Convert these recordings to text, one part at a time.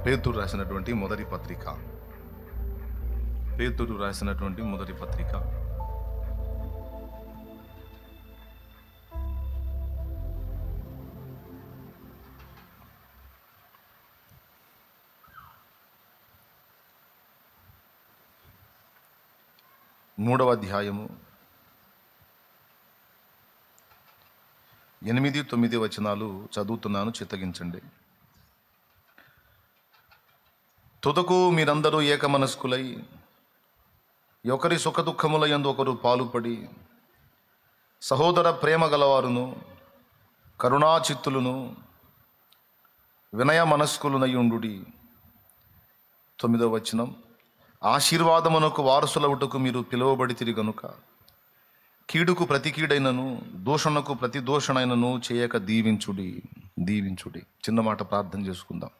పేతురు రాసినటువంటి మొదటి పత్రిక. పేతురు రాసినటువంటి మొదటి పత్రిక 3వ అధ్యాయము 8, 9 వచనాలు చదువుతున్నాను, చిత్తగించండి. తుదకు మీరందరూ ఏకమనస్కులై ఒకరి సుఖదుఖముల యందు ఒకరు పాలుపడి సహోదర ప్రేమ గలవారును కరుణాచిత్తులను వినయ మనస్కులునై ఉండుడి. 9వ వచనం, ఆశీర్వాదమునకు వారసులవుటకు మీరు పిలువబడితిరి గనుక కీడుకు ప్రతి కీడైనను దూషణకు ప్రతి దూషణైనను చేయక దీవించుడి. చిన్న మాట ప్రార్థన చేసుకుందాం.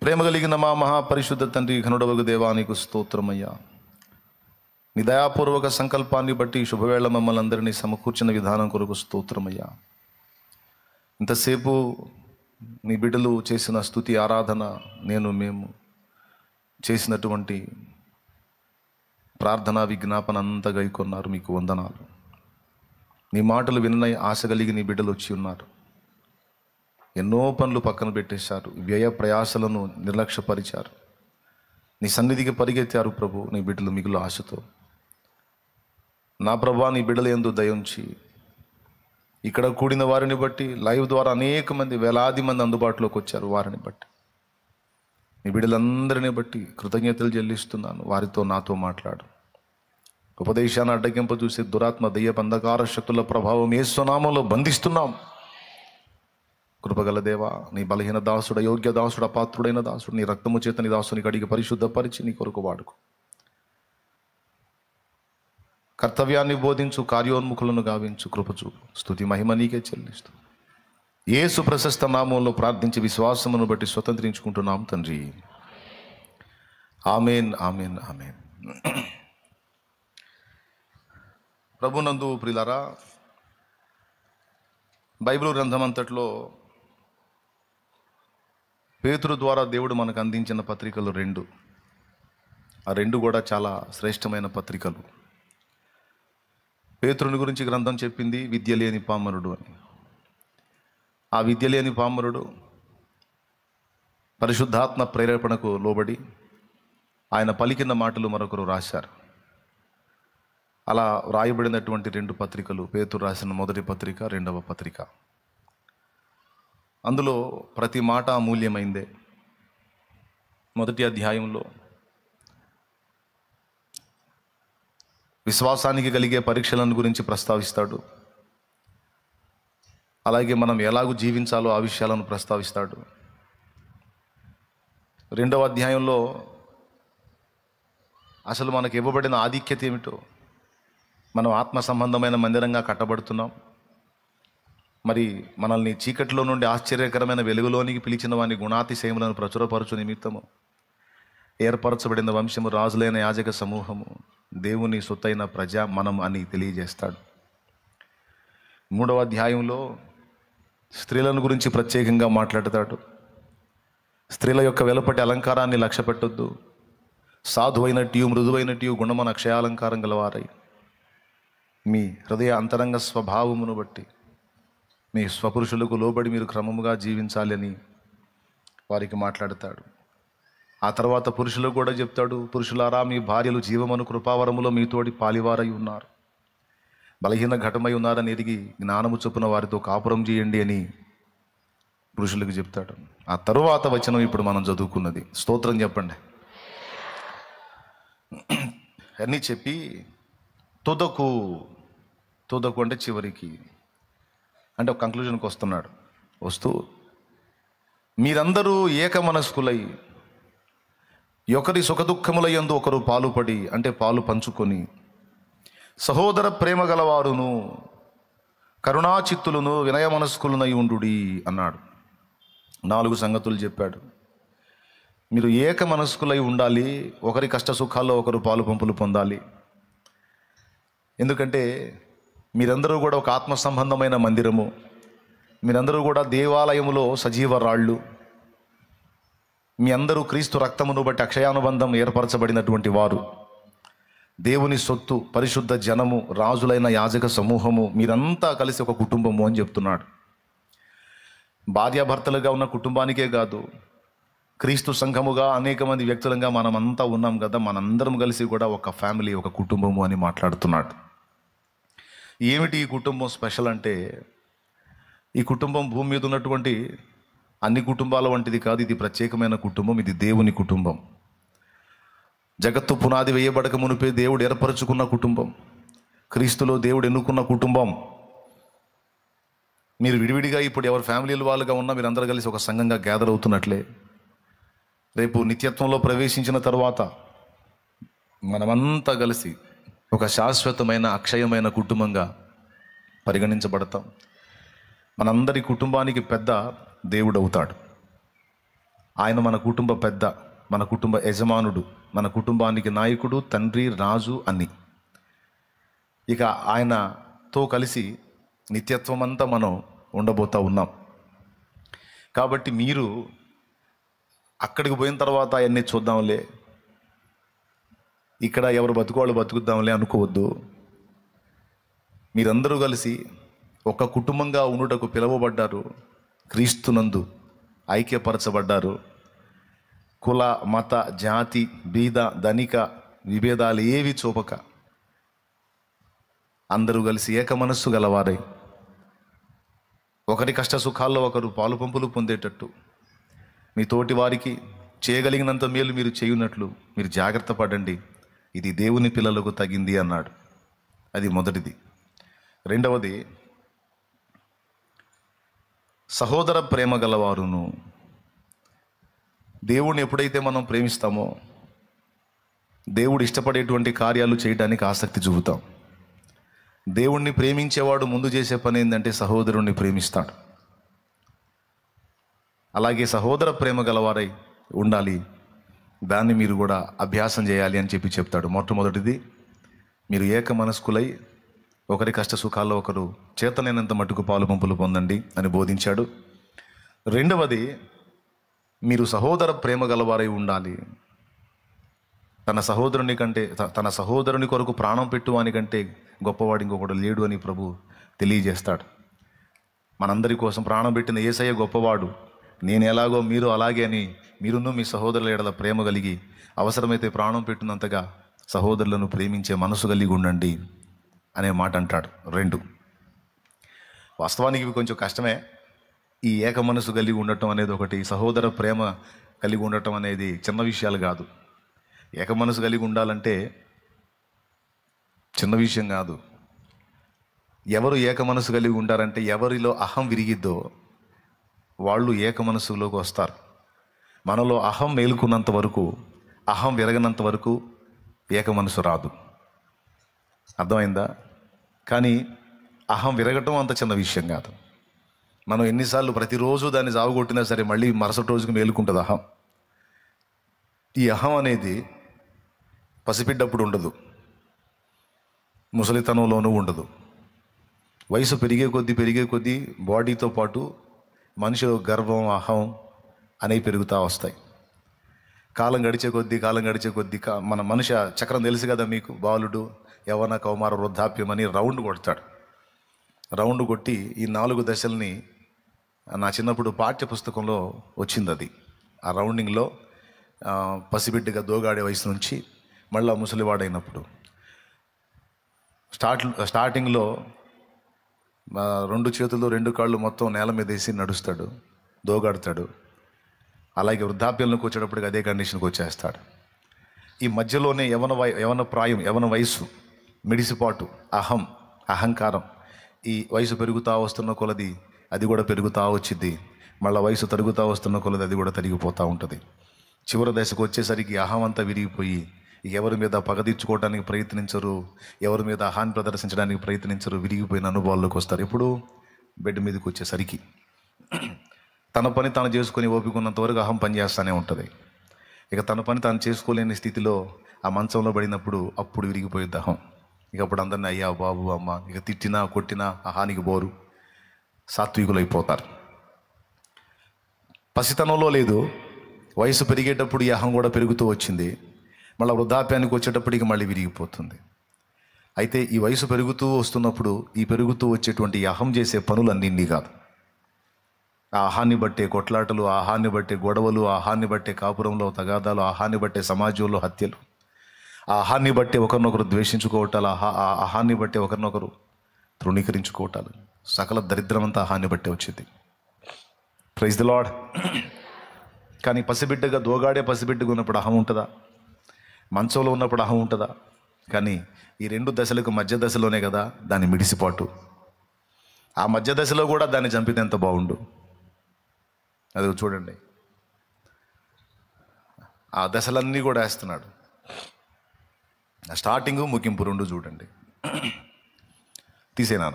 ప్రేమ కలిగిన మా మహాపరిశుద్ధ తండ్రి, ఘనుడవగు దేవా, నీకు స్తోత్రమయ్యా. నీ దయాపూర్వక సంకల్పాన్ని బట్టి శుభవేళ మమ్మల్ని అందరినీ సమకూర్చిన విధానం కొరకు స్తోత్రమయ్యా. ఇంతసేపు నీ బిడ్డలు చేసిన స్తుతి ఆరాధన, మేము చేసినటువంటి ప్రార్థన విజ్ఞాపన అంతా గైకొన్నారు. మీకు వందనాలు. నీ మాటలు విన్న ఆశ కలిగి నీ బిడ్డలు వచ్చి ఉన్నారు. ఎన్నో పనులు పక్కన పెట్టేశారు, వ్యయ ప్రయాసలను నిర్లక్ష్యపరిచారు, నీ సన్నిధికి పరిగెత్తారు ప్రభు. నీ బిడ్డలు మిగులు ఆశతో, నా ప్రభా, నీ బిడ్డల యందు దయ ఉంచి ఇక్కడ కూడిన వారిని బట్టి, లైవ్ ద్వారా అనేక మంది, వేలాది మంది అందుబాటులోకి వచ్చారు. వారిని బట్టి, నీ బిడ్డలందరినీ బట్టి కృతజ్ఞతలు చెల్లిస్తున్నాను. వారితో నాతో మాట్లాడు. ఉపదేశాన్ని అడ్డగింప చూసి దురాత్మ దయ్యపు అంధకార శక్తుల ప్రభావం యేసునామములో బంధిస్తున్నాం. కృపగల దేవా, నీ బలహీన దాసుడు, యోగ్య దాసుడు, అపాత్రుడైన దాసుడు, నీ రక్తము చేత నీ దాసుని కడిగి పరిశుద్ధపరిచి నీ కొరకు వాడుకో. కర్తవ్యాన్ని బోధించు, కార్యోన్ముఖులను గావించు, కృపచూపు. స్తుతి మహిమ నీకే చెల్లిస్తూ యేసు ప్రశస్త నామంలో ప్రార్థించి విశ్వాసమును బట్టి స్వతంత్రించుకుంటున్నాం తండ్రి. ఆమేన్, ఆమేన్, ఆమేన్. ప్రభునందు ప్రియులారా, బైబిల్ గ్రంథం అంతట్లో పేతురు ద్వారా దేవుడు మనకు అందించిన పత్రికలు 2. ఆ 2 కూడా చాలా శ్రేష్టమైన పత్రికలు. పేతురుని గురించి గ్రంథం చెప్పింది విద్య లేని పామరుడు అని. ఆ విద్య లేని పామరుడు పరిశుద్ధాత్మ ప్రేరేపణకు లోబడి ఆయన పలికిన మాటలు మరొకరు రాశారు. అలా వ్రాయబడినటువంటి 2 పత్రికలు, పేతురు రాసిన మొదటి పత్రిక, 2వ పత్రిక. అందులో ప్రతి మాట అమూల్యమైందే. మొదటి అధ్యాయంలో విశ్వాసానికి కలిగే పరీక్షలను గురించి ప్రస్తావిస్తాడు. అలాగే మనం ఎలాగూ జీవించాలో ఆ విషయాలను ప్రస్తావిస్తాడు. 2వ అధ్యాయంలో అసలు మనకు ఇవ్వబడిన ఆధిక్యత ఏమిటో, మనం ఆత్మ సంబంధమైన మందిరంగా కట్టబడుతున్నాం. మరి మనల్ని చీకటిలో నుండి ఆశ్చర్యకరమైన వెలుగులోనికి పిలిచిన వాని గుణాతిశయములను ప్రచురపరచు నిమిత్తము ఏర్పరచబడిన వంశము, రాజులైన యాజక సమూహము, దేవుని సొత్తైన ప్రజ మనం అని తెలియజేస్తాడు. 3వ అధ్యాయంలో స్త్రీలను గురించి ప్రత్యేకంగా మాట్లాడతాడు. స్త్రీల యొక్క వెలుపటి అలంకారాన్ని లక్ష్య పెట్టొద్దు. సాధువైనట్టు, మృదువైనట్టు, గుణమన అక్షయాలంకారం గలవారై మీ హృదయ అంతరంగ స్వభావమును బట్టి మీ స్వపురుషులకు లోబడి మీరు క్రమముగా జీవించాలని వారికి మాట్లాడతాడు. ఆ తర్వాత పురుషులకు కూడా చెప్తాడు, పురుషులారా, మీ భార్యలు జీవమను కృపావరములో మీతోటి పాలివారై ఉన్నారు, బలహీన ఘటమై ఉన్నారని ఎరిగి జ్ఞానము చొప్పున వారితో కాపురం చేయండి అని పురుషులకు చెప్తాడు. ఆ తరువాత వచనం ఇప్పుడు మనం చదువుకున్నది. స్తోత్రం చెప్పండి. అన్నీ చెప్పి తుదకు అంటే చివరికి, అంటే ఒక కంక్లూజన్కి వస్తున్నాడు. వస్తూ మీరందరూ ఏకమనస్కులై ఒకరి సుఖదుఖముల యందు ఒకరు పాలుపడి, అంటే పాలు పంచుకొని, సహోదర ప్రేమ గలవారును కరుణాచిత్తులను వినయ మనస్కులనై ఉండుడి అన్నాడు. 4 సంగతులు చెప్పాడు. మీరు ఏక మనస్కులై ఉండాలి. ఒకరి కష్ట సుఖాల్లో ఒకరు పాలు పంపులు పొందాలి. ఎందుకంటే మీరందరూ కూడా ఒక ఆత్మ సంబంధమైన మందిరము. మీరందరూ కూడా దేవాలయములో సజీవ రాళ్ళు. మీ అందరూ క్రీస్తు రక్తమును బట్టి అక్షయానుబంధం ఏర్పరచబడినటువంటి వారు, దేవుని సొత్తు, పరిశుద్ధ జనము, రాజులైన యాజక సమూహము, మీరంతా కలిసి ఒక కుటుంబము అని చెప్తున్నాడు. భార్యాభర్తలుగా ఉన్న కుటుంబానికే కాదు, క్రీస్తు సంఘముగా అనేక మంది వ్యక్తులంగా మనమంతా ఉన్నాం కదా, మనందరం కలిసి కూడా ఒక ఫ్యామిలీ, ఒక కుటుంబము అని మాట్లాడుతున్నాడు. ఏమిటి ఈ కుటుంబం స్పెషల్ అంటే, ఈ కుటుంబం భూమి మీద ఉన్నటువంటి అన్ని కుటుంబాల వంటిది కాదు. ఇది ప్రత్యేకమైన కుటుంబం. ఇది దేవుని కుటుంబం. జగత్తు పునాది వేయబడక మునిపే దేవుడు ఏర్పరచుకున్న కుటుంబం. క్రీస్తులో దేవుడు ఎన్నుకున్న కుటుంబం. మీరు విడివిడిగా ఇప్పుడు ఎవరి ఫ్యామిలీలు వాళ్ళుగా ఉన్నా మీరందరూ కలిసి ఒక సంఘంగా గ్యాదర్ అవుతున్నట్లే, రేపు నిత్యత్వంలో ప్రవేశించిన తర్వాత మనమంతా కలిసి ఒక శాశ్వతమైన అక్షయమైన కుటుంబంగా పరిగణించబడతాం. మనందరి కుటుంబానికి పెద్ద దేవుడు అవుతాడు. ఆయన మన కుటుంబ పెద్ద, మన కుటుంబ యజమానుడు, మన కుటుంబానికి నాయకుడు, తండ్రి, రాజు అన్ని. ఇక ఆయనతో కలిసి నిత్యత్వం అంతా మనం ఉండబోతా ఉన్నాం. కాబట్టి మీరు అక్కడికి పోయిన తర్వాత అవన్నీ చూద్దాంలే, ఇక్కడ ఎవరు బతుకోవాళ్ళు బతుకుద్దాంలే అనుకోవద్దు. మీరందరూ కలిసి ఒక కుటుంబంగా ఉండుటకు పిలువబడ్డారు. క్రీస్తునందు ఐక్యపరచబడ్డారు. కుల, మత, జాతి, బీద, ధనిక విభేదాలు ఏవి చూపక అందరూ కలిసి ఏక మనస్సు గలవారై ఒకరి కష్ట సుఖాల్లో ఒకరు పాలు పంపులు పొందేటట్టు, మీ తోటి వారికి చేయగలిగినంత మేలు మీరు చేయునట్లు మీరు జాగ్రత్త పడండి. ఇది దేవుని పిల్లలకు తగింది అన్నాడు. అది మొదటిది. రెండవది, సహోదర ప్రేమ గలవారును. దేవుడిని ఎప్పుడైతే మనం ప్రేమిస్తామో దేవుడు ఇష్టపడేటువంటి కార్యాలు చేయడానికి ఆసక్తి చూపుతాం. దేవుణ్ణి ప్రేమించేవాడు ముందు చేసే పని ఏంటంటే సహోదరుణ్ణి ప్రేమిస్తాడు. అలాగే సహోదర ప్రేమ గలవారై ఉండాలి. దాన్ని మీరు కూడా అభ్యాసం చేయాలి అని చెప్తాడు. మొట్టమొదటిది, మీరు ఏక మనస్కులై ఒకరి కష్ట సుఖాల్లో ఒకరు చేతనైనంత మట్టుకు పాలు పంపులు పొందండి అని బోధించాడు. రెండవది, మీరు సహోదర ప్రేమ గలవారై ఉండాలి. తన సహోదరుని కొరకు ప్రాణం పెట్టువానికంటే గొప్పవాడు ఇంకొకడు లేడు అని ప్రభు తెలియజేస్తాడు. మనందరి కోసం ప్రాణం పెట్టిన యేసయ్య గొప్పవాడు. నేను ఎలాగో మీరు అలాగే అని మీరును మీ సహోదరుల ఎడల ప్రేమ కలిగి అవసరమైతే ప్రాణం పెట్టినంతగా సహోదరులను ప్రేమించే మనసు కలిగి ఉండండి అనే మాట అంటాడు. 2, వాస్తవానికి ఇవి కొంచెం కష్టమే. ఈ ఏక మనసు కలిగి ఉండటం అనేది ఒకటి, సహోదర ప్రేమ కలిగి ఉండటం అనేది చిన్న విషయాలు కాదు. ఏక మనసు కలిగి ఉండాలంటే చిన్న విషయం కాదు. ఎవరు ఏక మనసు కలిగి ఉంటారంటే ఎవరిలో అహం విరిగిద్దో వాళ్ళు ఏక మనసులోకి వస్తారు. మనలో అహం మేలుకున్నంత వరకు, అహం విరగనంత వరకు ఏక మనసు రాదు. అర్థమైందా? కానీ అహం విరగటం అంత చిన్న విషయం కాదు. మనం ఎన్నిసార్లు ప్రతిరోజు దాన్ని జావగొట్టినా సరే మళ్ళీ మరుసటి రోజుకి మేలుకుంటుంది అహం. ఈ అహం అనేది పసిపిడ్డప్పుడు ఉండదు, ముసలితనంలోనూ ఉండదు. వయసు పెరిగే కొద్దీ బాడీతో పాటు మనిషిలో గర్వం, అహం అనేవి పెరుగుతూ వస్తాయి. కాలం గడిచే కొద్దీ మన మనిషి చక్రం తెలుసు కదా మీకు. బాలుడు, యవ్వన, కౌమార, వృద్ధాప్యం అని రౌండ్ కొడతాడు. రౌండ్ కొట్టి ఈ 4 దశల్ని నా చిన్నప్పుడు పాఠ్య పుస్తకంలో వచ్చింది. అది ఆ రౌండింగ్లో పసిబిడ్డగా దోగాడే వయసు నుంచి మళ్ళీ ముసలివాడైనప్పుడు స్టార్టింగ్లో 2 చేతులు 2 కాళ్ళు మొత్తం నేల మీద వేసి నడుస్తాడు, దోగాడతాడు. అలాగే వృద్ధాప్యంలోకి వచ్చేటప్పటికి అదే కండిషన్కి వచ్చేస్తాడు. ఈ మధ్యలోనే యవన వయసు, మిడిసిపాటు, అహంకారం, ఈ వయసు పెరుగుతూ వస్తున్న కొలది అది కూడా పెరుగుతూ వచ్చింది. మళ్ళీ వయసు తరుగుతూ వస్తున్న కొలది అది కూడా తరిగిపోతూ ఉంటుంది. చివరి దశకు వచ్చేసరికి అహం అంతా విరిగిపోయి ఎవరి మీద పగ తీర్చుకోవడానికి ప్రయత్నించరు, ఎవరి మీద హాని ప్రదర్శించడానికి ప్రయత్నించరు, విరిగిపోయిన అనుభవాల్లోకి వస్తారు. ఎప్పుడు బెడ్ మీదకి వచ్చేసరికి తన పని తాను చేసుకొని ఓపికన్నంత వరకు అహం పనిచేస్తూనే ఉంటుంది. ఇక తన పని తాను చేసుకోలేని స్థితిలో ఆ మంచంలో పడినప్పుడు అప్పుడు విరిగిపోయేది అహం. ఇక అప్పుడు అందరినీ అయ్యా, బాబు, అమ్మ ఇక తిట్టినా కొట్టినా అహానికి బోరు, సాత్వికులు అయిపోతారు. పసితనంలో లేదు వయసు పెరిగేటప్పుడు ఈ అహం కూడా పెరుగుతూ వచ్చింది. మళ్ళీ వృద్ధాప్యానికి వచ్చేటప్పటికి మళ్ళీ విరిగిపోతుంది. అయితే ఈ వయసు పెరుగుతూ వస్తున్నప్పుడు ఈ పెరుగుతూ వచ్చేటువంటి ఈ అహం చేసే పనులన్నీ కాదు. ఆ ఆహాన్ని బట్టే కొట్లాటలు, ఆహాన్ని బట్టే గొడవలు, ఆహాన్ని బట్టే కాపురంలో తగాదాలు, ఆహాన్ని బట్టే సమాజంలో హత్యలు, ఆహాన్ని బట్టే ఒకరినొకరు ద్వేషించుకోవటాలు, ఆహాన్ని బట్టే ఒకరినొకరు తృణీకరించుకోవటాలు, సకల దరిద్రమంతా ఆహాన్ని బట్టే వచ్చింది. Praise the Lord. కానీ పసిబిడ్డగా దోగాడే పసిబిడ్డగా ఉన్నప్పుడు అహం ఉంటుందా? మంచంలో ఉన్నప్పుడు అహం ఉంటుందా? కానీ ఈ రెండు దశలకు మధ్య దశలోనే కదా దాని మిడిసిపాటు. ఆ మధ్య దశలో కూడా దాన్ని చంపితే ఎంత బాగుండు. అది చూడండి, ఆ దశలన్నీ కూడా వేస్తున్నాడు. స్టార్టింగు ముగింపు రెండు చూడండి. తీసేనా?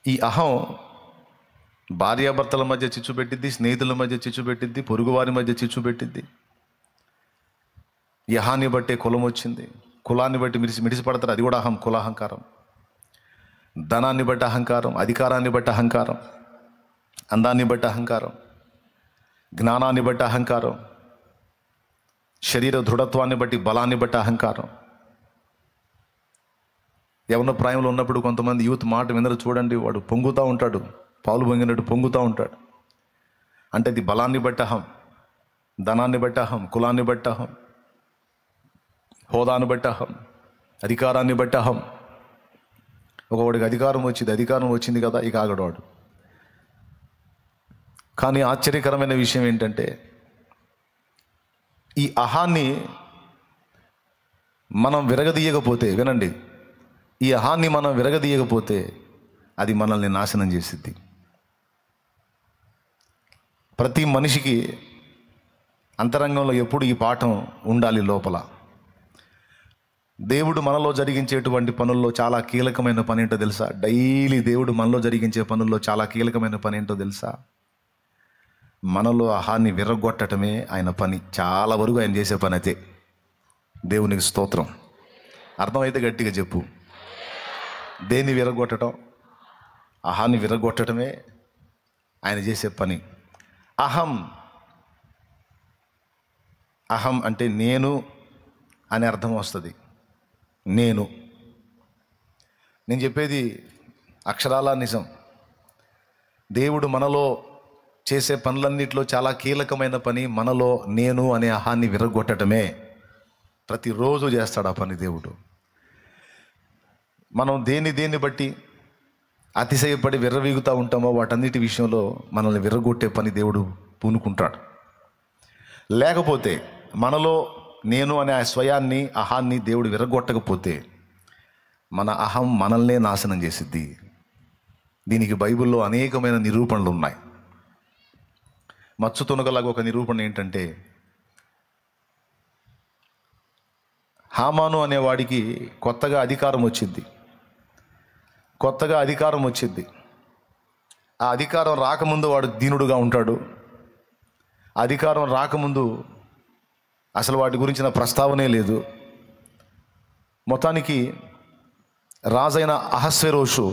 ఈ అహం భార్యాభర్తల మధ్య చిచ్చు పెట్టిద్ది, స్నేహితుల మధ్య చిచ్చు పెట్టిద్ది, పొరుగువారి మధ్య చిచ్చు పెట్టిద్ది. ఈ అహాన్ని బట్టే కులం వచ్చింది, కులాన్ని బట్టి మిడిసిపడతారు, అది కూడా అహం, కులాహంకారం. ధనాన్ని బట్టి అహంకారం, అధికారాన్ని బట్టి అహంకారం, అందాన్ని బట్టి అహంకారం, జ్ఞానాన్ని బట్టి అహంకారం, శరీర దృఢత్వాన్ని బట్టి బలాన్ని బట్టి అహంకారం. యవ్వన ప్రాయంలో ఉన్నప్పుడు కొంతమంది యూత్ మాట వినరు చూడండి, వాడు పొంగుతూ ఉంటాడు, పాలు పొంగినట్టు పొంగుతూ ఉంటాడు. అంటే అది బలాన్ని బట్టి అహం, ధనాన్ని బట్టి అహం, కులాన్ని బట్టి అహం, హోదాను బట్టి అహం, అధికారాన్ని బట్టి అహం. ఒకవాడికి అధికారం వచ్చింది కదా, ఇక ఆగడవాడు. కానీ ఆశ్చర్యకరమైన విషయం ఏంటంటే ఈ అహాన్ని మనం విరగదీయకపోతే, వినండి, ఈ అహాన్ని మనం విరగదీయకపోతే అది మనల్ని నాశనం చేసిద్ది. ప్రతి మనిషికి అంతరంగంలో ఎప్పుడు ఈ పాఠం ఉండాలి లోపల. దేవుడు మనలో జరిగించేటువంటి పనుల్లో చాలా కీలకమైన పని ఏంటో తెలుసా? డైలీ దేవుడు మనలో జరిగించే పనుల్లో చాలా కీలకమైన పని ఏంటో తెలుసా? మనలో అహాన్ని విరగొట్టడమే ఆయన పని. చాలా వరకు ఆయన చేసే పని అయితే. దేవునికి స్తోత్రం. అర్థమైతే గట్టిగా చెప్పు. దేన్ని విరగొట్టడం? అహాన్ని విరగొట్టడమే ఆయన చేసే పని. అహం అంటే నేను అనే అర్థం వస్తుంది. నేను చెప్పేది అక్షరాలా నిజం. దేవుడు మనలో చేసే పనులన్నిటిలో చాలా కీలకమైన పని మనలో నేను అనే అహాన్ని విరగొట్టడమే. ప్రతిరోజు చేస్తాడు ఆ పని దేవుడు. మనం దేన్ని బట్టి అతిశయపడి విర్రవీగుతూ ఉంటామో వాటన్నిటి విషయంలో మనల్ని విర్రగొట్టే పని దేవుడు పూనుకుంటాడు. లేకపోతే మనలో నేను అనే ఆ స్వయాన్ని, అహాన్ని దేవుడు విరగొట్టకపోతే మన అహం మనల్నే నాశనం చేసిద్ది. దీనికి బైబిల్లో అనేకమైన నిరూపణలు ఉన్నాయి. మచ్చు తునకలాగా ఒక నిరూపణ ఏంటంటే, హామాను అనేవాడికి కొత్తగా అధికారం వచ్చింది. ఆ అధికారం రాకముందు వాడు దీనుడుగా ఉంటాడు. అధికారం రాకముందు అసలు వాటి గురించిన ప్రస్తావనే లేదు. మొత్తానికి రాజైన అహస్వేరోషు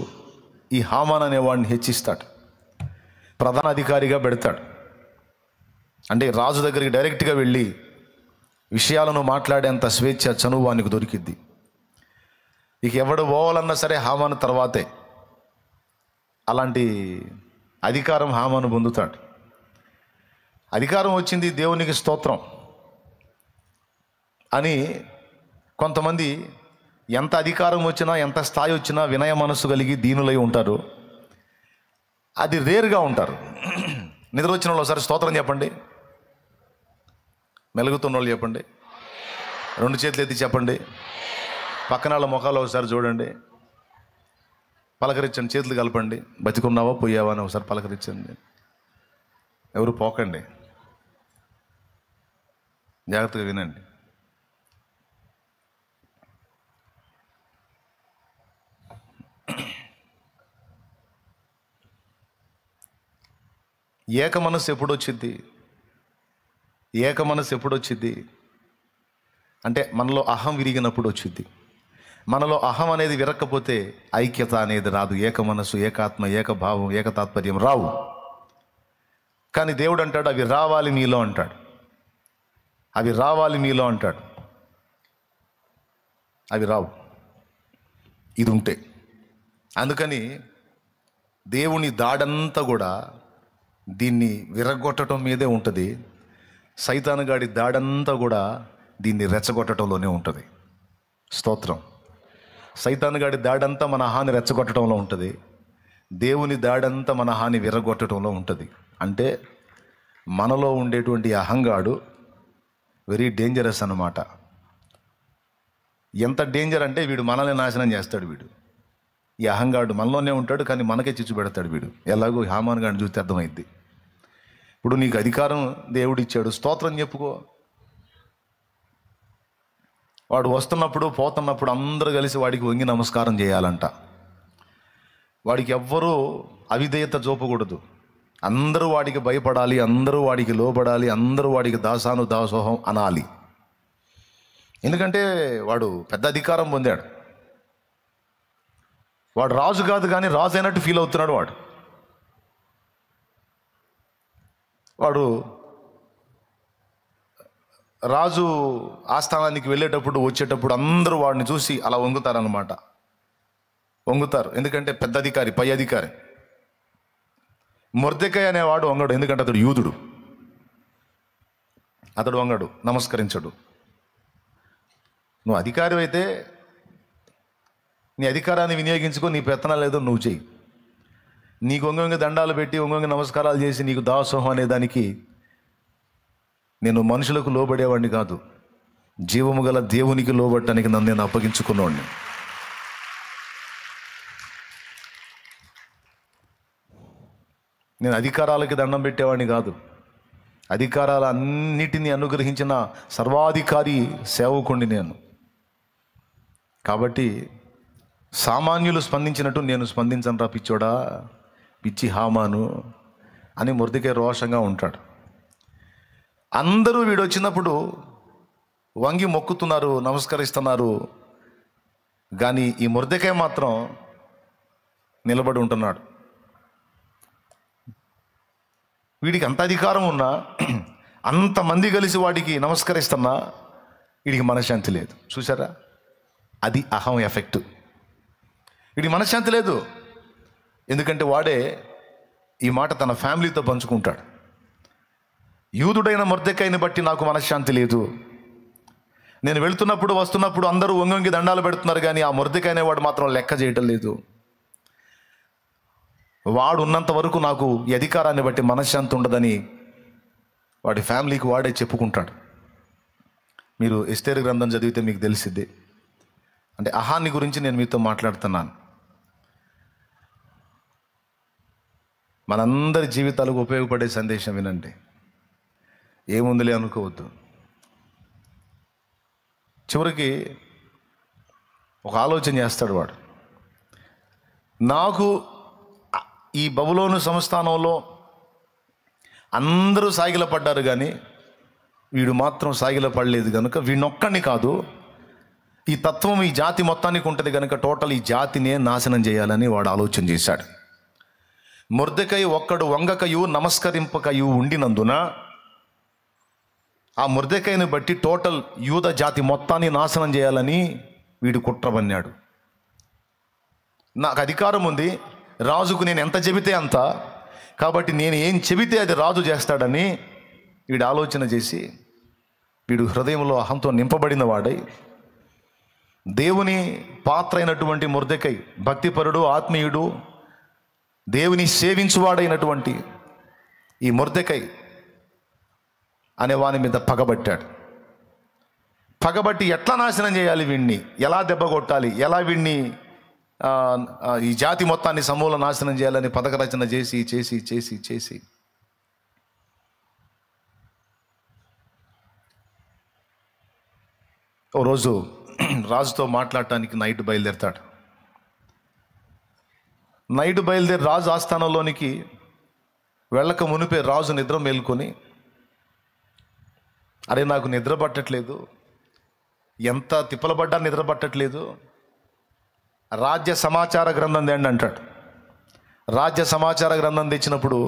ఈ హామాన్ అనేవాడిని హెచ్చిస్తాడు, ప్రధాన అధికారిగా పెడతాడు. అంటే రాజు దగ్గరికి డైరెక్ట్గా వెళ్ళి విషయాలను మాట్లాడేంత స్వేచ్ఛ, చనువు వానికి దొరికిద్ది. ఇక ఎవడు పోవాలన్నా సరే హామాను తర్వాతే. అలాంటి అధికారం హామాను పొందుతాడు. అధికారం వచ్చింది, దేవునికి స్తోత్రం అని కొంతమంది ఎంత అధికారం వచ్చినా, ఎంత స్థాయి వచ్చినా వినయ మనస్సు కలిగి దీనులై ఉంటారు. అది రేరుగా ఉంటారు. నిద్ర వచ్చిన వాళ్ళు ఒకసారి స్తోత్రం చెప్పండి. మెలుగుతున్న వాళ్ళు చెప్పండి. 2 చేతులు ఎత్తి చెప్పండి. పక్కన వాళ్ళ ముఖాలు ఒకసారి చూడండి, పలకరించండి, చేతులు కలపండి. బతికున్నావా పోయావా అని ఒకసారి పలకరించండి. ఎవరు పోకండి, జాగ్రత్తగా వినండి. ఏక మనస్సు ఎప్పుడు వచ్చింది అంటే మనలో అహం విరిగినప్పుడు వచ్చింది. మనలో అహం అనేది విరక్కపోతే ఐక్యత అనేది రాదు. ఏక మనస్సు, ఏకాత్మ, ఏకభావం, ఏకతాత్పర్యం రావు. కానీ దేవుడు అంటాడు అవి రావాలి మీలో అంటాడు. అవి రావాలి మీలో అంటాడు. అవి రావు ఇది ఉంటే. అందుకని దేవుని దాడంతా కూడా దీన్ని విరగొట్టడం మీదే ఉంటుంది. సైతాను గాడి దాడంతా కూడా దీన్ని రెచ్చగొట్టడంలోనే ఉంటుంది. స్తోత్రం. సైతాను గాడి దాడంతా మన హాని రెచ్చగొట్టడంలో ఉంటుంది. దేవుని దాడంతా మన హాని విరగొట్టడంలో ఉంటుంది. అంటే మనలో ఉండేటువంటి అహంగాడు వెరీ డేంజరస్ అన్నమాట. ఎంత డేంజర్ అంటే వీడు మనల్ని నాశనం చేస్తాడు. వీడు ఈ అహంగాడు మనలోనే ఉంటాడు, కానీ మనకే చిచ్చు పెడతాడు వీడు. ఎలాగో హామాన్ గాడిని చూస్తే అర్థమైద్ది. ఇప్పుడు నీకు అధికారం దేవుడు ఇచ్చాడు, స్తోత్రం చెప్పుకో. వాడు వస్తున్నప్పుడు పోతున్నప్పుడు అందరూ కలిసి వాడికి వంగి నమస్కారం చేయాలంట. వాడికి ఎవ్వరూ అవిధేయత చూపకూడదు. అందరూ వాడికి భయపడాలి, అందరూ వాడికి లోబడాలి, అందరూ వాడికి దాసాను దాసోహం అనాలి. ఎందుకంటే వాడు పెద్ద అధికారం పొందాడు. వాడు రాజు కాదు, కానీ రాజు అయినట్టు ఫీల్ అవుతున్నాడు. వాడు రాజు ఆస్థానానికి వెళ్ళేటప్పుడు వచ్చేటప్పుడు అందరూ వాడిని చూసి అలా వంగుతారనమాట. వంగుతారు, ఎందుకంటే పెద్ద అధికారి, పై అధికారి. మొర్దెకై అనేవాడు వంగడు, ఎందుకంటే అతడు యూదుడు. అతడు వంగడు, నమస్కరించడు. నువ్వు అధికారి అయితే నీ అధికారాన్ని వినియోగించుకో, నీ పెత్తనాలు ఏదో నువ్వు చెయ్యి. నీకు ఒంగొంగి దండాలు పెట్టి ఒంగొంగి నమస్కారాలు చేసి నీకు దాసోహం అనేదానికి నేను మనుషులకు లోబడేవాడిని కాదు, జీవము గల దేవునికి లోబడటానికి నన్ను నేను అప్పగించుకున్నవాడిని. నేను అధికారాలకి దండం పెట్టేవాడిని కాదు, అధికారాలు అన్నిటినీ అనుగ్రహించిన సర్వాధికారి సేవకుణ్ణి నేను. కాబట్టి సామాన్యులు స్పందించినట్టు నేను స్పందించను రా పిచ్చోడా, పిచ్చి హామాను అని మొర్దెకై రోషంగా ఉంటాడు. అందరూ వీడు వచ్చినప్పుడు వంగి మొక్కుతున్నారు, నమస్కరిస్తున్నారు. కానీ ఈ మొర్దెకై మాత్రం నిలబడి ఉంటున్నాడు. వీడికి అంత అధికారం ఉన్నా, అంతమంది కలిసి వాడికి నమస్కరిస్తున్నా వీడికి మనశ్శాంతి లేదు. చూసారా, అది అహం ఎఫెక్ట్. వీడికి మనశ్శాంతి లేదు, ఎందుకంటే వాడే ఈ మాట తన ఫ్యామిలీతో పంచుకుంటాడు. యూదుడైన మొర్దెకైని బట్టి నాకు మనశ్శాంతి లేదు. నేను వెళుతున్నప్పుడు వస్తున్నప్పుడు అందరూ వంగొంగి దండాలు పెడుతున్నారు, కానీ ఆ మొర్దెకై అనేవాడు మాత్రం లెక్క చేయటం లేదు. వాడు ఉన్నంత వరకు నాకు ఈ అధికారాన్ని బట్టి మనశ్శాంతి ఉండదని వాడి ఫ్యామిలీకి వాడే చెప్పుకుంటాడు. మీరు ఎస్తేరు గ్రంథం చదివితే మీకు తెలిసిద్ది. అంటే అహాన్ని గురించి నేను మీతో మాట్లాడుతున్నాను. మనందరి జీవితాలకు ఉపయోగపడే సందేశం వినండి. ఏముందిలే అనుకోవద్దు. చివరికి ఒక ఆలోచన చేస్తాడు వాడు. నాకు ఈ బబులోను సంస్థానంలో అందరూ సాగిల పడ్డారు, కానీ వీడు మాత్రం సాగిల పడలేదు కనుక వీడినొక్కడిని కాదు, ఈ తత్వం ఈ జాతి మొత్తానికి ఉంటుంది కనుక టోటల్ ఈ జాతినే నాశనం చేయాలని వాడు ఆలోచన చేశాడు. మొర్దెకై ఒక్కడు వంగకయు నమస్కరింపకయు ఉండినందున ఆ మొర్దెకైని బట్టి టోటల్ యూద జాతి మొత్తాన్ని నాశనం చేయాలని వీడు కుట్ర పన్నాడు. నాకు అధికారం ఉంది, రాజుకు నేను ఎంత చెబితే అంత, కాబట్టి నేను ఏం చెబితే అది రాజు చేస్తాడని వీడు ఆలోచన చేసి, వీడు హృదయంలో అహంతో నింపబడిన వాడై, దేవుని పాత్ర అయినటువంటి మొర్దెకై, భక్తిపరుడు, ఆత్మీయుడు, దేవుని సేవించువాడైనటువంటి ఈ మొర్దెకై అనే వాని మీద పగబట్టాడు. పగబట్టి ఎట్లా నాశనం చేయాలి వీడిని, ఎలా దెబ్బ కొట్టాలి, ఎలా వీడిని ఈ జాతి మొత్తాన్ని సమూల నాశనం చేయాలని పథక రచన చేసి చేసి చేసి చేసి ఓ రోజు రాజుతో మాట్లాడటానికి నైట్ బయలుదేరతాడు. నైట్ బయలుదేరి రాజు ఆస్థానంలోనికి వెళ్ళక మునిపే రాజు నిద్ర మేల్కొని, అరే నాకు నిద్ర పట్టట్లేదు, ఎంత తిప్పలబడ్డా నిద్ర పట్టట్లేదు, రాజ్య సమాచార గ్రంథం తేండి అంటాడు. రాజ్య సమాచార గ్రంథం తెచ్చినప్పుడు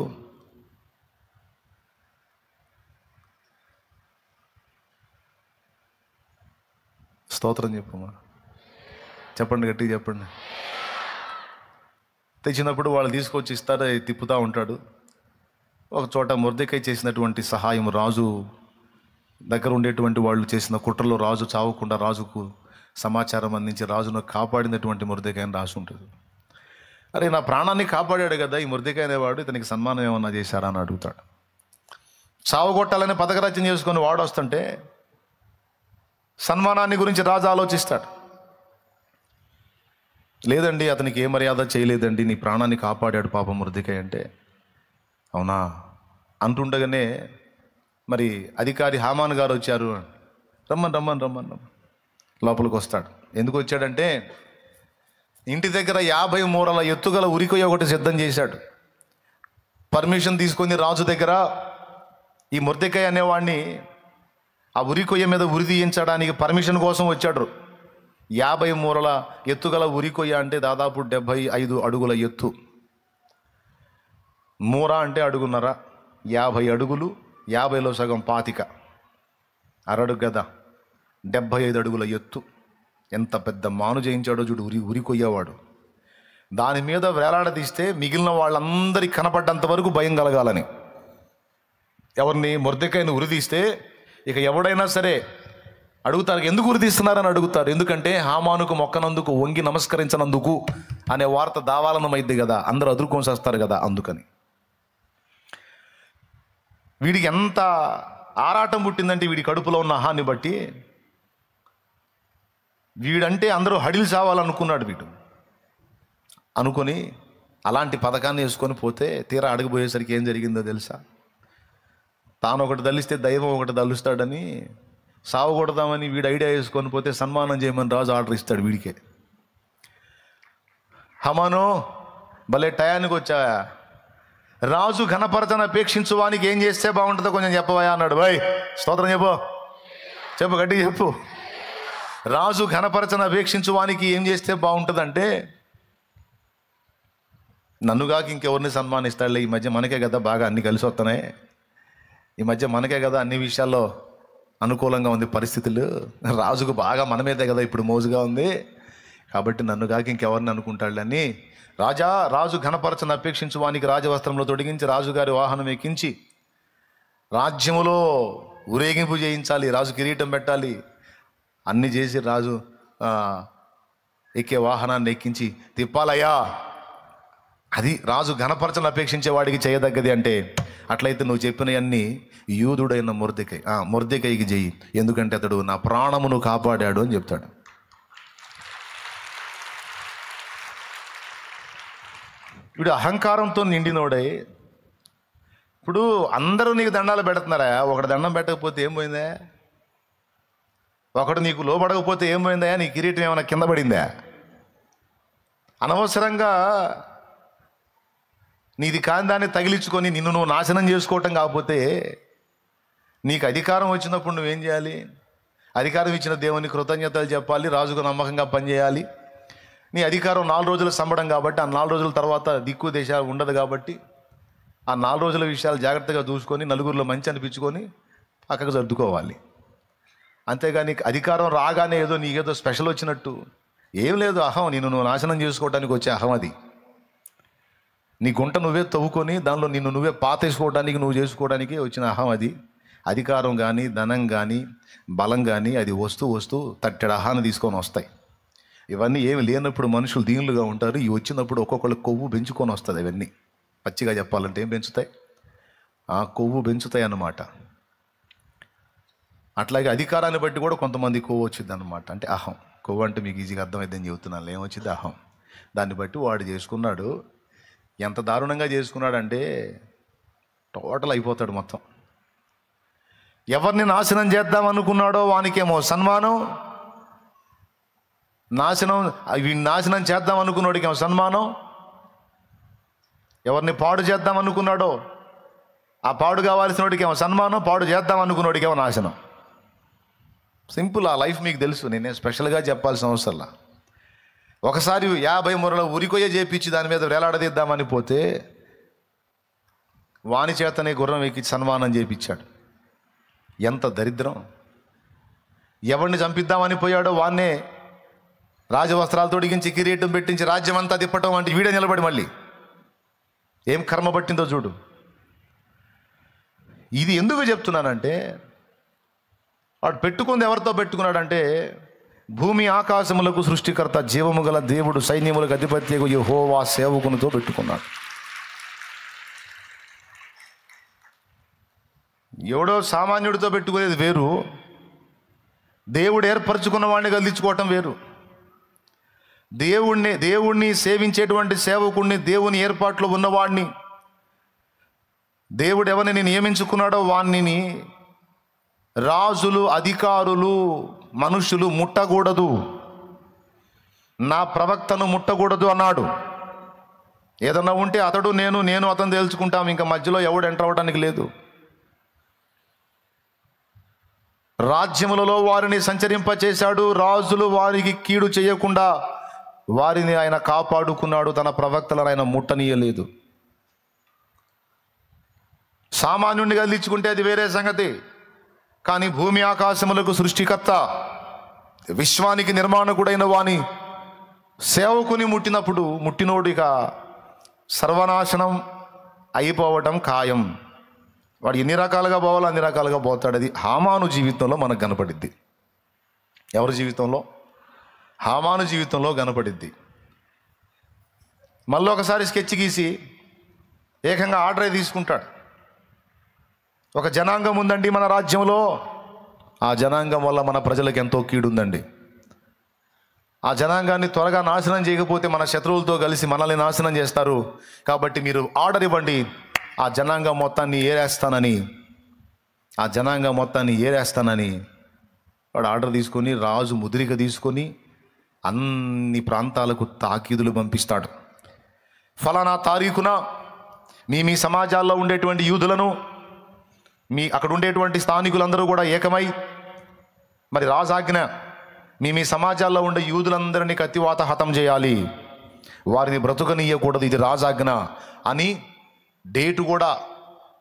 స్తోత్రం చెప్పమ్మా, చెప్పండి, గట్టిగా చెప్పండి. తెచ్చినప్పుడు వాళ్ళు తీసుకొచ్చి ఇస్తారు, తిప్పుతూ ఉంటాడు. ఒక చోట మొర్దెకై చేసినటువంటి సహాయం, రాజు దగ్గర ఉండేటువంటి వాళ్ళు చేసిన కుట్రలో రాజు చావకుండా రాజుకు సమాచారం అందించి రాజును కాపాడినటువంటి మొర్దెకై అని రాసి ఉంటుంది. అరే, నా ప్రాణాన్ని కాపాడాడు కదా ఈ మొర్దెకై అనేవాడు, ఇతనికి సన్మానం ఏమన్నా చేశారా అని అడుగుతాడు. చావగొట్టాలని పథకరచన చేసుకొని వాడు వస్తుంటే సన్మానాన్ని గురించి రాజు ఆలోచిస్తాడు. లేదండి, అతనికి ఏ మర్యాద చేయలేదండి, నీ ప్రాణాన్ని కాపాడాడు పాపం మొర్దెకై అంటే, అవునా అంటుండగానే మరి అధికారి హామాన్ గారు వచ్చారు. రమ్మని లోపలికి వస్తాడు. ఎందుకు వచ్చాడంటే ఇంటి దగ్గర 50 మూరల ఎత్తుగల ఉరికొయ్య ఒకటి సిద్ధం చేశాడు. పర్మిషన్ తీసుకొని రాజు దగ్గర ఈ మొర్దెకై అనేవాడిని ఆ ఉరికొయ్య మీద ఉరి తీయించడానికి పర్మిషన్ కోసం వచ్చాడు. 50 మూరల ఎత్తుగల ఉరికొయ్య అంటే దాదాపు 75 అడుగుల ఎత్తు. మూర అంటే అడుగున్నర, 50 అడుగులు, 50లో సగం 25, అరడుగు కదా, 75 అడుగుల ఎత్తు. ఎంత పెద్ద మాను చేయించాడో చూడు ఉరికొయ్యేవాడు. దాని మీద వేలాడదీస్తే మిగిలిన వాళ్ళందరికీ కనపడ్డంత వరకు భయం కలగాలని. ఎవరిని? మొర్దెకైని ఉరిదీస్తే ఇక ఎవడైనా సరే అడుగుతారు, ఎందుకు ఉరిదీస్తున్నారని అడుగుతారు. ఎందుకంటే హామానుకు మొక్కనందుకు, వంగి నమస్కరించనందుకు అనే వార్త దావాలనమైద్ది కదా, అందరూ అదురుకొని వస్తారు కదా, అందుకని. వీడికి ఎంత ఆరాటం పుట్టిందంటే వీడి కడుపులో ఉన్న ఆహాన్ని బట్టి, వీడంటే అందరూ హడిలు చావాలనుకున్నాడు వీడు. అనుకొని అలాంటి పథకాన్ని వేసుకొని పోతే తీరా అడగబోయేసరికి ఏం జరిగిందో తెలుసా? తాను ఒకటి దలిస్తే దైవం ఒకటి దలుస్తాడని సావకూడదామని వీడు ఐడియా వేసుకొని పోతే సన్మానం చేయమని రాజు ఆర్డర్ ఇస్తాడు వీడికే. హమాను, భలే టయానికి వచ్చా, రాజు ఘనపరచన అపేక్షించువానికి ఏం చేస్తే బాగుంటుందో కొంచెం చెప్పవా అన్నాడు. బాయ్ స్తోత్రం చెప్పు గట్టిగా చెప్పు. రాజు ఘనపరచన అపేక్షించువానికి ఏం చేస్తే బాగుంటుందంటే, నన్నుగాక ఇంకెవరిని సన్మానిస్తాడులే, ఈ మధ్య మనకే కదా బాగా అన్ని కలిసి వస్తున్నాయి, ఈ మధ్య మనకే కదా అన్ని విషయాల్లో అనుకూలంగా ఉంది పరిస్థితులు, రాజుకు బాగా మన మీదే కదా ఇప్పుడు మోజుగా ఉంది, కాబట్టి నన్నుగాక ఇంకెవరిని అనుకుంటాడులని రాజు ఘనపరచన అపేక్షించు వానికి రాజవస్త్రంలో తొడిగించి రాజుగారి వాహనం ఎక్కించి రాజ్యములో ఊరేగింపు చేయించాలి, రాజు కిరీటం పెట్టాలి, అన్నీ చేసి రాజు ఎక్కే వాహనాన్ని ఎక్కించి తిప్పాలయ్యా. అది రాజు ఘనపరచన అపేక్షించే వాడికి చేయదగ్గది. అంటే అట్లయితే నువ్వు చెప్పినవన్నీ యూదుడైన మొర్దెకైకి చెయ్యి, ఎందుకంటే అతడు నా ప్రాణమును కాపాడాడు అని చెప్తాడు. వీడు అహంకారంతో నిండినోడై, ఇప్పుడు అందరూ నీకు దండాలు పెడుతున్నారా, ఒకటి దండం పెట్టకపోతే ఏం పోయిందా? ఒకడు నీకు లోబడకపోతే ఏం పోయిందా? నీ కిరీటం ఏమైనా కింద పడిందా? అనవసరంగా నీది కాని దాన్ని తగిలించుకొని నిన్ను నువ్వు నాశనం చేసుకోవటం కాకపోతే, నీకు అధికారం వచ్చినప్పుడు నువ్వేం చేయాలి? అధికారం ఇచ్చిన దేవుని కృతజ్ఞతలు చెప్పాలి, రాజుకు నమ్మకంగా పనిచేయాలి. నీ అధికారం 4 రోజుల సంబడం కాబట్టి, ఆ 4 రోజుల తర్వాత దిక్కు దేశ ఉండదు కాబట్టి, ఆ 4 రోజుల విషయాలు జాగ్రత్తగా చూసుకొని నలుగురిలో మంచి అనిపించుకొని పక్కకు సర్దుకోవాలి. అంతేగాని అధికారం రాగానే ఏదో నీకేదో స్పెషల్ వచ్చినట్టు ఏం లేదు. అహం, నువ్వు నాశనం చేసుకోవడానికి వచ్చే అహం అది. నీ గుంట నువ్వే తవ్వుకొని దానిలో నిన్ను నువ్వే పాతేసుకోవడానికి, నువ్వు చేసుకోవడానికి వచ్చిన అహం అది. అధికారం కానీ, ధనం కానీ, బలం కానీ అది వస్తూ తట్టెడు అహాన్ని తీసుకొని వస్తాయి. ఇవన్నీ ఏమి లేనప్పుడు మనుషులు దీనులుగా ఉంటారు. ఇవి వచ్చినప్పుడు ఒక్కొక్కళ్ళు కొవ్వు పెంచుకొని వస్తుంది. ఇవన్నీ పచ్చిగా చెప్పాలంటే ఏం పెంచుతాయి? ఆ కొవ్వు పెంచుతాయి అన్నమాట. అట్లాగే అధికారాన్ని బట్టి కూడా కొంతమంది కొవ్వు వచ్చింది అనమాట. అంటే అహం. కొవ్వు అంటే మీకు ఈజీగా అర్థమైందని చెబుతున్నాను. ఏమొచ్చింది? అహం. దాన్ని బట్టి వాడు చేసుకున్నాడు. ఎంత దారుణంగా చేసుకున్నాడంటే టోటల్ అయిపోతాడు మొత్తం. ఎవరిని నాశనం చేద్దాం అనుకున్నాడో వానికేమో సన్మానం, నాశనం చేద్దాం అనుకున్నాడికేమో సన్మానం. ఎవరిని పాడు చేద్దాం అనుకున్నాడో ఆ పాడు కావాల్సిన వాడికేమో సన్మానం, పాడు చేద్దాం అనుకున్నోడికేమో నాశనం. సింపుల్. ఆ లైఫ్ మీకు తెలుసు, నేనే స్పెషల్గా చెప్పాల్సిన అవసరంలా. ఒకసారి 50 మూరల ఉరికొయ్య చేపించి దాని మీద వేలాడదీద్దామని పోతే వాని చేతనే గుర్రం ఎక్కి సన్మానం చేయించాడు. ఎంత దరిద్రం! ఎవరిని చంపిద్దామని పోయాడో వాన్నే రాజవస్త్రాలు తొడిగించి కిరీటం పెట్టించి రాజ్యం అంతా తిప్పటం అంటే వీడే నిలబడి మళ్ళీ ఏం కర్మ పట్టిందో చూడు. ఇది ఎందుకు చెప్తున్నానంటే, వాడు పెట్టుకుంది ఎవరితో పెట్టుకున్నాడంటే, భూమి ఆకాశములకు సృష్టికర్త జీవము గల దేవుడు సైన్యములకు అధిపత్యకు యెహోవా సేవకునితో పెట్టుకున్నాడు. ఎవడో సామాన్యుడితో పెట్టుకునేది వేరు, దేవుడు ఏర్పరచుకున్న వాడిని గెలిచుకోవటం వేరు. దేవుణ్ణి సేవించేటువంటి సేవకుణ్ణి, దేవుని ఏర్పాట్లో ఉన్నవాడిని, దేవుడు ఎవరిని నియమించుకున్నాడో వాణ్ణి రాజులు, అధికారులు, మనుషులు ముట్టకూడదు. నా ప్రవక్తను ముట్టకూడదు అన్నాడు. ఏదన్నా ఉంటే అతడు నేను అతను తేల్చుకుంటాం, ఇంకా మధ్యలో ఎవడు ఎంటర్ అవ్వడానికి లేదు. రాజ్యములలో వారిని సంచరింపచేశాడు, రాజులు వారికి కీడు చేయకుండా వారిని ఆయన కాపాడుకున్నాడు. తన ప్రవక్తలను ఆయన ముట్టనీయలేదు. సామాన్యుడిని గదిలించుకుంటే అది వేరే సంగతి. కానీ భూమి ఆకాశములకు సృష్టికర్త, విశ్వానికి నిర్మాణకుడైన వాని సేవకుని ముట్టినప్పుడు ముట్టినోడిక సర్వనాశనం అయిపోవటం ఖాయం. వాడు ఎన్ని రకాలుగా పోవాలో అన్ని రకాలుగా పోతాడు. అది హామాను జీవితంలో మనకు కనపడిద్ది. ఎవరి జీవితంలో? హామాను జీవితంలో కనపడిద్ది. మళ్ళీ ఒకసారి స్కెచ్ గీసి ఏకంగా ఆర్డరే తీసుకుంటాడు. ఒక జనాంగం ఉందండి మన రాజ్యంలో, ఆ జనాంగం వల్ల మన ప్రజలకు ఎంతో కీడుందండి. ఆ జనాంగాన్ని త్వరగా నాశనం చేయకపోతే మన శత్రువులతో కలిసి మనల్ని నాశనం చేస్తారు. కాబట్టి మీరు ఆర్డర్ ఇవ్వండి, ఆ జనాంగం మొత్తాన్ని ఏరేస్తానని వాడు ఆర్డర్ తీసుకొని, రాజు ముద్రిక తీసుకొని అన్ని ప్రాంతాలకు తాకీదులు పంపిస్తాడు. ఫలానా తారీఖున మీ సమాజాల్లో ఉండేటువంటి యూదులను, అక్కడ ఉండేటువంటి స్థానికులందరూ కూడా ఏకమై, మరి రాజాజ్ఞ, మీ సమాజాల్లో ఉండే యూదులందరినీ కత్తివాత హతం చేయాలి, వారిని బ్రతుకనీయకూడదు, ఇది రాజాజ్ఞ అని డేటు కూడా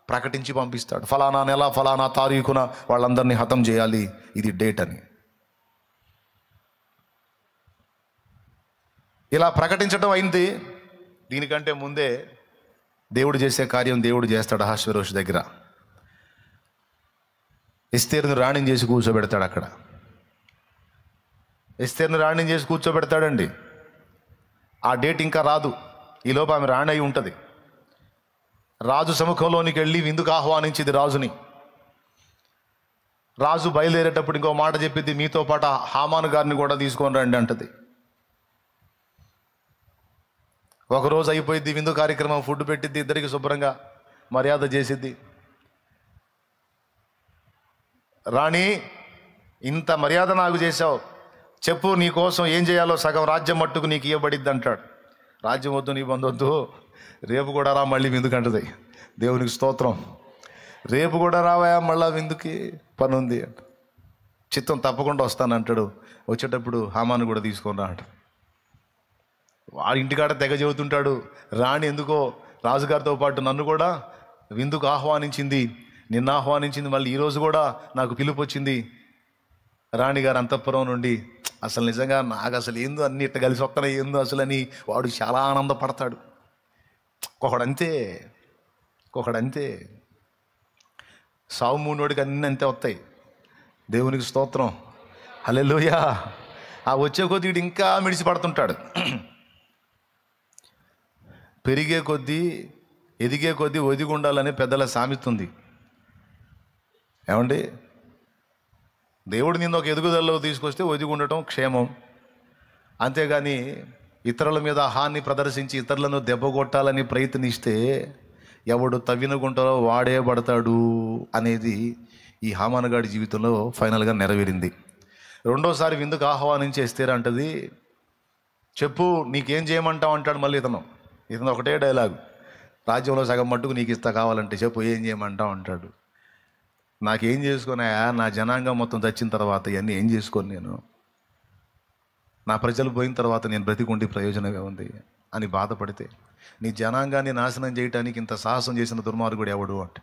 ప్రకటించి పంపిస్తాడు. ఫలానా నెల ఫలానా తారీఖున వాళ్ళందరినీ హతం చేయాలి, ఇది డేట్ అని. ఇలా ప్రకటించడం అయింది. దీనికంటే ముందే దేవుడు చేసే కార్యం దేవుడు చేస్తాడు. అహష్వేరోషు దగ్గర ఎస్తేరుని రాణిని చేసి కూర్చోబెడతాడు. అక్కడ ఎస్తేరుని రాణిని చేసి కూర్చోబెడతాడండి. ఆ డేట్ ఇంకా రాదు, ఈలోపు ఆమె రాణి అయి ఉంటుంది. రాజు సముఖంలోనికి వెళ్ళి విందుకు ఆహ్వానించింది రాజుని. రాజు బయలుదేరేటప్పుడు ఇంకో మాట చెప్పింది, మీతో పాటు హామాను గారిని కూడా తీసుకొని రండి అంటది. ఒకరోజు అయిపోయింది విందు కార్యక్రమం, ఫుడ్ పెట్టిద్ది, ఇద్దరికి శుభ్రంగా మర్యాద చేసిద్ది. రాణి, ఇంత మర్యాద నాకు చేశావు, చెప్పు నీ కోసం ఏం చేయాలో, సగం రాజ్యం మట్టుకు నీకు ఇవ్వబడిద్ది అంటాడు. రాజ్యం వద్దు, నీ బంధొద్దు, రేపు కూడా రా మళ్ళీ విందుకు అంటది. దేవునికి స్తోత్రం. రేపు కూడా రావా, మళ్ళా విందుకి పని ఉంది అంట. చిత్తం తప్పకుండా వస్తానంటాడు. వచ్చేటప్పుడు హామాను కూడా తీసుకొని రా అంట. వాడి ఇంటికాడ తెగ చెబుతుంటాడు. రాణి ఎందుకో రాజుగారితో పాటు నన్ను కూడా విందుకు ఆహ్వానించింది, నిన్న ఆహ్వానించింది, మళ్ళీ ఈరోజు కూడా నాకు పిలుపు వచ్చింది. రాణిగారు అంతఃపురం నుండి అసలు నిజంగా నాకు అసలు ఏందో అన్ని ఇట్ట కలిసి వస్తాయి ఏందో అసలు అని వాడు చాలా ఆనందపడతాడు. ఒకడంతే సావు మూడోడికి అన్నీ అంతే వస్తాయి. దేవునికి స్తోత్రం, హల్లెలూయా. ఆ వచ్చే కొద్దీ వీడు ఇంకా మిడిసి పడుతుంటాడు. పెరిగే కొద్దీ ఎదిగే కొద్దీ ఒదిగి ఉండాలని పెద్దల సామెత ఉంది. ఏమండి, దేవుడు నిన్ను ఒక ఎదుగుదలలో తీసుకొస్తే ఒదిగి ఉండటం క్షేమం. అంతేగాని ఇతరుల మీద హాని ప్రదర్శించి ఇతరులను దెబ్బగొట్టాలని ప్రయత్నిస్తే ఎవడు తవ్విన గుంటలో వాడే పడతాడు అనేది ఈ హామానుగాడి జీవితంలో ఫైనల్గా నెరవేరింది. రెండోసారి విందుకు ఆహ్వానించి ఎస్తేర్ అంటది, చెప్పు నీకేం చేయమంటావు అంటాడు. మళ్ళీ ఇతను ఒకటే డైలాగ్, రాజ్యంలో సగం మట్టుకు నీకు ఇస్తా, కావాలంటే చెప్పు ఏం చేయమంటావు అంటాడు. నాకేం చేసుకున్నాయా, నా జనాంగం మొత్తం చచ్చిన తర్వాత ఇవన్నీ ఏం చేసుకొని నేను, నా ప్రజలు పోయిన తర్వాత నేను బ్రతికుండి ప్రయోజనంగా ఉంది అని బాధపడితే, నీ జనాంగాన్ని నాశనం చేయటానికి ఇంత సాహసం చేసిన దుర్మార్గుడు ఎవడు అంటే,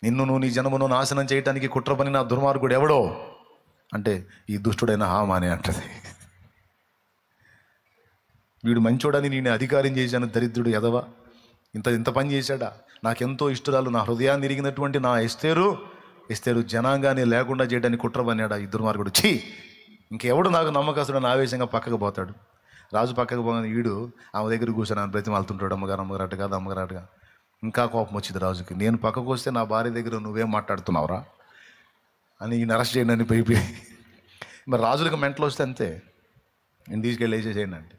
నిన్ను నీ జనమును నాశనం చేయటానికి కుట్ర పని నా దుర్మార్గుడు ఎవడో అంటే ఈ దుష్టుడైన హామానే అంటది. వీడు మంచోడని నేను అధికారం చేశాను, దరిద్రుడు ఎదవా, ఇంత పని చేశాడా, నాకెంతో ఇష్టరాలు, నా హృదయాన్ని ఇరిగినటువంటి నా ఎస్తేరు జనాంగాన్ని లేకుండా చేయడానికి కుట్ర పన్నాడా ఈ దుర్మార్గుడు. ఛీ, ఇంకెవడు నాకు నమ్మకస్తుడని ఆవేశంగా పక్కకు పోతాడు. రాజు పక్కకు పోగానే వీడు ఆమె దగ్గర కూర్చొని బ్రతిమాలుతుంటాడు, అమ్మగారు కాదు అమ్మగారట్టుగా. ఇంకా కోపం వచ్చింది రాజుకి. నేను పక్కకు వస్తే నా భార్య దగ్గర నువ్వేం మాట్లాడుతున్నావురా అని ఈయన అరెస్ట్ చేయండి అని పోయి. మరి రాజులకు మెంటలు వస్తే అంతే, నేను తీసుకెళ్ళి వేసేసేయండి అంటే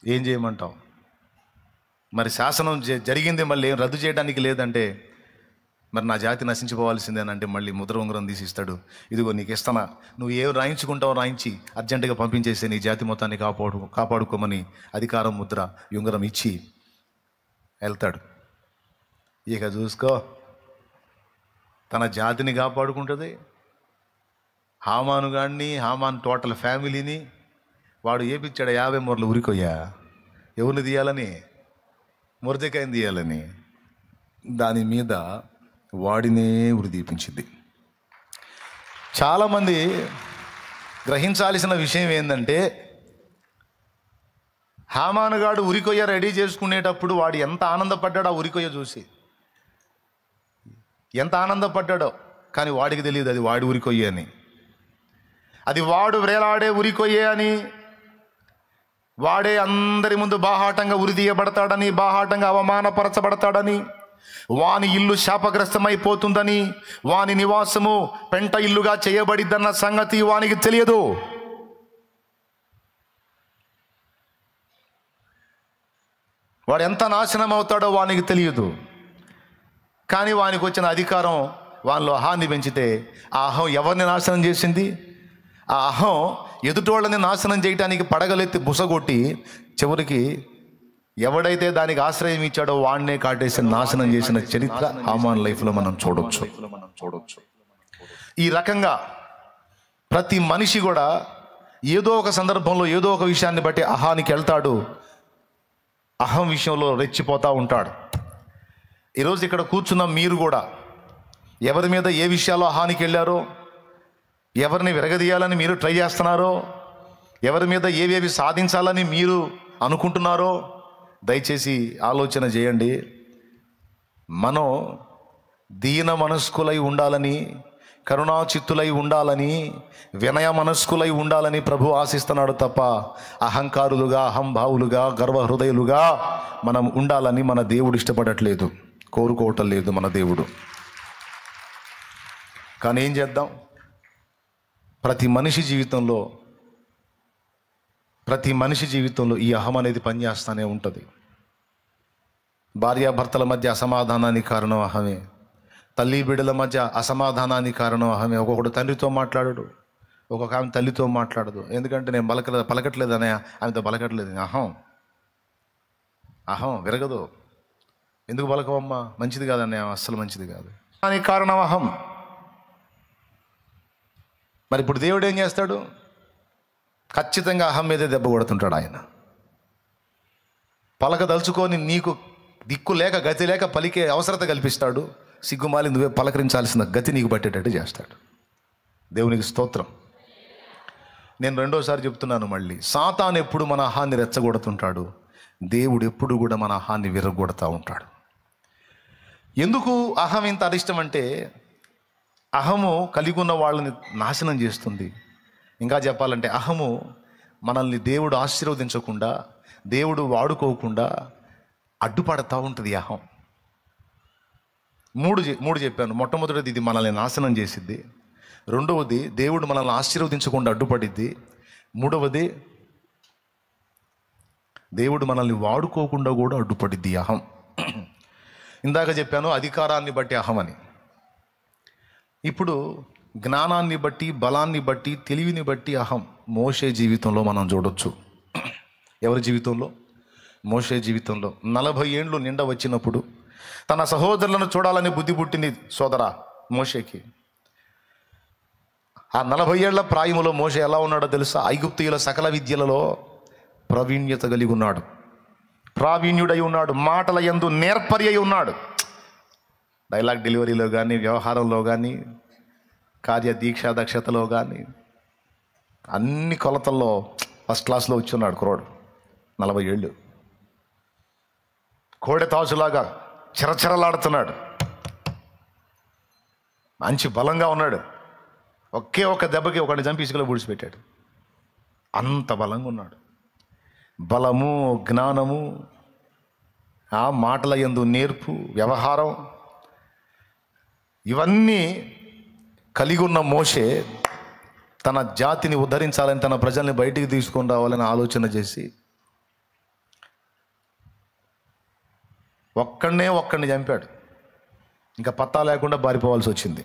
ఏం చేయమంటావు? మరి శాసనం జరిగింది, మళ్ళీ ఏం రద్దు చేయడానికి లేదంటే మరి నా జాతి నశించిపోవాల్సిందేనంటే మళ్ళీ ముద్ర ఉంగరం తీసి ఇస్తాడు. ఇదిగో నీకు ఇస్తానా, నువ్వు ఏం రాయించుకుంటావో రాయించి అర్జెంటుగా పంపించేస్తే నీ జాతి మొత్తాన్ని కాపాడుకోమని అధికారం ముద్ర ఉంగరం ఇచ్చి వెళ్తాడు. ఇక చూసుకో, తన జాతిని కాపాడుకుంటుంది. హామాన్ టోటల్ ఫ్యామిలీని వాడు ఏపిచ్చాడు 50 మూరలు ఉరికొయ్యా. ఎవరిని తీయాలని? మొర్దెకాయని తీయాలని. దాని మీద వాడినే ఉరి తీపించింది. చాలామంది గ్రహించాల్సిన విషయం ఏంటంటే, హామానుగాడు ఉరికొయ్య రెడీ చేసుకునేటప్పుడు వాడు ఎంత ఆనందపడ్డాడో ఆ ఉరికొయ్య చూసి, ఎంత ఆనందపడ్డాడో. కానీ వాడికి తెలియదు అది వాడి ఉరికొయ్య అని, అది వాడు వేలాడే ఉరికొయ్యే అని. వాడే అందరి ముందు బాహాటంగా ఉరిదీయబడతాడని, బాహాటంగా అవమానపరచబడతాడని, వాని ఇల్లు శాపగ్రస్తమైపోతుందని, వాని నివాసము పెంట ఇల్లుగా చేయబడిద్దన్న సంగతి వానికి తెలియదు. వాడు ఎంత నాశనం అవుతాడో వానికి తెలియదు. కానీ వానికి వచ్చిన అధికారం వానిలో అహాన్ని పెంచితే, ఆ అహం ఎవరిని నాశనం చేసింది? ఆ అహం ఎదుటోళ్ళని నాశనం చేయడానికి పడగలెత్తి బుసగొట్టి చివరికి ఎవడైతే దానికి ఆశ్రయం ఇచ్చాడో వాడినే కాటేసి నాశనం చేసిన చరిత్ర హామాన్ లైఫ్లో మనం చూడొచ్చు. ఈ రకంగా ప్రతి మనిషి కూడా ఏదో ఒక సందర్భంలో ఏదో ఒక విషయాన్ని బట్టి అహానికి వెళ్తాడు, అహం విషయంలో రెచ్చిపోతూ ఉంటాడు. ఈరోజు ఇక్కడ కూర్చున్న మీరు కూడా ఎవరి మీద ఏ విషయాల్లో అహానికి వెళ్ళారో, ఎవరిని విరగదీయాలని మీరు ట్రై చేస్తున్నారో, ఎవరి మీద ఏవేవి సాధించాలని మీరు అనుకుంటున్నారో దయచేసి ఆలోచన చేయండి. మనం దీన మనస్కులై ఉండాలని, కరుణాచిత్తులై ఉండాలని, వినయ మనస్కులై ఉండాలని ప్రభు ఆశిస్తున్నాడు తప్ప అహంకారులుగా, అహంభావులుగా, గర్వహృదయులుగా మనం ఉండాలని మన దేవుడు ఇష్టపడట్లేదు, కోరుకోవటం లేదు మన దేవుడు. కానీ ఏం చేద్దాం? ప్రతి మనిషి జీవితంలో ఈ అహం అనేది పనిచేస్తూనే ఉంటుంది. భార్యాభర్తల మధ్య అసమాధానానికి కారణం అహమే, తల్లి బిడ్డల మధ్య అసమాధానానికి కారణం అహమే. ఒక్కొక్కడు తండ్రితో మాట్లాడడు, ఒక్కొక్క ఆమె తల్లితో మాట్లాడదు. ఎందుకంటే నేను పలకట్లేదు అనే ఆమెతో పలకట్లేదు. అహం విరగదు. ఎందుకు పలకవమ్మా? మంచిది కాదనే, అస్సలు మంచిది కాదు. దానికి కారణం అహం. మరి ఇప్పుడు దేవుడు ఏం చేస్తాడు? ఖచ్చితంగా అహం మీదే దెబ్బ కొడుతుంటాడు ఆయన. పలకదలుచుకొని నీకు దిక్కు లేక గతి లేక పలికే అవసరత కల్పిస్తాడు. సిగ్గుమాలి నువ్వే పలకరించాల్సిన గతి నీకు పట్టేటట్టు చేస్తాడు. దేవునికి స్తోత్రం. నేను రెండోసారి చెప్తున్నాను మళ్ళీ, సాతాను ఎప్పుడు మన అహాన్ని రెచ్చగొడుతుంటాడు, దేవుడు ఎప్పుడు కూడా మన అహాన్ని విరగొడతా ఉంటాడు. ఎందుకు అహం ఇంత అరిష్టం అంటే, అహము కలిగి ఉన్న వాళ్ళని నాశనం చేస్తుంది. ఇంకా చెప్పాలంటే అహము మనల్ని దేవుడు ఆశీర్వదించకుండా, దేవుడు వాడుకోకుండా అడ్డుపడతా ఉంటుంది అహం. మూడు చెప్పాను. మొట్టమొదటిది ఇది మనల్ని నాశనం చేసిద్ది. రెండవది దేవుడు మనల్ని ఆశీర్వదించకుండా అడ్డుపడిద్ది. మూడవది దేవుడు మనల్ని వాడుకోకుండా కూడా అడ్డుపడిద్ది అహం. ఇందాక చెప్పాను అధికారాన్ని బట్టి అహం అని. ఇప్పుడు జ్ఞానాన్ని బట్టి, బలాన్ని బట్టి, తెలివిని బట్టి అహం మోషే జీవితంలో మనం చూడొచ్చు. ఎవరి జీవితంలో? మోషే జీవితంలో 40 ఏండ్లు నిండా వచ్చినప్పుడు తన సహోదరులను చూడాలని బుద్ధి పుట్టింది సోదరా మోషేకి. ఆ 40 ఏళ్ల ప్రాయములో మోషే ఎలా ఉన్నాడో తెలుసా? ఐగుప్తీయుల సకల విద్యలలో ప్రావీణ్యత కలిగి ఉన్నాడు, ప్రావీణ్యుడై ఉన్నాడు, మాటల యందు నేర్పరి అయి ఉన్నాడు. డైలాగ్ డెలివరీలో కానీ, వ్యవహారంలో కానీ, కార్య దీక్షా దక్షతలో కానీ అన్ని కొలతల్లో ఫస్ట్ క్లాస్లో వచ్చి ఉన్నాడు కుర్రోడు. 40 ఏళ్ళు, కోడె తాజులాగా చిరచిరలాడుతున్నాడు, మంచి బలంగా ఉన్నాడు. ఒకే ఒక్క దెబ్బకి ఒకటి చంపి ఇసుకలో పూడ్చిపెట్టాడు. అంత బలంగా ఉన్నాడు. బలము, జ్ఞానము, ఆ మాటల యందు నేర్పు, వ్యవహారం, ఇవన్నీ కలిగి ఉన్న మోషే తన జాతిని ఉద్ధరించాలని, తన ప్రజల్ని బయటికి తీసుకొని రావాలని ఆలోచన చేసి ఒక్కడిని చంపాడు. ఇంకా పత్తా లేకుండా పారిపోవాల్సి వచ్చింది.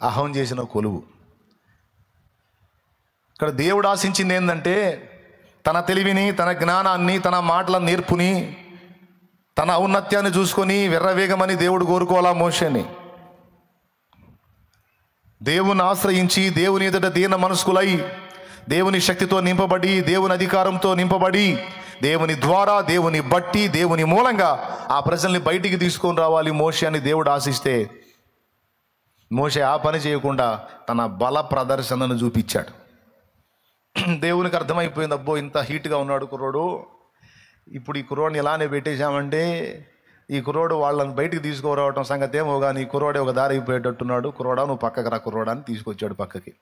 అహం చేసిన కొలువు. ఇక్కడ దేవుడు ఆశించింది ఏంటంటే తన తెలివిని, తన జ్ఞానాన్ని, తన మాటల నేర్పుని, తన ఔన్నత్యాన్ని చూసుకొని విర్రవేగమని దేవుడు కోరుకోవాలా మోషేని. దేవుని ఆశ్రయించి దేవుని ఎదుట దీన మనస్కులై దేవుని శక్తితో నింపబడి, దేవుని అధికారంతో నింపబడి, దేవుని ద్వారా, దేవుని బట్టి, దేవుని మూలంగా ఆ ప్రజల్ని బయటికి తీసుకొని రావాలి మోషే అని దేవుడు ఆశిస్తే మోషే ఆ పని చేయకుండా తన బల ప్రదర్శనను చూపించాడు. దేవునికి అర్థమైపోయింది, అబ్బో ఇంత హీట్గా ఉన్నాడు కుర్రోడు, ఇప్పుడు ఈ కుర్రోడిని ఇలానే పెట్టేశామంటే ఈ కుర్రోడు వాళ్ళని బయటికి తీసుకురావటం సంగతి ఏమో కానీ ఈ కుర్రోడే ఒక దారి అయిపోయేటట్టున్నాడు, కుర్రోడా నువ్వు పక్కకు రా కుర్రోడా అని తీసుకొచ్చాడు పక్కకి.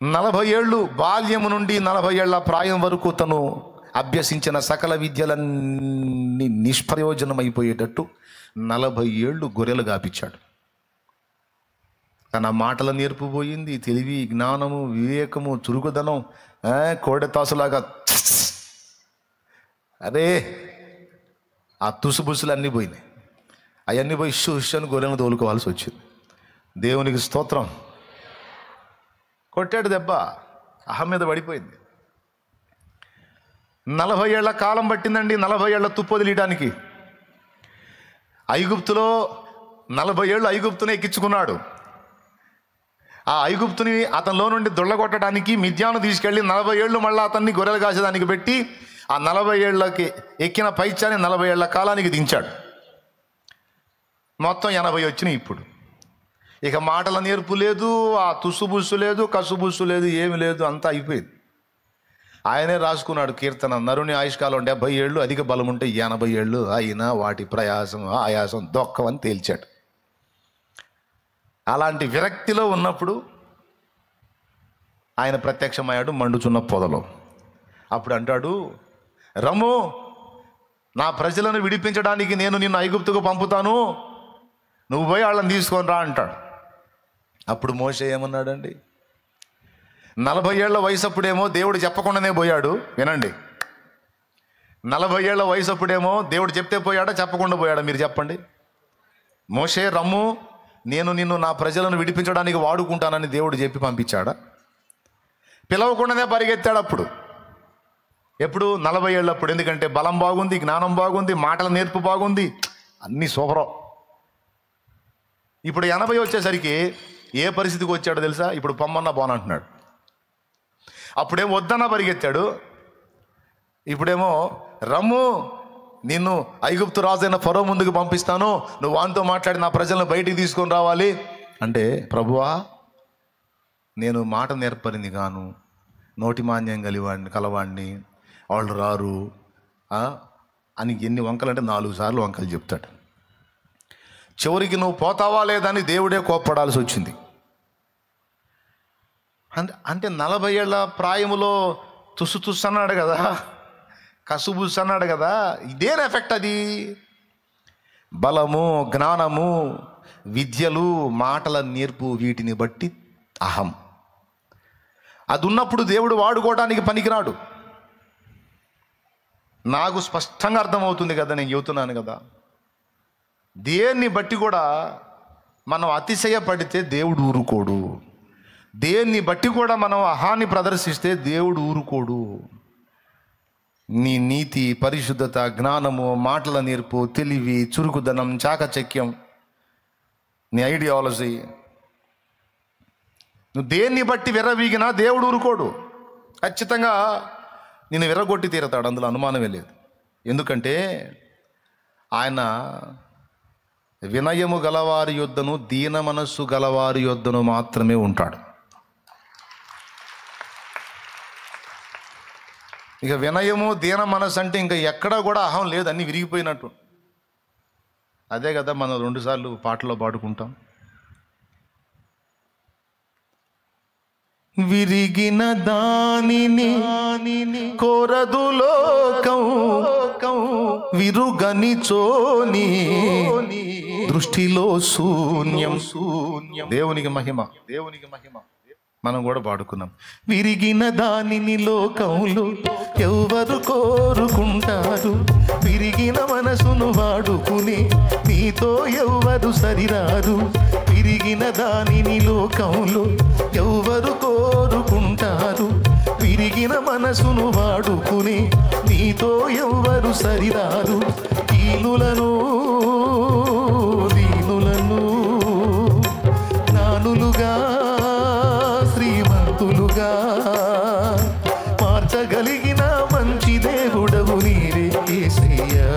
40 ఏళ్ళు బాల్యము నుండి 40 ఏళ్ల ప్రాయం వరకు తను అభ్యసించిన సకల విద్యలన్నీ నిష్ప్రయోజనమైపోయేటట్టు 40 ఏళ్ళు గొర్రెలు గాపించాడు. తన మాటల నేర్పు పోయింది, తెలివి, జ్ఞానము, వివేకము, చురుకుదనం, కోడెతాసులాగా అరే ఆ తుసుబుసులు అన్నీ పోయినాయి. అవన్నీ పోయి ఇష్యూ గొర్రెలను తోలుకోవాల్సి వచ్చింది. దేవునికి స్తోత్రం. కొట్టాడు దెబ్బ, అహం మీద పడిపోయింది. 40 ఏళ్ల కాలం పట్టిందండి 40 ఏళ్ల తుప్పు వదిలేయడానికి. ఐగుప్తులో 40 ఏళ్ళు ఐగుప్తుని ఎక్కించుకున్నాడు. ఆ ఐగుప్తుని అతనిలో నుండి దొళ్ళగొట్టడానికి మిద్యాను తీసుకెళ్ళి 40 ఏళ్ళు మళ్ళీ అతన్ని గొర్రెలు కాసేదానికి పెట్టి ఆ 40 ఏళ్ళకి ఎక్కిన పైచాన్ని 40 ఏళ్ల కాలానికి దించాడు. మొత్తం 80 వచ్చినాయి. ఇప్పుడు ఇక మాటల నేర్పు లేదు, ఆ తుసుబుస్సు లేదు, కసుబుస్సు లేదు, ఏమి లేదు, అంతా అయిపోయింది. ఆయనే రాసుకున్నాడు కీర్తన, నరుని ఆయుష్కాలం 70 ఏళ్ళు, అధిక బలం ఉంటే 80 ఏళ్ళు, అయినా వాటి ప్రయాసం ఆయాసం దొక్కమని తేల్చాడు. అలాంటి విరక్తిలో ఉన్నప్పుడు ఆయన ప్రత్యక్షమయ్యాడు మండుచున్న పొదలో. అప్పుడు అంటాడు, రమ్ము నా ప్రజలను విడిపించడానికి నేను నిన్ను ఐగుప్తుకు పంపుతాను, నువ్వు పోయి వాళ్ళని తీసుకొని రా అంటాడు. అప్పుడు మోషే ఏమన్నాడండి? 40 ఏళ్ల వయసు అప్పుడేమో దేవుడు చెప్పకుండానే పోయాడు. వినండి, 40 ఏళ్ల వయసు అప్పుడేమో దేవుడు చెప్తే పోయాడా, చెప్పకుండా పోయాడా? మీరు చెప్పండి. మోషే రమ్ము నేను నిన్ను నా ప్రజలను విడిపించడానికి వాడుకుంటానని దేవుడు చెప్పి పంపించాడా? పిలవకుండానే పరిగెత్తాడు. అప్పుడు ఎప్పుడు? 40 ఏళ్ళప్పుడు. ఎందుకంటే బలం బాగుంది, జ్ఞానం బాగుంది, మాటల నేర్పు బాగుంది, అన్నీ సూపరం. ఇప్పుడు 80 వచ్చేసరికి ఏ పరిస్థితికి వచ్చాడో తెలుసా? ఇప్పుడు పొమ్మన్నా పోనంటున్నాడు. అప్పుడేమో వద్దన్నా పరిగెత్తాడు, ఇప్పుడేమో రమ్ము నిన్ను ఐగుప్తు రాజైన ఫరో ముందుకు పంపిస్తాను, నువ్వు వానితో మాట్లాడి నా ప్రజలను బయటికి తీసుకొని రావాలి అంటే, ప్రభువా నేను మాట నేర్పరింది గాను, నోటి మాన్యం కలవాడిని, వాళ్ళు రారు అని ఎన్ని వంకలంటే 4 సార్లు వంకలు చెప్తాడు. చివరికి నువ్వు పోతావా లేదని దేవుడే కోప్పడాల్సి వచ్చింది. అంటే 40 ఏళ్ల ప్రాయములో తుస్సు అన్నాడు కదా, కసుబుస్సు అన్నాడు కదా, ఇదేం ఎఫెక్ట్ అది? బలము, జ్ఞానము, విద్యలు, మాటల నేర్పు, వీటిని బట్టి అహం. అది ఉన్నప్పుడు దేవుడు వాడుకోవడానికి పనికిరాడు. నాకు స్పష్టంగా అర్థమవుతుంది కదా, నేను చెబుతున్నాను కదా. దేన్ని బట్టి కూడా మనం అతిశయపడితే దేవుడు ఊరుకోడు. దేన్ని బట్టి కూడా మనం అహాన్ని ప్రదర్శిస్తే దేవుడు ఊరుకోడు. నీ నీతి, పరిశుద్ధత, జ్ఞానము, మాటల నేర్పు, తెలివి, చురుకుదనం, చాకచక్యం, నీ ఐడియాలజీ, నువ్వు దేన్ని బట్టి విర్రవీగినా దేవుడు ఊరుకోడు. ఖచ్చితంగా నేను విర్రగొట్టి తీరతాడు, అందులో అనుమానమే లేదు. ఎందుకంటే ఆయన వినయము గలవారి యొద్దను దీన మనస్సు గలవారి యొద్దను మాత్రమే ఉంటాడు. ఇక వినయము దీన మనస్సు అంటే ఇంకా ఎక్కడా కూడా అహం లేదు, అన్నీ విరిగిపోయినట్టు. అదే కదా మనం 2 సార్లు పాటలో పాడుకుంటాం. విరిగిన దానిని కోరదు లోకం, విరుగని చోని దృష్టిలో శూన్యం. దేవునికి మహిమ, దేవునికి మహిమ. మనం కూడా పాడుకున్నాం. విరిగిన దానిని లోకంలో ఎవరు కోరుకుంటారు, విరిగిన మనసును వాడుకుని నీతో ఎవరు సరిరారు. విరిగిన దానిని లోకంలో ఎవరు కోరుకుంటారు, విరిగిన మనసును వాడుకుని నీతో ఎవరు సరిరారు. దీనులను నానులుగా శ్రీమంతులుగా మార్చగలిగిన మంచి దేవుడవు నీవే యేసయ్యా.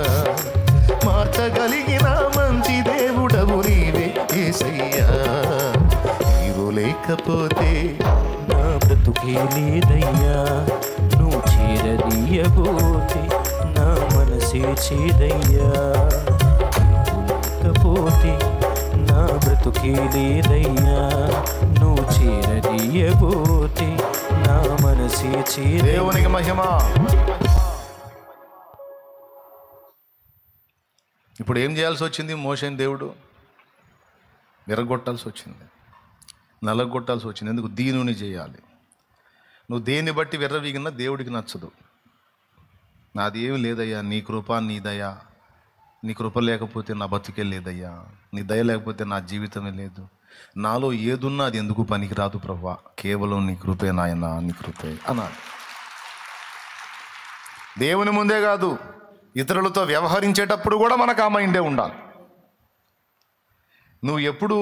మార్చగలిగిన మంచి దేవుడవు నీవే యేసయ్యా. నీవు లేకపోతే నా బ్రతుకే లేదయ్యా, నువ్వు చేరదీయబోతే నా మనసే చేదయ్యా. లేకపోతే నా బ్రతుకే లేదయ్యా, నువ్వు చేరదీయబోతే నా మనసే చేదయ్యా. దేవునికి మహిమ. ఇప్పుడు ఏం చేయాల్సి వచ్చింది? మోషేని దేవుడు విరగొట్టాల్సి వచ్చింది, నలగొట్టాల్సి వచ్చింది. ఎందుకు? దీనుని చేయాలి. నువ్వు దేన్ని బట్టి విర్రవీగినా దేవుడికి నచ్చదు. నాది ఏమి లేదయ్యా, నీ కృప నీ దయ, నీ కృప లేకపోతే నా బతుకే లేదయ్యా, నీ దయ లేకపోతే నా జీవితమే లేదు, నాలో ఏదున్నా అది ఎందుకు పనికిరాదు ప్రభువా, కేవలం నీ కృపే నాయనా, నీ కృపే అన్నాడు. దేవుని ముందే కాదు, ఇతరులతో వ్యవహరించేటప్పుడు కూడా మనకు ఆ మైండే ఉండాలి. నువ్వు ఎప్పుడు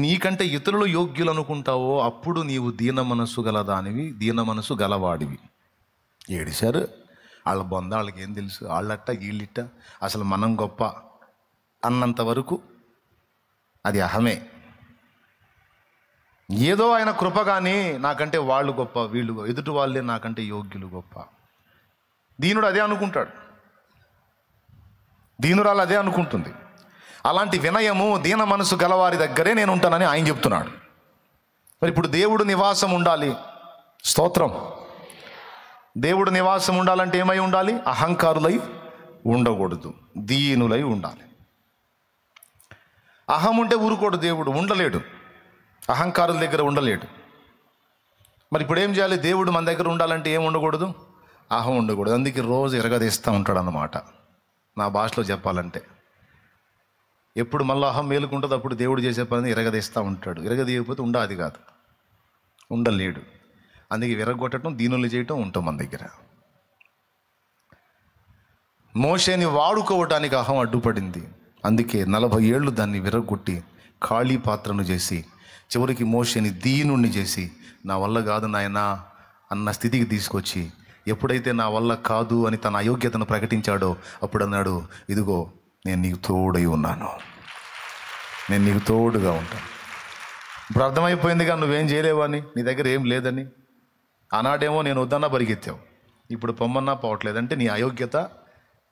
నీకంటే ఇతరులు యోగ్యులు అనుకుంటావో అప్పుడు నీవు దీన మనస్సు గలదానివి, దీన మనస్సు గలవాడివి. ఏడిశారు వాళ్ళ బొంద, వాళ్ళకి ఏం తెలుసు, వాళ్ళట్ట వీళ్ళిట్ట, అసలు మనం గొప్ప అన్నంత వరకు అది అహమే. ఏదో ఆయన కృప కానీ నాకంటే వాళ్ళు గొప్ప, వీళ్ళు ఎదుటి వాళ్ళే నాకంటే యోగ్యులు గొప్ప. దీనుడు అదే అనుకుంటాడు, దీనురాలు అదే అనుకుంటుంది. అలాంటి వినయము దీన మనసు గలవారి దగ్గరే నేను ఉంటానని ఆయన చెప్తున్నాడు. మరి ఇప్పుడు దేవుడు నివాసం ఉండాలి. స్తోత్రం. దేవుడు నివాసం ఉండాలంటే ఏమై ఉండాలి? అహంకారులై ఉండకూడదు, దీనులై ఉండాలి. అహం ఉంటే ఊరుకోడు దేవుడు, ఉండలేడు, అహంకారుల దగ్గర ఉండలేడు. మరి ఇప్పుడు ఏం చేయాలి? దేవుడు మన దగ్గర ఉండాలంటే ఏం ఉండకూడదు? అహం ఉండకూడదు. అందుకే రోజు ఎరగదీస్తూ ఉంటాడు అన్నమాట. నా భాషలో చెప్పాలంటే ఎప్పుడు మళ్ళీ అహం మేలుకుంటుంది అప్పుడు దేవుడు చేసే పని ఎరగదీస్తూ ఉంటాడు. ఎరగదీయకపోతే అది కాదు, ఉండలేడు. అందుకే విరగొట్టడం, దీనులు చేయటం ఉంటాం మన దగ్గర. మోషేని వాడుకోవటానికి అహం అడ్డుపడింది. అందుకే 40 ఏళ్ళు దాన్ని విరగొట్టి ఖాళీ పాత్రను చేసి చివరికి మోషేని దీనుణ్ణి చేసి నా వల్ల కాదు నాయనా అన్న స్థితికి తీసుకొచ్చి, ఎప్పుడైతే నా వల్ల కాదు అని తన అయోగ్యతను ప్రకటించాడో అప్పుడు అన్నాడు, ఇదిగో నేను నీకు తోడై ఉన్నాను, నేను నీకు తోడుగా ఉంటాను. ఇప్పుడు అర్థమైపోయిందిగా నువ్వేం చేయలేవని, నీ దగ్గర ఏం లేదని. ఆనాడేమో నేను వద్దన్నా పరిగెత్తావు, ఇప్పుడు పొమ్మన్నా పోవట్లేదంటే నీ అయోగ్యత,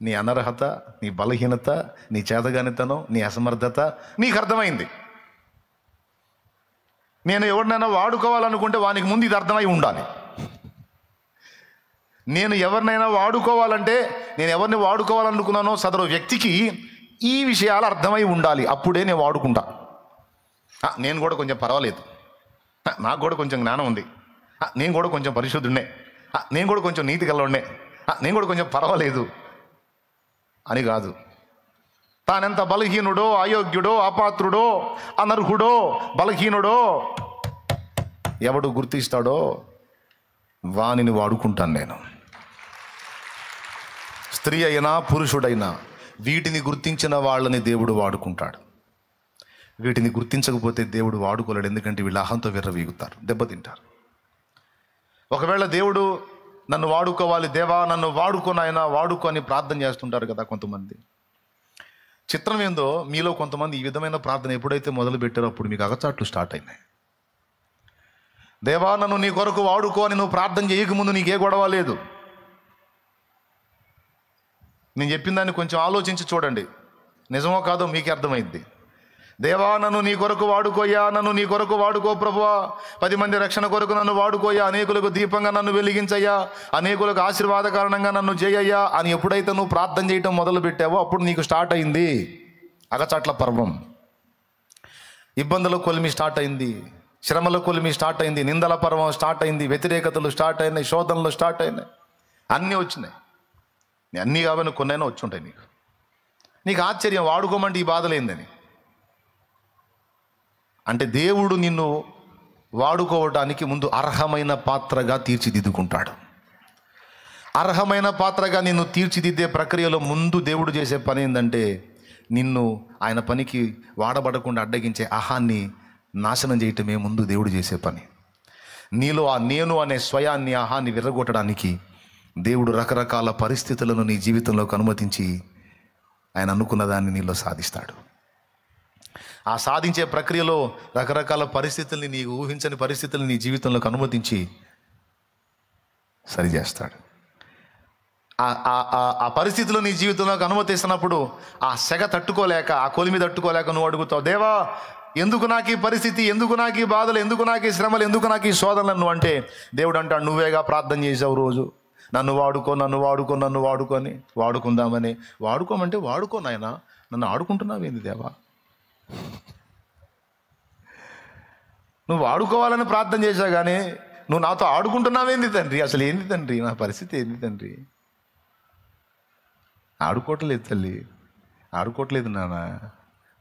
నీ అనర్హత, నీ బలహీనత, నీ చేతగానితనం, నీ అసమర్థత నీకు అర్థమైంది. నేను ఎవరినైనా వాడుకోవాలనుకుంటే వానికి ముందు ఇది అర్థమై ఉండాలి. నేను ఎవరినైనా వాడుకోవాలంటే, నేను ఎవరిని వాడుకోవాలనుకున్నానో సదరు వ్యక్తికి ఈ విషయాలు అర్థమై ఉండాలి. అప్పుడే నేను వాడుకుంటా. నేను కూడా కొంచెం పర్వాలేదు, నాకు కూడా కొంచెం జ్ఞానం ఉంది, నేను కూడా కొంచెం పరిశుద్ధుడినే, నేను కూడా కొంచెం నీతి గలవాడినే, నేను కూడా కొంచెం పర్వాలేదు అని కాదు. తానెంత బలహీనుడో, అయోగ్యుడో, అపాత్రుడో, అనర్హుడో, బలహీనుడో ఎవడు గుర్తిస్తాడో వానిని వాడుకుంటాను నేను. స్త్రీ అయినా పురుషుడైనా వీటిని గుర్తించిన వాళ్ళని దేవుడు వాడుకుంటాడు. వీటిని గుర్తించకపోతే దేవుడు వాడుకోలేడు. ఎందుకంటే వీళ్ళు అహంతో విర్రవీగుతారు, దెబ్బతింటారు. ఒకవేళ దేవుడు నన్ను వాడుకోవాలి, దేవా నన్ను వాడుకో నాయనా వాడుకో అని ప్రార్థన చేస్తుంటారు కదా కొంతమంది. చిత్రం ఏందో, మీలో కొంతమంది ఈ విధమైన ప్రార్థన ఎప్పుడైతే మొదలు పెట్టారో అప్పుడు మీకు అగచాట్లు స్టార్ట్ అయినాయి. దేవా నన్ను నీ కొరకు వాడుకో అని నువ్వు ప్రార్థన చేయకముందు నీకే గొడవ లేదు. నేను చెప్పిన దాన్ని కొంచెం ఆలోచించి చూడండి, నిజమో కాదో మీకే అర్థమైంది. దేవా నన్ను నీ కొరకు వాడుకోయ్యా, నన్ను నీ కొరకు వాడుకో ప్రభువా, 10 మంది రక్షణ కొరకు నన్ను వాడుకోయ్యా, అనేకులకు దీపంగా నన్ను వెలిగించయ్యా, అనేకులకు ఆశీర్వాద కారణంగా నన్ను చేయయ్యా అని ఎప్పుడైతే నువ్వు ప్రార్థన చేయటం మొదలు పెట్టావో అప్పుడు నీకు స్టార్ట్ అయింది అగచాట్ల పర్వం. ఇబ్బందుల కొలిమి స్టార్ట్ అయింది, శ్రమల కొలిమి స్టార్ట్ అయింది, నిందల పర్వం స్టార్ట్ అయింది, వ్యతిరేకతలు స్టార్ట్ అయినాయి, శోధనలు స్టార్ట్ అయినాయి, అన్నీ వచ్చినాయి. అన్నీ కాబట్టి కొన్నైనా వచ్చి ఉంటాయి. నీకు ఆశ్చర్యం, వాడుకోమంటే ఈ బాధలేందని. అంటే దేవుడు నిన్ను వాడుకోవడానికి ముందు అర్హమైన పాత్రగా తీర్చిదిద్దుకుంటాడు. అర్హమైన పాత్రగా నిన్ను తీర్చిదిద్దే ప్రక్రియలో ముందు దేవుడు చేసే పని ఏంటంటే, నిన్ను ఆయన పనికి వాడబడకుండా అడ్డగించే అహాన్ని నాశనం చేయటమే ముందు దేవుడు చేసే పని. నీలో ఆ నేను అనే స్వయాన్ని, అహాన్ని విర్రగొట్టడానికి దేవుడు రకరకాల పరిస్థితులను నీ జీవితంలోకి అనుమతించి ఆయన అనుకున్న దాన్ని నీలో సాధిస్తాడు. ఆ సాధించే ప్రక్రియలో రకరకాల పరిస్థితుల్ని, నీకు ఊహించని పరిస్థితుల్ని నీ జీవితంలోకి అనుమతించి సరిచేస్తాడు. ఆ పరిస్థితులు నీ జీవితంలోకి అనుమతిస్తున్నప్పుడు ఆ సెగ తట్టుకోలేక, ఆ కొలిమి తట్టుకోలేక నువ్వు అడుగుతావు, దేవా ఎందుకు నాకు ఈ పరిస్థితి, ఎందుకు నాకు ఈ బాధలు, ఎందుకు నాకు ఈ శ్రమలు, ఎందుకు నాకు ఈ శోధనలు నువ్వు అంటే, దేవుడు అంటాడు, నువ్వేగా ప్రార్థన చేసావు రోజు, నన్ను వాడుకో, నన్ను వాడుకో, నన్ను వాడుకొని వాడుకుందామని. వాడుకోమంటే వాడుకో నాయన, నన్ను ఆడుకుంటున్నావేంది దేవా? నువ్వు వాడుకోవాలని ప్రార్థన చేశావు కానీ నువ్వు నాతో ఆడుకుంటున్నావేంది తండ్రి? అసలు ఏంది తండ్రి నా పరిస్థితి, ఏంది తండ్రి? ఆడుకోవట్లేదు తల్లి, ఆడుకోవట్లేదు నాన్న.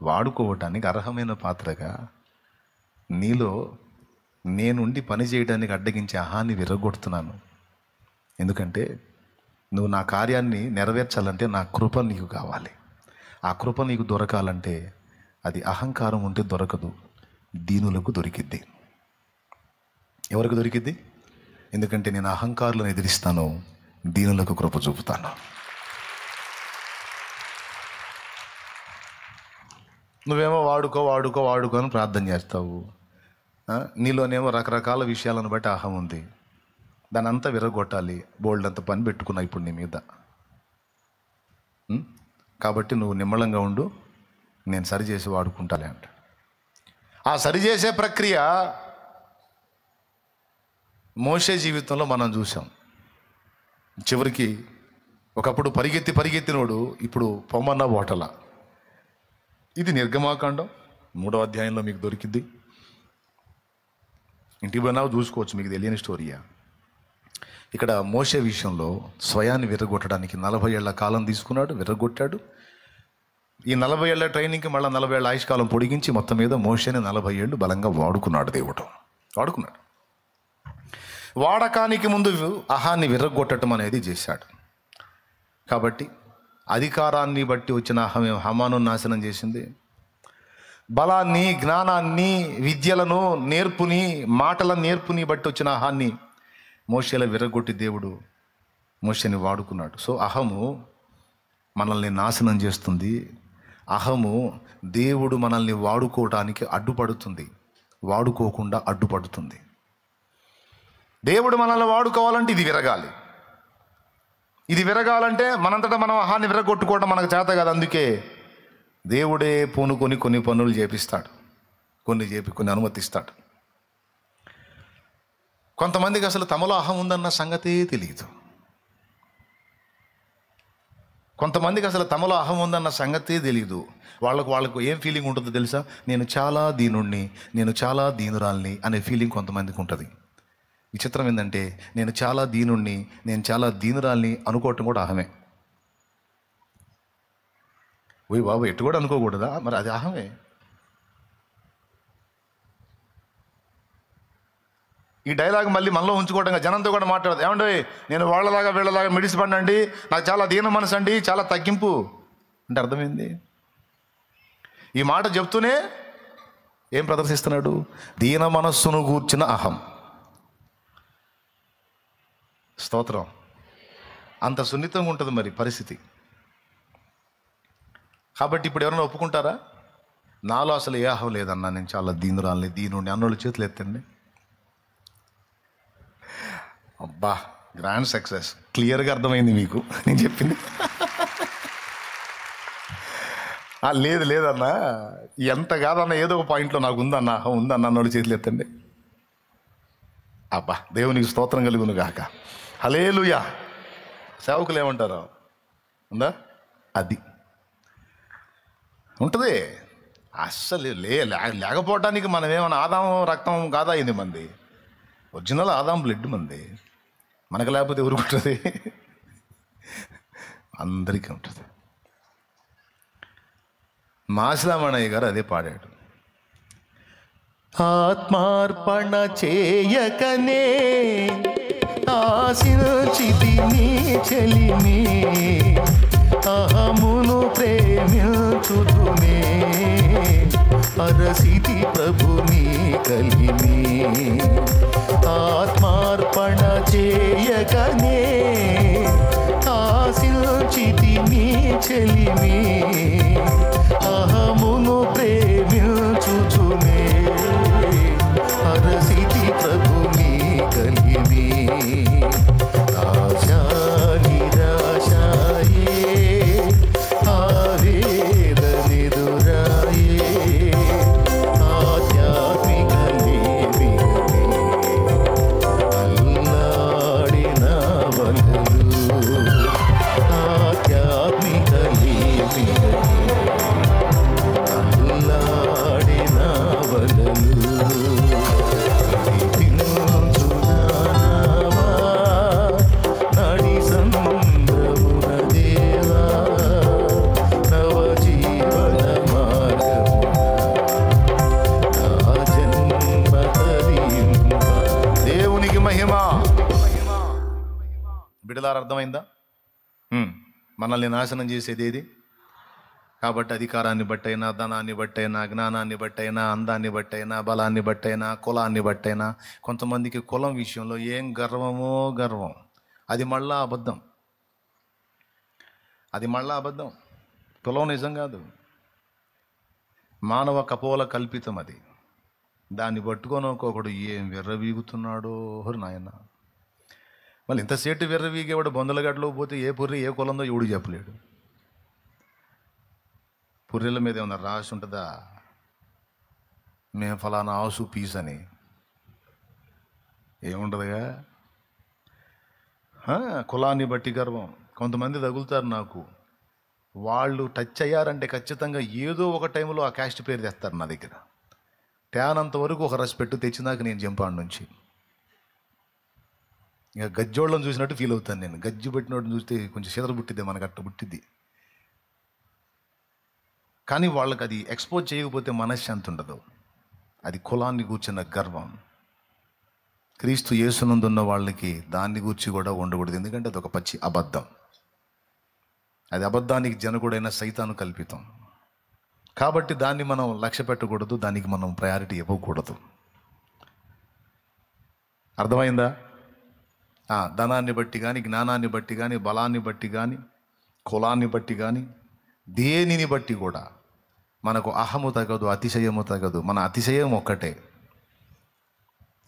వాడుకోవటానికి అర్హమైన పాత్రగా నీలో నేనుండి పని చేయడానికి అడ్డగించే అహాన్ని విరగొడుతున్నాను. ఎందుకంటే నువ్వు నా కార్యాన్ని నెరవేర్చాలంటే నా కృప నీకు కావాలి. ఆ కృప నీకు దొరకాలంటే అది అహంకారం ఉంటే దొరకదు, దీనులకు దొరికిద్ది. ఎవరికి దొరికిద్ది? ఎందుకంటే నేను అహంకారులను ఎదిరిస్తాను, దీనులకు కృప చూపుతాను. నువ్వేమో వాడుకో వాడుకో వాడుకో అని ప్రార్థన చేస్తావు. నీలోనేమో రకరకాల విషయాలను బట్టి అహం ఉంది, దాని అంతా విరగొట్టాలి. బోల్డ్ అంత పని పెట్టుకున్నా ఇప్పుడు నీ మీద. కాబట్టి నువ్వు నిమ్మళంగా ఉండు, నేను సరిచేసి వాడుకుంటాలే అంట. ఆ సరిచేసే ప్రక్రియ మోషే జీవితంలో మనం చూసాం. చివరికి ఒకప్పుడు పరిగెత్తినోడు ఇప్పుడు పొమ్మన్న ఓటల. ఇది నిర్గమాకాండం 3వ అధ్యాయంలో మీకు దొరికిద్ది. ఇంటికి పోయినావు చూసుకోవచ్చు, మీకు తెలియని స్టోరీయా. ఇక్కడ మోషే విషయంలో స్వయాన్ని విరగొట్టడానికి 40 ఏళ్ల కాలం తీసుకున్నాడు, విరగొట్టాడు. ఈ 40 ఏళ్ల ట్రైనింగ్కి మళ్ళీ 40 ఏళ్ల ఆయుష్కాలం పొడిగించి మొత్తం మీద మోషేని 40 ఏళ్ళు బలంగా వాడుకున్నాడు దేవుడు. వాడుకున్నాడు. వాడకానికి ముందు అహాన్ని విరగొట్టడం అనేది చేశాడు. కాబట్టి అధికారాన్ని బట్టి వచ్చిన అహం హమాను నాశనం చేసింది. బలాన్ని, జ్ఞానాన్ని, విద్యలను, నేర్పుని, మాటల నేర్పుని బట్టి వచ్చిన అహాన్ని మోషేలో విరగొట్టి దేవుడు మోషేని వాడుకున్నాడు. సో అహము మనల్ని నాశనం చేస్తుంది. అహము దేవుడు మనల్ని వాడుకోవడానికి అడ్డుపడుతుంది, వాడుకోకుండా అడ్డుపడుతుంది. దేవుడు మనల్ని వాడుకోవాలంటే ఇది విరగాలి. ఇది విరగాలంటే మనంతటా మనం అహాన్ని విరగొట్టుకోవడం మనకు చేత కాదు. అందుకే దేవుడే పూనుకొని కొన్ని పనులు చేపిస్తాడు, కొన్ని అనుమతిస్తాడు. కొంతమందికి అసలు తమలో అహం ఉందన్న సంగతే తెలియదు. కొంతమందికి అసలు తమలో అహం ఉందన్న సంగతే తెలియదు. వాళ్ళకు ఏం ఫీలింగ్ ఉంటుందో తెలుసా? నేను చాలా దీనుణ్ణి, నేను చాలా దీనురాల్ని అనే ఫీలింగ్ కొంతమందికి ఉంటుంది. విచిత్రం ఏంటంటే నేను చాలా దీనుణ్ణి, నేను చాలా దీనురాల్ని అనుకోవటం కూడా అహమే. ఓయ్ బాబు, ఎట్టు కూడా అనుకోకూడదా? మరి అది అహమే. ఈ డైలాగ్ మళ్ళీ మనలో ఉంచుకోవడంగా జనంతో కూడా మాట్లాడదు. ఏమంటే నేను వాళ్ళలాగా వీళ్ళలాగా మిడిసిపడినండి, నాకు చాలా దీన మనసు అండి, చాలా తగ్గింపు అంటే అర్థమైంది. ఈ మాట చెప్తూనే ఏం ప్రదర్శిస్తున్నాడు? దీన మనస్సును గూర్చిన అహం. స్తోత్రం. అంత సున్నితంగా ఉంటుంది మరి పరిస్థితి. కాబట్టి ఇప్పుడు ఎవరైనా ఒప్పుకుంటారా? నాలో అసలు ఏ అహం లేదన్నా, నేను చాలా దీనురాలని దీనుండి అన్నోళ్ళు చేతులు ఎత్తండి. అబ్బా, గ్రాండ్ సక్సెస్. క్లియర్గా అర్థమైంది మీకు నేను చెప్పింది. లేదు లేదన్నా, ఎంత కాదన్నా ఏదో ఒక పాయింట్లో నాకు ఉందన్నా అన్నోళ్ళు చేతులు ఎత్తండి. అబ్బా, దేవునికి స్తోత్రం కలుగును గాక. హల్లెలూయా. సేవకులు ఏమంటారు? ఉందా? అది ఉంటుంది. అస్సలు లేకపోవటానికి మనం ఏమన్నా ఆదాం రక్తం కాదా అయింది మంది? ఒరిజినల్ ఆదాం బ్లడ్ మంది. మనకు లేకపోతే ఎవరికి ఉంటుంది? అందరికీ ఉంటుంది. మాసిలామణయ్య గారు అదే పాడాడు. ఆత్మార్పణ చేయకనే ఆశించితి నీ చెలిమి, అహమును ప్రేమించుదునే అరసితి ప్రభుని కలిమి. ఆత్మార్పణ చేయకనే ఆశించితి నీ చెలిమి, అహమును ప్రేమించుచునే అరసితి ప్రభుని కలిమి. ఆశా నిరాశాయే ఆవేదనెదురాయే ఆధ్యాత్మిక లేమిగనే అల్లాడిన వలలు, ఆధ్యాత్మిక లేమిగనే అల్లాడిన వలలు. నడి సంద్రమున దేవా నవ జీవన మార్గమున నా జన్మ తరింప. దేవునికి మహిమ. బిడ్డలారా, అర్థమైందా? మనల్ని నాశనం చేసేది ఏది? కాబట్టి అధికారాన్ని బట్టైనా, ధనాన్ని బట్టైనా, జ్ఞానాన్ని బట్టైనా, అందాన్ని బట్టైనా, బలాన్ని బట్టైనా, కులాన్ని బట్టైనా. కొంతమందికి కులం విషయంలో ఏం గర్వమో గర్వం. అది మళ్ళా అబద్ధం. కులం నిజం కాదు, మానవ కపోల కల్పితం అది. దాన్ని పట్టుకొని ఒకడు ఏం విర్రవీగుతున్నాడో నాయన. మళ్ళీ ఇంతసేటు విర్రవీగేవాడు బొందలగడ్డలో పోతే ఏ పుర్రి ఏ కులందో ఎవడు చెప్పలేడు. పుర్రెల మీద ఏమన్నా రాసి ఉంటుందా? మేము ఫలానా ఆసు పీస్ అని ఏముంటుందిగా. కులాన్ని బట్టి గర్వం. కొంతమంది తగులుతారు నాకు. వాళ్ళు టచ్ అయ్యారంటే ఖచ్చితంగా ఏదో ఒక టైంలో ఆ క్యాస్ట్ పేరు తెస్తారు నా దగ్గర. తేనంత వరకు ఒక రెస్పెక్ట్ తెచ్చినాక నేను జంపాడు నుంచి. ఇక గజ్జోళ్ళని చూసినట్టు ఫీల్ అవుతాను నేను. గజ్జి పెట్టినట్టు చూస్తే కొంచెం చెదర పుట్టిద్ది, మనకు అట్ట పుట్టిద్ది. కానీ వాళ్ళకి అది ఎక్స్పోజ్ చేయకపోతే మనశ్శాంతి ఉండదు. అది కులాన్ని కూర్చున్న గర్వం. క్రీస్తు యేసునందున్న వాళ్ళకి దాన్ని గూర్చి కూడా ఉండకూడదు. ఎందుకంటే అది ఒక పచ్చి అబద్ధం. అది అబద్ధానికి జనకుడైన సైతాను కల్పితం. కాబట్టి దాన్ని మనం లక్ష్య పెట్టకూడదు, దానికి మనం ప్రయారిటీ ఇవ్వకూడదు. అర్థమైందా? ధనాన్ని బట్టి కానీ, జ్ఞానాన్ని బట్టి కానీ, బలాన్ని బట్టి కానీ, కులాన్ని బట్టి కానీ, దేనిని బట్టి కూడా మనకు అహము తగదు, అతిశయము తగదు. మన అతిశయం ఒక్కటే.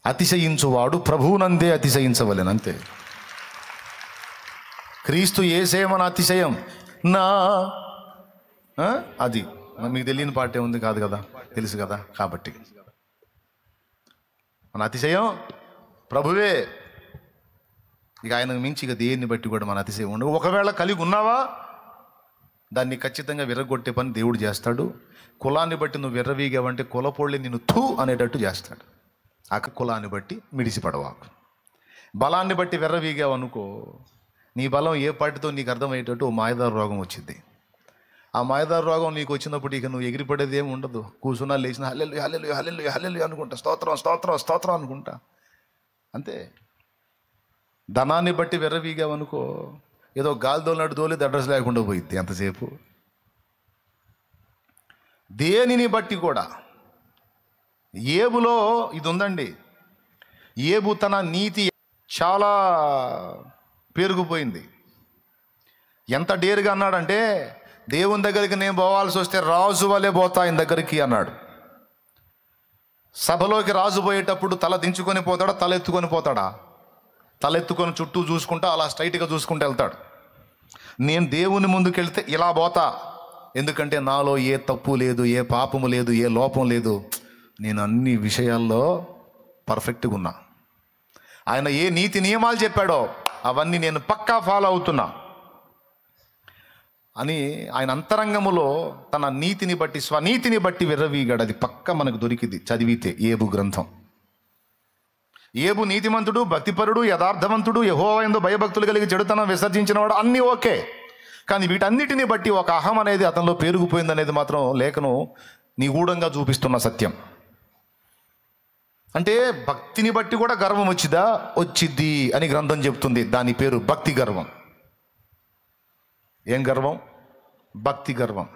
అతిశయించువాడు ప్రభువునందే అతిశయించవలెను, అంతే. క్రీస్తు యేసే మన అతిశయం. నా అది మీకు తెలియని పాటే ఉంది కాదు కదా, తెలుసు కదా. కాబట్టి మన అతిశయం ప్రభువే. ఇక ఆయనకు మించి ఇక దేన్ని బట్టి కూడా మన అతిశయం ఉండదు. ఒకవేళ కలిగి ఉన్నావా, దాన్ని ఖచ్చితంగా విర్రగొట్టే పని దేవుడు చేస్తాడు. కులాన్ని బట్టి నువ్వు విర్రవీగావంటే కులపోళ్ళి నిన్ను థూ అనేటట్టు చేస్తాడు. కులాన్ని బట్టి మిడిసిపడవా. బలాన్ని బట్టి విర్రవీగావు అనుకో, నీ బలం ఏ పాటితో నీకు అర్థమయ్యేటట్టు మాయదారు రోగం వచ్చింది. ఆ మాయదారు రోగం నీకు వచ్చినప్పుడు ఇక నువ్వు ఎగిరిపడేది ఏమి ఉండదు. కూర్చున్నా లేచినా హల్లెలూయా హల్లెలూయా హల్లెలూయా హల్లెలూయా అనుకుంటా, స్తోత్రం స్తోత్రం స్తోత్రం అనుకుంటా, అంతే. ధనాన్ని బట్టి విర్రవీగావనుకో, ఏదో గాలి దోలినట్టు దోలి అడ్రస్ లేకుండా పోయిద్ది ఎంతసేపు. దేనిని బట్టి కూడా. ఏబులో ఇది ఉందండి. ఏబు తన నీతి చాలా పేరుకుపోయింది. ఎంత డేరుగా అన్నాడంటే, దేవుని దగ్గరికి నేను పోవాల్సి వస్తే రాజు వలె పోతా ఆయన దగ్గరికి అన్నాడు. సభలోకి రాజు పోయేటప్పుడు తల దించుకొని పోతాడా, తల ఎత్తుకొని పోతాడా? తల ఎత్తుకొని చుట్టూ చూసుకుంటా అలా స్ట్రైట్గా చూసుకుంటూ వెళ్తాడు. నేను దేవుని ముందుకు వెళ్తే ఇలా పోతా, ఎందుకంటే నాలో ఏ తప్పు లేదు, ఏ పాపము లేదు, ఏ లోపం లేదు, నేను అన్ని విషయాల్లో పర్ఫెక్ట్గా ఉన్నా. ఆయన ఏ నీతి నియమాలు చెప్పాడో అవన్నీ నేను పక్కా ఫాలో అవుతున్నా అని ఆయన అంతరంగములో తన నీతిని బట్టి, స్వనీతిని బట్టి విర్రవీగాడు. అది పక్క మనకు దొరికింది చదివితే ఏబు గ్రంథం. ఏబు నీతిమంతుడు, భక్తిపరుడు, యథార్థవంతుడు, యెహోవా యందు భయభక్తులు కలిగి చెడుతనం విసర్జించినవాడు, అన్నీ ఓకే. కానీ వీటన్నిటిని బట్టి ఒక అహం అనేది అతనిలో పేరుకుపోయింది అనేది మాత్రం లేఖనం నిగూఢంగా చూపిస్తున్న సత్యం. అంటే భక్తిని బట్టి కూడా గర్వం వచ్చిద్దా? వచ్చిద్ది అని గ్రంథం చెప్తుంది. దాని పేరు భక్తి గర్వం. ఏం గర్వం? భక్తి గర్వం.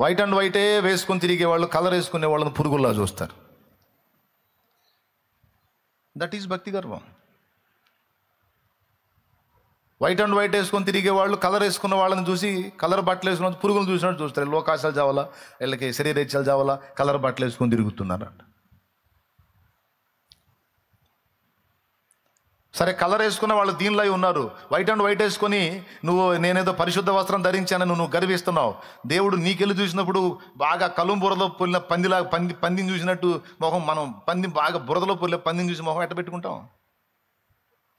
వైట్ అండ్ వైటే వేసుకొని తిరిగే వాళ్ళు కలర్ వేసుకునే వాళ్ళని పురుగుల్లా చూస్తారు. దట్ ఈజ్ భక్తి గర్వం. వైట్ అండ్ వైట్ వేసుకొని తిరిగే వాళ్ళు కలర్ వేసుకున్న వాళ్ళని చూసి, కలర్ బట్టలు వేసుకున్న పురుగులు చూసినట్టు చూస్తారు. లోకాశాలు చావాలా, వీళ్ళకి శరీరేచ్ఛలు చావాలా, కలర్ బట్టలు వేసుకొని తిరుగుతున్నారు. సరే, కలర్ వేసుకున్న వాళ్ళు దీనిలో ఉన్నారు. వైట్ అండ్ వైట్ వేసుకొని నువ్వు నేనేదో పరిశుద్ధ వస్త్రం ధరించానని నువ్వు గర్విస్తున్నావు. దేవుడు నీకెళ్ళి చూసినప్పుడు బాగా కలుం బురదలో పొల్లిన పందిని చూసినట్టు మొహం, మనం బాగా బురదలో పొల్లిన పందిని చూసి మొహం ఎట్ట పెట్టుకుంటాం?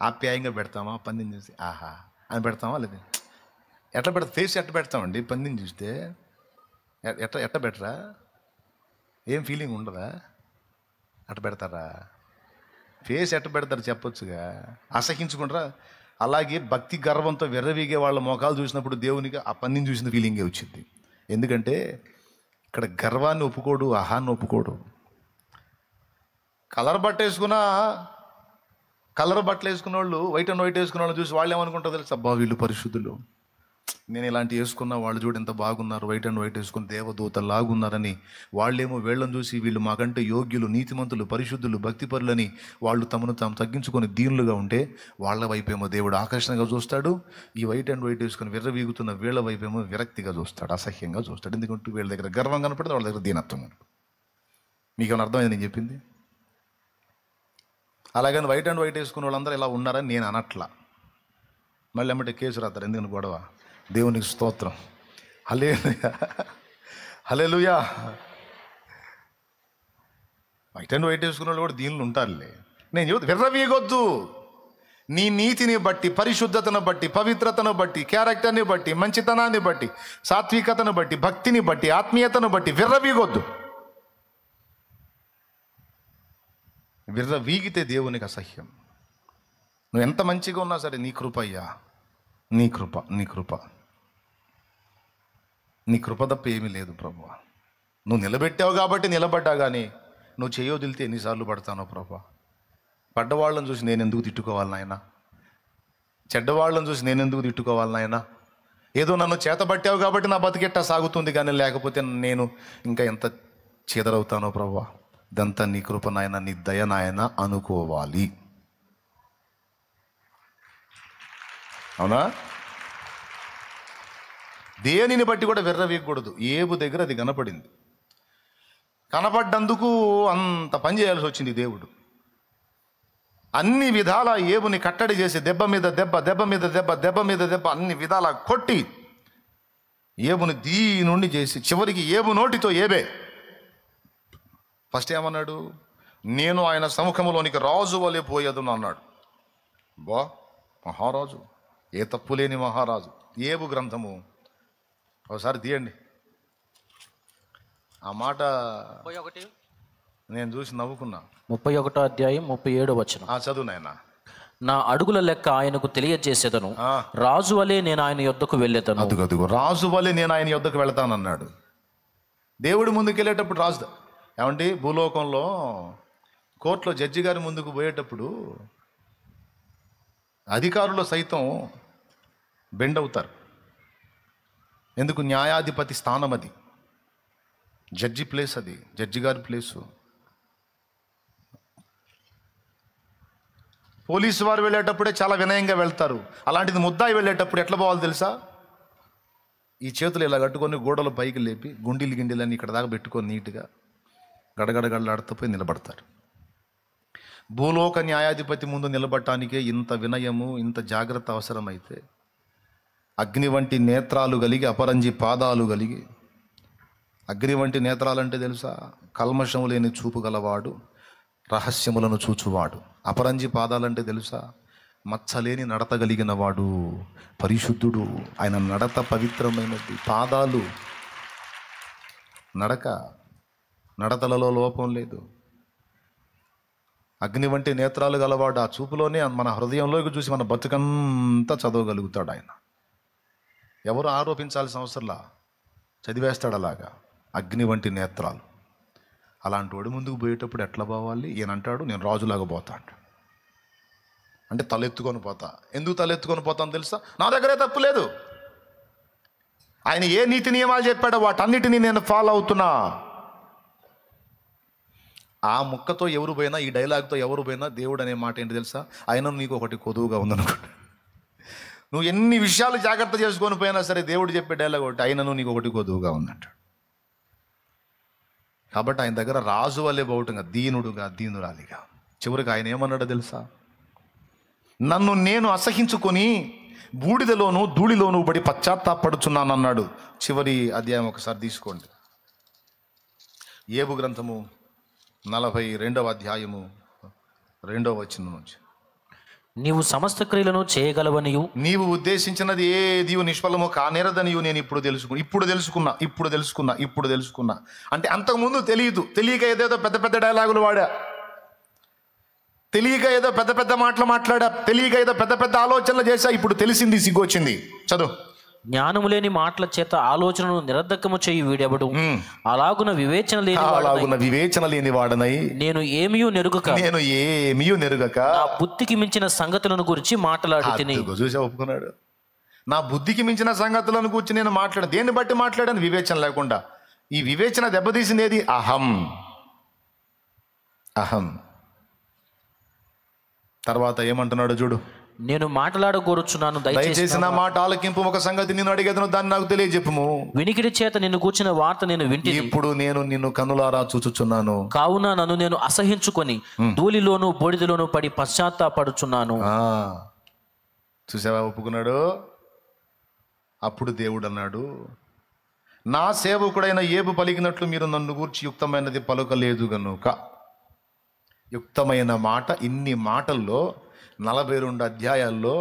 ఆప్యాయంగా పెడతామా పందిని చూసి? ఆహా అని పెడతామా? లేదు, ఎట్లా పెడతా? ఫేస్ ఎట్ట పెడతామండి పందిని చూస్తే? ఎట్ట బెటరా? ఏం ఫీలింగ్ ఉండదా? అట్ట పెడతారా? ఫేస్ ఎట్ట పెడతారు చెప్పొచ్చుగా, అసహించుకుంటారా? అలాగే భక్తి గర్వంతో విర్రవీగే వాళ్ళ మొఖాలు చూసినప్పుడు దేవునికి ఆ పందిని చూసిన ఫీలింగే వచ్చింది. ఎందుకంటే ఇక్కడ గర్వాన్ని ఒప్పుకోడు, అహాన్ని ఒప్పుకోడు. కలర్ బట్టలు వేసుకున్న వాళ్ళు, వైట్ అండ్ వైట్ వేసుకున్న వాళ్ళు చూసి వాళ్ళు ఏమనుకుంటారు తెలుసు? అబ్బా వీళ్ళు పరిశుద్ధులు, నేను ఇలాంటి వేసుకున్నా, వాళ్ళు చూడు ఎంత బాగున్నారు, వైట్ అండ్ వైట్ వేసుకుని దేవదూతలాగున్నారని. వాళ్ళేమో వీళ్ళని చూసి వీళ్ళు మాకంటే యోగ్యులు, నీతిమంతులు, పరిశుద్ధులు, భక్తిపరులని వాళ్ళు తమను తాము తగ్గించుకొని దీనులుగా ఉంటే వాళ్ళ వైపేమో దేవుడు ఆకర్షణగా చూస్తాడు. ఈ వైట్ అండ్ వైట్ వేసుకొని విర్రవీగుతున్న వీళ్ళ వైపేమో విరక్తిగా చూస్తాడు, అసహ్యంగా చూస్తాడు. ఎందుకంటే వీళ్ళ దగ్గర గర్వం కనపడుతుంది, వాళ్ళ దగ్గర దీనత్వం కనపడుతుంది. మీకేమైనా అర్థమైంది నేను చెప్పింది? అలాగని వైట్ అండ్ వైట్ వేసుకున్న వాళ్ళందరూ ఇలా ఉన్నారని నేను అనట్లా. మళ్ళీ ఎమ్మటే కేసు రాస్తారు. ఎందుకని గొడవ? దేవునికి స్తోత్రం. హల్లెలూయా, హల్లెలూయా. వైట్ అండ్ వైట్ వేసుకున్న వాళ్ళు కూడా దీనిలో ఉంటారులే. నేను చెబుతా, విర్రవీగొద్దు. నీ నీతిని బట్టి, పరిశుద్ధతను బట్టి, పవిత్రతను బట్టి, క్యారెక్టర్ని బట్టి, మంచితనాన్ని బట్టి, సాత్వికతను బట్టి, భక్తిని బట్టి, ఆత్మీయతను బట్టి విర్రవీగొద్దు. విర్రవీగితే దేవునికి అసహ్యం. నువ్వు ఎంత మంచిగా ఉన్నా సరే, నీ కృప అయ్యా, నీ కృప, నీ కృప, నీ కృప తప్ప ఏమీ లేదు ప్రభువా. నువ్వు నిలబెట్టావు కాబట్టి నిలబడ్డా, కానీ నువ్వు చేయొదిలితే ఎన్నిసార్లు పడతానో ప్రభువా. పడ్డవాళ్ళని చూసి నేను ఎందుకు తిట్టుకోవాలి నాయనా? చెడ్డవాళ్ళని చూసి నేను ఎందుకు తిట్టుకోవాలి నాయనా? ఏదో నన్ను చేతబట్టావు కాబట్టి నా బతికెట్టా సాగుతుంది, కానీ లేకపోతే నేను ఇంకా ఎంత చేదరవుతానో ప్రభువా. ఇదంతా నీ కృప నాయన, నీ దయ నాయన అనుకోవాలి. అవునా? దేనిని బట్టి కూడా విర్రవీయకూడదు. ఏబు దగ్గర అది కనపడింది. కనపడ్డందుకు అంత పని చేయాల్సి వచ్చింది దేవుడు. అన్ని విధాల ఏబుని కట్టడి చేసి దెబ్బ మీద దెబ్బ, దెబ్బ మీద దెబ్బ, దెబ్బ మీద దెబ్బ, అన్ని విధాల కొట్టి ఏబుని దీనుండి చేసి చివరికి ఏబు నోటితో ఏబే ఫస్ట్ ఏమన్నాడు? నేను ఆయన సముఖంలోనికి రాజు వలె పోయేదును అన్నాడు. బా, మహారాజు, ఏ తప్పు లేని మహారాజు. ఏబు గ్రంథము ఒకసారి తీయండి. ఆ మాట నేను చూసి నవ్వుకున్నా. 31వ అధ్యాయం 37వ వచనం. చదువు నాయన. నా అడుగుల లెక్క ఆయనకు తెలియజేసేదను, రాజు వలె నేను ఆయన యొద్దకు వెళ్ళేదను. అదుగదుగు, రాజు వలె నేను ఆయన యొద్దకు వెళతానన్నాడు. దేవుడి ముందుకు వెళ్ళేటప్పుడు రాజు ఏమండి, భూలోకంలో కోర్టులో జడ్జి గారి ముందుకు పోయేటప్పుడు అధికారులు సైతం బెండ్ అవుతారు. ఎందుకు? న్యాయాధిపతి స్థానం అది, జడ్జి ప్లేస్, అది జడ్జి గారి ప్లేసు. పోలీసు వారు వెళ్ళేటప్పుడే చాలా వినయంగా వెళ్తారు. అలాంటిది ముద్దాయి వెళ్ళేటప్పుడు ఎట్లా పోవాలి తెలుసా? ఈ చేతులు ఇలా కట్టుకొని గోడలు పైకి లేపి గుండీలు గిండీలన్నీ ఇక్కడ దాకా పెట్టుకొని నీట్గా గడగడగడలాడుతూ నిలబడతారు. భూలోక న్యాయాధిపతి ముందు నిలబడటానికే ఇంత వినయము, ఇంత జాగ్రత్త అవసరమైతే అగ్ని వంటి నేత్రాలు కలిగి, అపరంజి పాదాలు కలిగి, అగ్ని వంటి నేత్రాలంటే తెలుసా? కల్మషము లేని చూపు గలవాడు, రహస్యములను చూచువాడు. అపరంజి పాదాలంటే తెలుసా? మచ్చలేని నడత కలిగిన వాడు, పరిశుద్ధుడు. ఆయన నడత పవిత్రమైనది. పాదాలు, నడతలలో లోపం లేదు. అగ్ని వంటి నేత్రాలు గలవాడు. ఆ చూపులోనే మన హృదయంలోకి చూసి మన బతుకంతా చదవగలుగుతాడు ఆయన. ఎవరు ఆరోపించాల్సిన అవసరంలా, చదివేస్తాడు అలాగా. అగ్ని వంటి నేత్రాలు. అలాంటి వాడు ముందుకు పోయేటప్పుడు ఎట్లా పోవాలి? ఈయన అంటాడు, నేను రాజులాగా పోతా అంటాడు. అంటే తలెత్తుకొని పోతా. ఎందుకు తలెత్తుకొని పోతాను తెలుసా? నా దగ్గరే తప్పు లేదు. ఆయన ఏ నీతి నియమాలు చెప్పాడో వాటన్నిటినీ నేను ఫాలో అవుతున్నా. ఆ ముక్కతో ఎవరు పోయినా, ఈ డైలాగ్తో ఎవరు పోయినా దేవుడు అనే మాట ఏంటి తెలుసా? ఆయన నీకు ఒకటి కొదువుగా ఉందనుకోండి. నువ్వు ఎన్ని విషయాలు జాగ్రత్త చేసుకొని పోయినా సరే దేవుడు చెప్పే డైలాగ్ ఒకటి, ఆయనను నీకు ఒకటి కొదువుగా ఉందంటాడు. కాబట్టి ఆయన దగ్గర రాజు వల్లే పోవటంగా, దీనుడుగా, దీనురాలిగా. చివరికి ఆయన ఏమన్నాడో తెలుసా? నన్ను నేను అసహించుకొని బూడిదలోను ధూళిలోను పడి పశ్చాత్తాపడుచున్నానన్నాడు. చివరి అధ్యాయం ఒకసారి తీసుకోండి. యోబు గ్రంథము 42వ అధ్యాయము 2వ వచనం నుంచి. నీవు సమస్త క్రియలను చేయగలవనియు, నీవు ఉద్దేశించినది ఏది నిష్ఫలము కానేరదనియు నేను ఇప్పుడు తెలుసుకున్నా. అంటే అంతకుముందు తెలియక ఏదేదో పెద్ద పెద్ద డైలాగులు వాడా, తెలియక ఏదో పెద్ద పెద్ద మాటలు మాట్లాడా, తెలియక ఏదో పెద్ద పెద్ద ఆలోచనలు చేశా. ఇప్పుడు తెలిసింది, సిగ్గొచ్చింది. చదువు. జ్ఞానము లేని మాటల చేత ఆలోచనను నిరర్ధకము చేయి వీడెవడు? అలాగున వివేచన లేని వాడనై నేను ఏమీయూ నెరుగక నా బుద్ధికి మించిన సంగతులను గురించి మాట్లాడి తిని. చూసా, ఒప్పుకున్నాడు. నా బుద్ధికి మించిన సంగతులను గురించి నేను మాట్లాడాను. దేన్ని బట్టి మాట్లాడాను? వివేచన లేకుండా. ఈ వివేచన దెబ్బతీసింది ఏది? అహం. తర్వాత ఏమంటున్నాడు చూడు. నేను మాట్లాడగోరుచున్నాను, దయచేసి నా మాట ఆలకింపు. ఒక సంగతి నేను అడిగేదను, దాన్ని నాకు తెలియజెప్పుము. వినికిడి చేత నిన్ను కూర్చిన వార్త నేను వింటిని. ఇప్పుడు నేను నిన్ను కనులారా చూచుచున్నాను. కావున నన్ను నేను అసహించుకొని ధూళిలోను బూడిదలోను పడి పశ్చాత్తాపడుచున్నాను. చూసావా, ఒప్పుకున్నాడు. అప్పుడు దేవుడు అన్నాడు, నా సేవకుడైన యోబు పలికినట్లు మీరు నన్ను గూర్చి యుక్తమైనది పలుకలేదు గనుక. యుక్తమైన మాట, ఇన్ని మాటల్లో 42 అధ్యాయాల్లో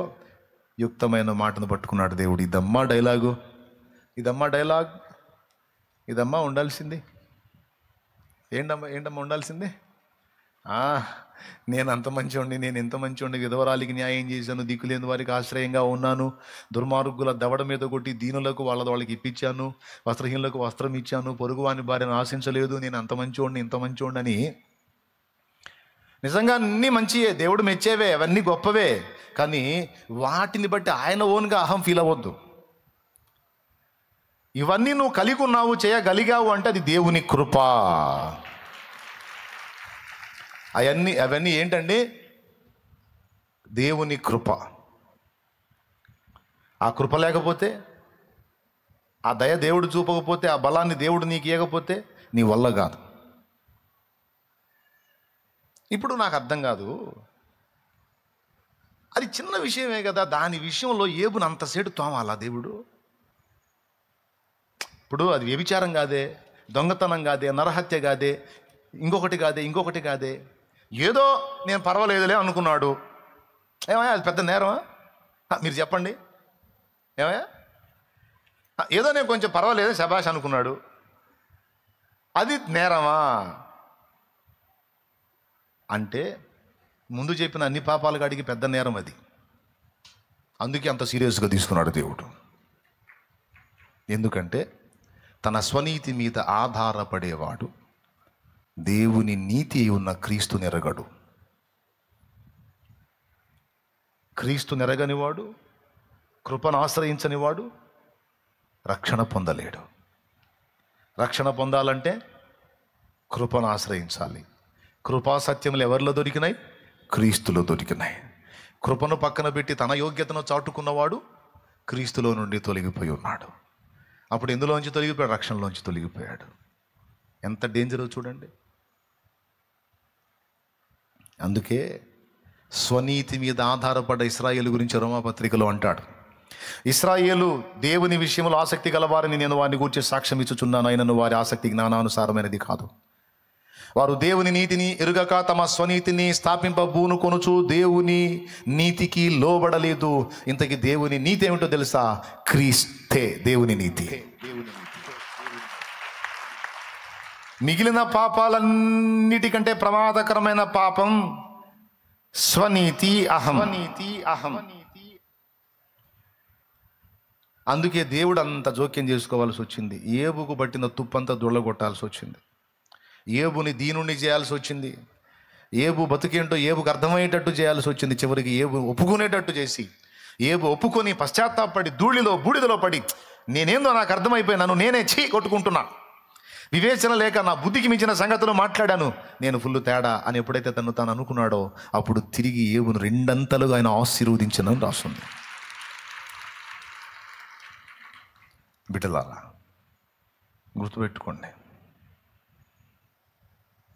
యుక్తమైన మాటను పట్టుకున్నాడు దేవుడు. ఇదమ్మా డైలాగ్, ఇదమ్మా ఉండాల్సింది. ఏంటమ్మా ఉండాల్సింది? నేను అంత మంచివాడిని, నేను ఎంత మంచివాడిని, విధవరాలికి న్యాయం చేశాను, దిక్కులేని వారికి ఆశ్రయంగా ఉన్నాను, దుర్మార్గుల దవడ మీద కొట్టి దీనులకు వాళ్ళకి ఇప్పించాను, వస్త్రహీనులకు వస్త్రం ఇచ్చాను, పొరుగువాని భార్యను ఆశించలేదు, నేను అంత మంచివాడిని, ఇంత మంచివాడిని అని. నిజంగా అన్నీ మంచియే, దేవుడు మెచ్చేవే, అవన్నీ గొప్పవే. కానీ వాటిని బట్టి ఆయన ఓన్గా అహం ఫీల్ అవ్వద్దు. ఇవన్నీ నువ్వు కలిగి ఉన్నావు, చేయగలిగావు అంటే అది దేవుని కృప. అవన్నీ ఏంటండి? దేవుని కృప. ఆ కృప లేకపోతే, ఆ దయ దేవుడు చూపకపోతే, ఆ బలాన్ని దేవుడు నీకు ఇవ్వకపోతే నీ వల్ల కాదు. ఇప్పుడు నాకు అర్థం కాదు, అది చిన్న విషయమే కదా, దాని విషయంలో యోబును అంతసేటు తోమాలా దేవుడు? ఇప్పుడు అది వ్యభిచారం కాదే, దొంగతనం కాదే, నరహత్య కాదే, ఇంకొకటి కాదే, ఏదో నేను పర్వాలేదులే అనుకున్నాడు. ఏమయ్యా అది పెద్ద నేరమా? మీరు చెప్పండి. ఏమయ్యా ఏదో నేను కొంచెం పర్వాలేదు శబాష్ అనుకున్నాడు, అది నేరమా? అంటే ముందు చెప్పిన అన్ని పాపాలు కాడికి పెద్ద నేరం అది. అందుకే అంత సీరియస్గా తీసుకున్నాడు దేవుడు. ఎందుకంటే తన స్వనీతి మీద ఆధారపడేవాడు దేవుని నీతి ఉన్న క్రీస్తు నెరగడు. క్రీస్తు నెరగనివాడు, కృపను ఆశ్రయించని వాడు రక్షణ పొందలేడు. రక్షణ పొందాలంటే కృపను ఆశ్రయించాలి. కృపా సత్యములు ఎవరిలో దొరికినాయి? క్రీస్తులో దొరికినాయి. కృపను పక్కన పెట్టి తన యోగ్యతను చాటుకున్నవాడు క్రీస్తులో నుండి తొలగిపోయి ఉన్నాడు. అప్పుడు ఎందులోంచి తొలగిపోయాడు? రక్షణలోంచి తొలగిపోయాడు. ఎంత డేంజరో చూడండి. అందుకే స్వనీతి మీద ఆధారపడ్డ ఇశ్రాయేలు గురించి రోమాపత్రికలో అంటాడు, ఇశ్రాయేలు దేవుని విషయంలో ఆసక్తి గలవారిని నేను వారిని గూర్చి సాక్ష్యం ఇచ్చుచున్నాను, అయినను వారి ఆసక్తి జ్ఞానానుసారమైనది కాదు. వారు దేవుని నీతిని ఎరుగక తమ స్వనీతిని స్థాపింపబూనుకొనుచు దేవుని నీతికి లోబడలేదు. ఇంతకీ దేవుని నీతి ఏమిటో తెలుసా? క్రీస్తే దేవుని నీతి. మిగిలిన పాపాలన్నిటికంటే ప్రమాదకరమైన పాపం స్వనీతి, అహం. అందుకే దేవుడు అంత జోక్యం చేసుకోవాల్సి వచ్చింది. ఏబుకు పట్టిన తుప్పంతా దొళ్ళగొట్టాల్సి వచ్చింది. ఏబుని దీనుణ్ణి చేయాల్సి వచ్చింది. ఏబు బతుకేంటో ఏబుకు అర్థమయ్యేటట్టు చేయాల్సి వచ్చింది. చివరికి ఏబు ఒప్పుకునేటట్టు చేసి, ఏబు ఒప్పుకొని పశ్చాత్తాపడి బూడిదలో పడి నేనేందో నాకు అర్థమైపోయినాను, నేనే కొట్టుకుంటున్నా, వివేచన లేక నా బుద్ధికి మించిన సంగతులు మాట్లాడాను, నేను ఫుల్ తేడా అని ఎప్పుడైతే తాను అనుకున్నాడో అప్పుడు తిరిగి ఏబును రెండంతలుగా ఆయన ఆశీర్వదించనని రాస్తుంది. బిడ్డలారా గుర్తుపెట్టుకోండి,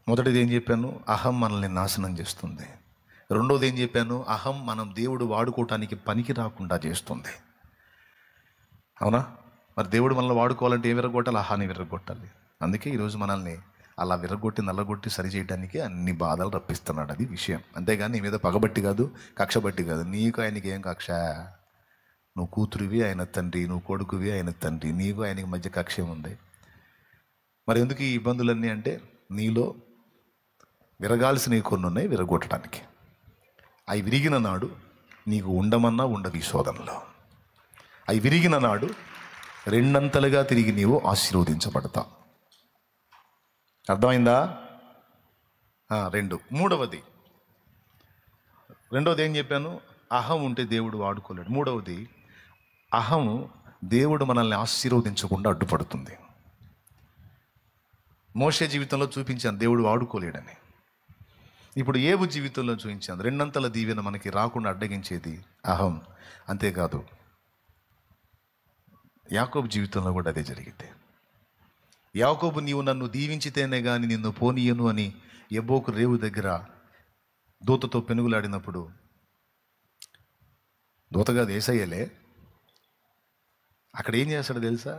మొదటిది ఏం చెప్పాను? అహం మనల్ని నాశనం చేస్తుంది. రెండోది ఏం చెప్పాను? అహం మనం దేవుడు వాడుకోవటానికి పనికి రాకుండా చేస్తుంది. అవునా? మరి దేవుడు మనల్ని వాడుకోవాలంటే ఏం విరగొట్టాలి? అహాన్ని విరగొట్టాలి. అందుకే ఈరోజు మనల్ని అలా విరగొట్టి నల్లగొట్టి సరి చేయడానికి అన్ని బాధలు రప్పిస్తున్నాడు. అది విషయం. అంతేగాని నీ మీద పగబట్టి కాదు, కక్ష బట్టి కాదు. నీకు ఆయనకి ఏం కక్ష? నువ్వు కూతురివి, ఆయన తండ్రి, నువ్వు కొడుకువి, ఆయన తండ్రి, నీకు ఆయనకి మధ్య కక్ష ఉంది. మరి ఎందుకు ఈ ఇబ్బందులన్నీ అంటే నీలో విరగాల్సినవి కొన్ని ఉన్నాయి, విరగొట్టడానికి. అవి విరిగిన నాడు నీకు ఉండమన్నా ఉండదు ఈ శోధనలో. అవి విరిగిన నాడు రెండంతలుగా తిరిగి నీవు ఆశీర్వదించబడతావు. అర్థమైందా? రెండవది ఏం చెప్పాను? అహం ఉంటే దేవుడు వాడుకోలేడు. మూడవది, అహం దేవుడు మనల్ని ఆశీర్వదించకుండా అడ్డుపడుతుంది. మోషే జీవితంలో చూపించాను దేవుడు వాడుకోలేడని. ఇప్పుడు ఏబు జీవితంలో చూపించాను రెండంతల దీవెన మనకి రాకుండా అడ్డగించేది అహం. అంతేకాదు యాకోబు జీవితంలో కూడా అదే జరిగింది. యాకోబు, నీవు నన్ను దీవించితేనే కానీ నిన్ను పోనీయను అని యబ్బోకు రేవు దగ్గర దూతతో పెనుగులాడినప్పుడు, దూతగా యేసయ్యలే, అక్కడ ఏం చేస్తాడో తెలుసా?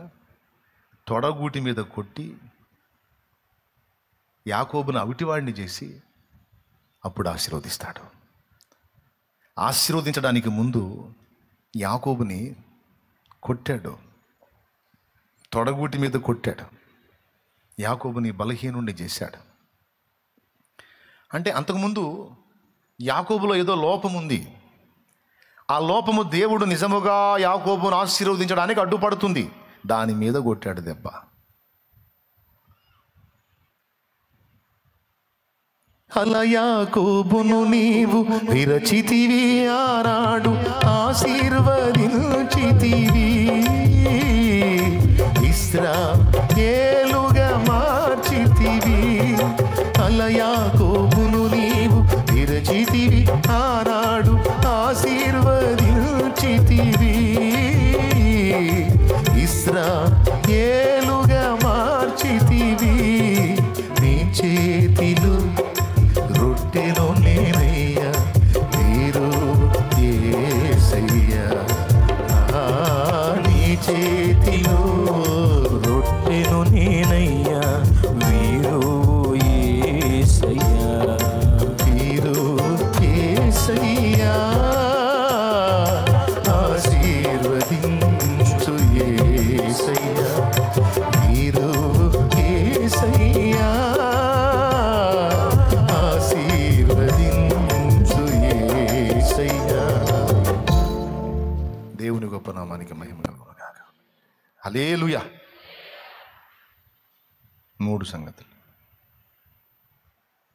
తొడగూటి మీద కొట్టి యాకోబును అవిటివాడిని చేసి అప్పుడు ఆశీర్వదిస్తాడు. ఆశీర్వదించడానికి ముందు యాకోబుని కొట్టాడు, తొడగూటి మీద కొట్టాడు, యాకోబుని బలహీనుణ్ణి చేశాడు. అంటే అంతకుముందు యాకోబులో ఏదో లోపం ఉంది. ఆ లోపము దేవుడు నిజముగా యాకోబును ఆశీర్వదించడానికి అడ్డుపడుతుంది. దాని మీద కొట్టాడు దెబ్బ. అలా యాకోబును నీవు విరచితివి, ఆనాడు ఆశీర్వదించితివి, ఇశ్రాయేలుగా మార్చితివి. అలా యాకోబును నీవు విరచితివి, ఆనాడు ఆశీర్వదించితివి, ఇశ్రాయేలుగా మార్చితివి. నీ చేతిలో రొట్టెను నేనయ్యా, మీరు యేసయ్యా. నీ చేతిలో రొట్టెను నేనయ్యా, మీరు యేసయ్యా, మీరు యేసయ్యా. ఆశీర్వదించు యేసయ్యా, మీరు యేసయ్యా. దేవుని గొప్ప నామానికి మహిమ కలుగును గాక. హల్లెలూయా. 3 సంగతులు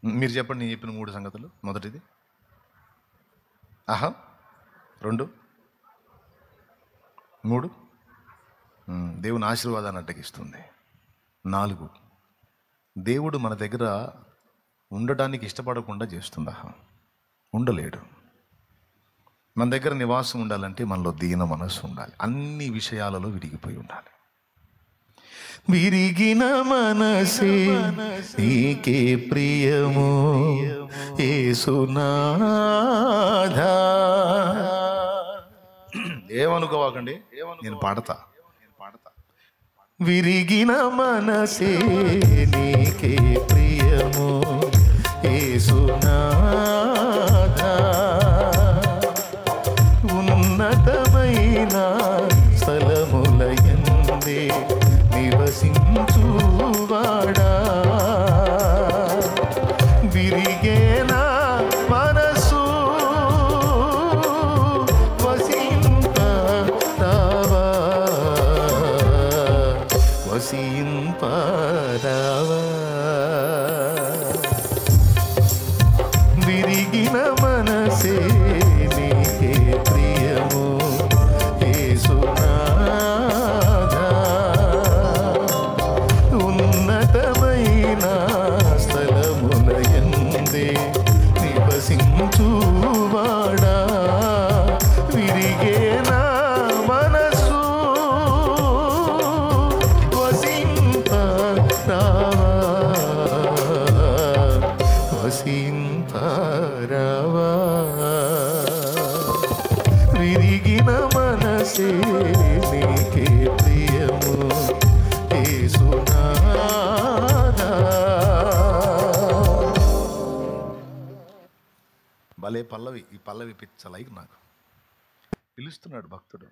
మీరు చెప్పండి. నేను చెప్పిన 3 సంగతులు. మొదటిది అహం, 2 3 దేవుని ఆశీర్వాదాన్ని అడ్డగిస్తుంది, 4 దేవుడు మన దగ్గర ఉండటానికి ఇష్టపడకుండా చేస్తుంది. అహం ఉండలేడు. మన దగ్గర నివాసం ఉండాలంటే మనలో దీన మనస్సు ఉండాలి, అన్ని విషయాలలో విడిగిపోయి ఉండాలి. విరిగిన మనసే నీకే ప్రియము యేసునాథా. ఏమనుకోవాకండి, నేను పాడతా. విరిగిన మనసే నీకే ప్రియము యేసునాథా. ఉన్నతమైన స్థలములయందే నివసించువాడా. విరిగేనా మనసు వసింపరావా, వసింపరావా. విరిగిన మనసే నీకే ప్రియము యేసునాథా. ఉన్నతమైన స్థలములయందే నివసించువాడా. విరిగేనా మనసు వసింపరావా, వసింపరావా. విరిగిన మనసే నీకే ప్రియము యేసునాథా. భలే పల్లవి. ఈ పల్లవి పిచ్చలైక్ నాకు పిలుస్తున్నాడు భక్తుడు.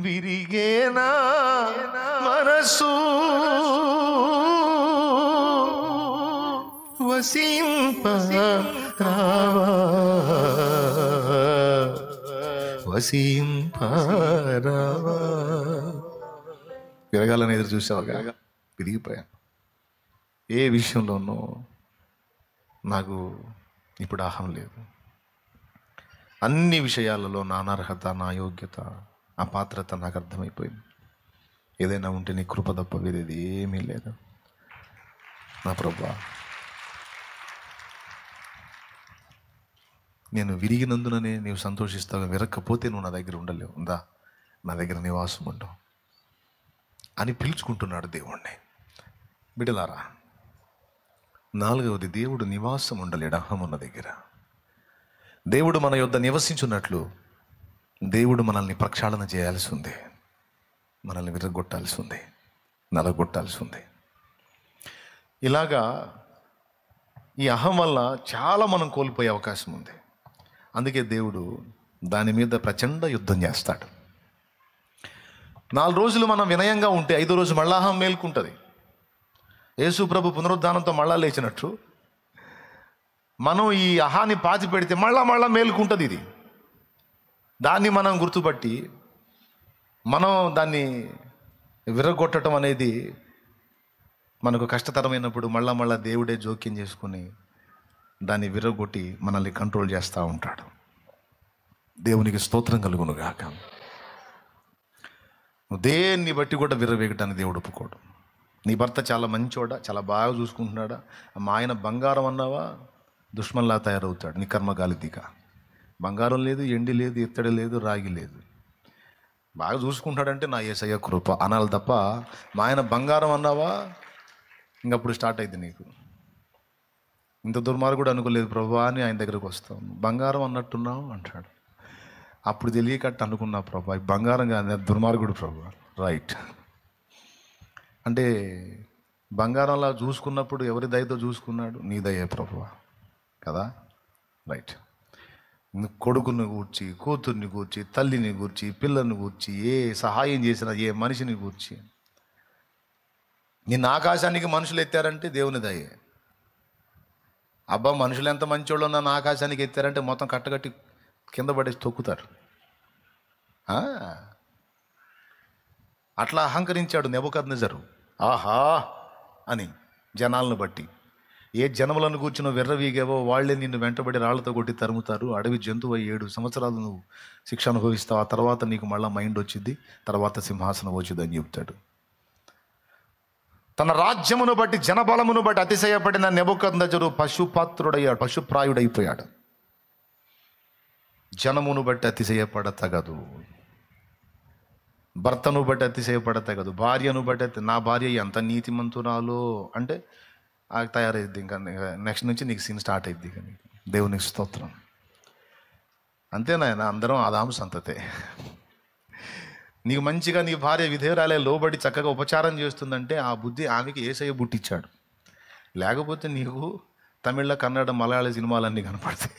విరిగేనా మనసు వసింపరావా, వసింపరావా. విరగాలని ఎదురు చూసావుగా, విరిగిపోయాను. ఏ విషయంలోనూ నాకు ఇప్పుడు ఆహం లేదు. అన్ని విషయాలలో నా అనర్హత, నా యోగ్యత, ఆ పాత్రత నాకు అర్థమైపోయింది. ఏదైనా ఉంటే నీ కృప తప్ప వేరేది ఏమీ లేదు నా ప్రభువా. నేను విరిగినందుననే నీవు సంతోషిస్తావు, విరక్కపోతే నువ్వు నా దగ్గర ఉండలేవు. ఉందా, నా దగ్గర నివాసం ఉండవు అని పిలుచుకుంటున్నాడు దేవుణ్ణి. బిడ్డలారా, నాలుగవది, దేవుడు నివాసం ఉండలేడు అహమున్న దగ్గర. దేవుడు మన యొద్ద నివసించున్నట్లు దేవుడు మనల్ని ప్రక్షాళన చేయాల్సి ఉంది, మనల్ని విరగొట్టాల్సి ఉంది, నలగొట్టాల్సి ఉంది. ఇలాగా ఈ అహం వల్ల చాలా మనం కోల్పోయే అవకాశం ఉంది. అందుకే దేవుడు దాని మీద ప్రచండ యుద్ధం చేస్తాడు. 4 రోజులు మనం వినయంగా ఉంటే 5వ రోజు మళ్ళా అహం మేల్కుంటుంది. యేసు ప్రభు పునరుద్ధానంతో మళ్ళా లేచినట్టు మనం ఈ అహాన్ని పాతి పెడితే మళ్ళా మేలుకుంటుంది. ఇది దాన్ని మనం గుర్తుపట్టి మనం దాన్ని విరగొట్టడం అనేది మనకు కష్టతరమైనప్పుడు మళ్ళా దేవుడే జోక్యం చేసుకుని దాన్ని విరగొట్టి మనల్ని కంట్రోల్ చేస్తూ ఉంటాడు. దేవునికి స్తోత్రం కలుగునుగాక. నువ్వు దేన్ని బట్టి కూడా విర్రవేగటానికి దేవుడు ఒప్పుకోడు. నీ భర్త చాలా మంచోడా, చాలా బాగా చూసుకుంటున్నాడా, మా ఆయన బంగారం అన్నావా, దుష్మన్లా తయారవుతాడు. నీ కర్మగాలి దిగ. బంగారం లేదు, ఎండి లేదు, ఇత్తడి లేదు, రాగి లేదు. బాగా చూసుకుంటాడంటే నా యేసయ్య కృప అనాలి తప్ప, మా ఆయన బంగారం అన్నావా ఇంకప్పుడు స్టార్ట్ అయింది నీకు. ఇంత దుర్మార్గుడు అనుకోలేదు ప్రభు అని ఆయన దగ్గరకు వస్తాం. బంగారం అన్నట్టున్నావు అంటాడు. అప్పుడు తెలియకట్టు అనుకున్నా ప్రభు బంగారం కాదు, దుర్మార్గుడు ప్రభు. రైట్ అంటే బంగారంలా చూసుకున్నప్పుడు ఎవరి దయతో చూసుకున్నాడు? నీ దయే ప్రభు కదా. రైట్. కొడుకుని కూర్చి, కూతుర్ని కూర్చి, తల్లిని కూర్చి, పిల్లల్ని కూర్చి, ఏ సహాయం చేసినా ఏ మనిషిని కూర్చి నిన్ను ఆకాశానికి మనుషులు ఎత్తారంటే దేవుని దయే. అబ్బా మనుషులు ఎంత మంచోళ్ళు నన్ను ఆకాశానికి ఎత్తారంటే మొత్తం కట్టగట్టి కింద పడేసి తొక్కుతారు. అట్లా అహంకరించాడు నెబుకద్నెజరు. ఆహా అని జనాలను బట్టి. ఏ జనములను కూర్చున్న విర్రవీగావో వాళ్లే నిన్ను వెంటబడి రాళ్లతో కొట్టి తరుముతారు. అడవి జంతువు 7 సంవత్సరాలు నువ్వు శిక్ష అనుభవిస్తావు. ఆ తర్వాత నీకు మళ్ళీ మైండ్ వచ్చింది, తర్వాత సింహాసనం వచ్చింది అని చెప్తాడు. తన రాజ్యమును బట్టి జనబలమును బట్టి అతిశయపడిన నెబుకద్నెజరు పశుపాత్రుడయ్యాడు, పశుప్రాయుడైపోయాడు. జనమును బట్టి అతిశయపడ తగదు. భర్తను బట్టి అతిశయపడతాయి కదా, భార్యను బట్టి నా భార్య ఎంత నీతిమంతురాలో అంటే తయారైద్ది. ఇంకా నెక్స్ట్ నుంచి నీకు సీన్ స్టార్ట్ అయింది. కానీ దేవునికి స్తోత్రం. అంతేనాయన, అందరం ఆదాము సంతతే. నీకు మంచిగా నీ భార్య విధేయురాలే లోబడి చక్కగా ఉపచారం చేస్తుందంటే ఆ బుద్ధి ఆమెకి యేసయ్య బుట్టిచ్చాడు. లేకపోతే నీకు తమిళ, కన్నడ, మలయాళ సినిమాలన్నీ కనపడతాయి.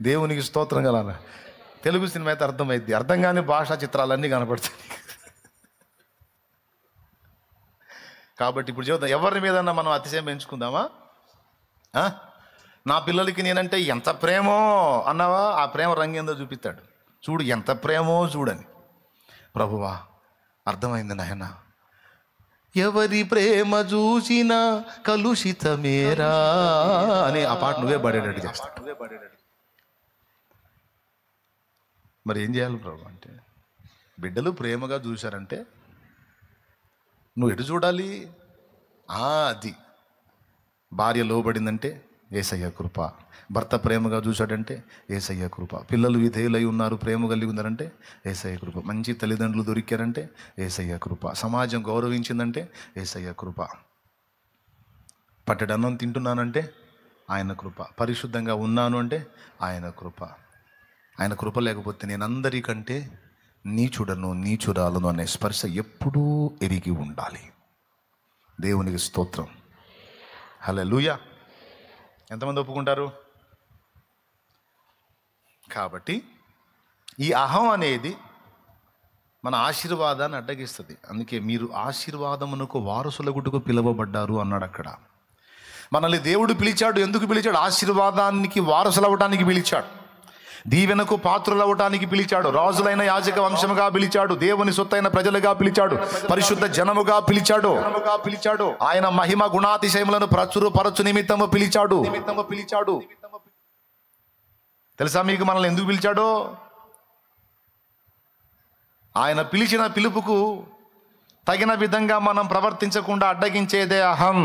దేవునికి స్తోత్రం కల. తెలుగు సినిమా అయితే అర్థమైద్ది, అర్థం కాని భాషా చిత్రాలన్నీ కనపడతాయి. కాబట్టి ఇప్పుడు చూద్దాం, ఎవరి మీదన్నా మనం అతిశయం పెంచుకుందామా? నా పిల్లలకి నేనంటే ఎంత ప్రేమో అన్నావా, ఆ ప్రేమ రంగేందో చూపిస్తాడు. చూడు ఎంత ప్రేమో చూడని. ప్రభువా అర్థమైంది నాయన, ఎవరి ప్రేమ చూసినా కలుషితమేరా అని ఆ పాట నువ్వే పడేటట్టు చేస్తాడు. మరి ఏం చేయాలి ప్రభు అంటే, బిడ్డలు ప్రేమగా చూశారంటే నువ్వు ఎటు చూడాలి? అది భార్య లోబడిందంటే యేసయ్య కృప, భర్త ప్రేమగా చూశాడంటే యేసయ్య కృప, పిల్లలు విధేయులై ఉన్నారు, ప్రేమ కలిగి ఉన్నారంటే యేసయ్య కృప, మంచి తల్లిదండ్రులు దొరికారంటే యేసయ్య కృప, సమాజం గౌరవించిందంటే యేసయ్య కృప, పట్టెడన్నం తింటున్నానంటే ఆయన కృప, పరిశుద్ధంగా ఉన్నాను అంటే ఆయన కృప. ఆయన కృప లేకపోతే నేను అందరికంటే నీచుడను నీచురాలను అనే స్పర్శ ఎప్పుడూ ఎరిగి ఉండాలి. దేవునికి స్తోత్రం. హల్లెలూయా. ఎంతమంది ఒప్పుకుంటారు? కాబట్టి ఈ అహం అనేది మన ఆశీర్వాదాన్ని అడ్డగిస్తుంది. అందుకే మీరు ఆశీర్వాదమునకు వారసులగుటకు పిలువబడ్డారు అన్నాడు అక్కడ. మనల్ని దేవుడు పిలిచాడు. ఎందుకు పిలిచాడు? ఆశీర్వాదానికి వారసులవటానికి పిలిచాడు, దీవెనకు పాత్రులవటానికి పిలిచాడు, రాజులైన యాజక వంశముగా పిలిచాడు, దేవుని సొత్తైన ప్రజలుగా పిలిచాడు, పరిశుద్ధ జనముగా పిలిచాడు. ఆయన మహిమ గుణాతిశయములను పరచు నిమిత్తము పిలిచాడు. తెలుసా మీకు మనల్ని ఎందుకు పిలిచాడో? ఆయన పిలిచిన పిలుపుకు తగిన విధంగా మనం ప్రవర్తించకుండా అడ్డగించేదే అహం.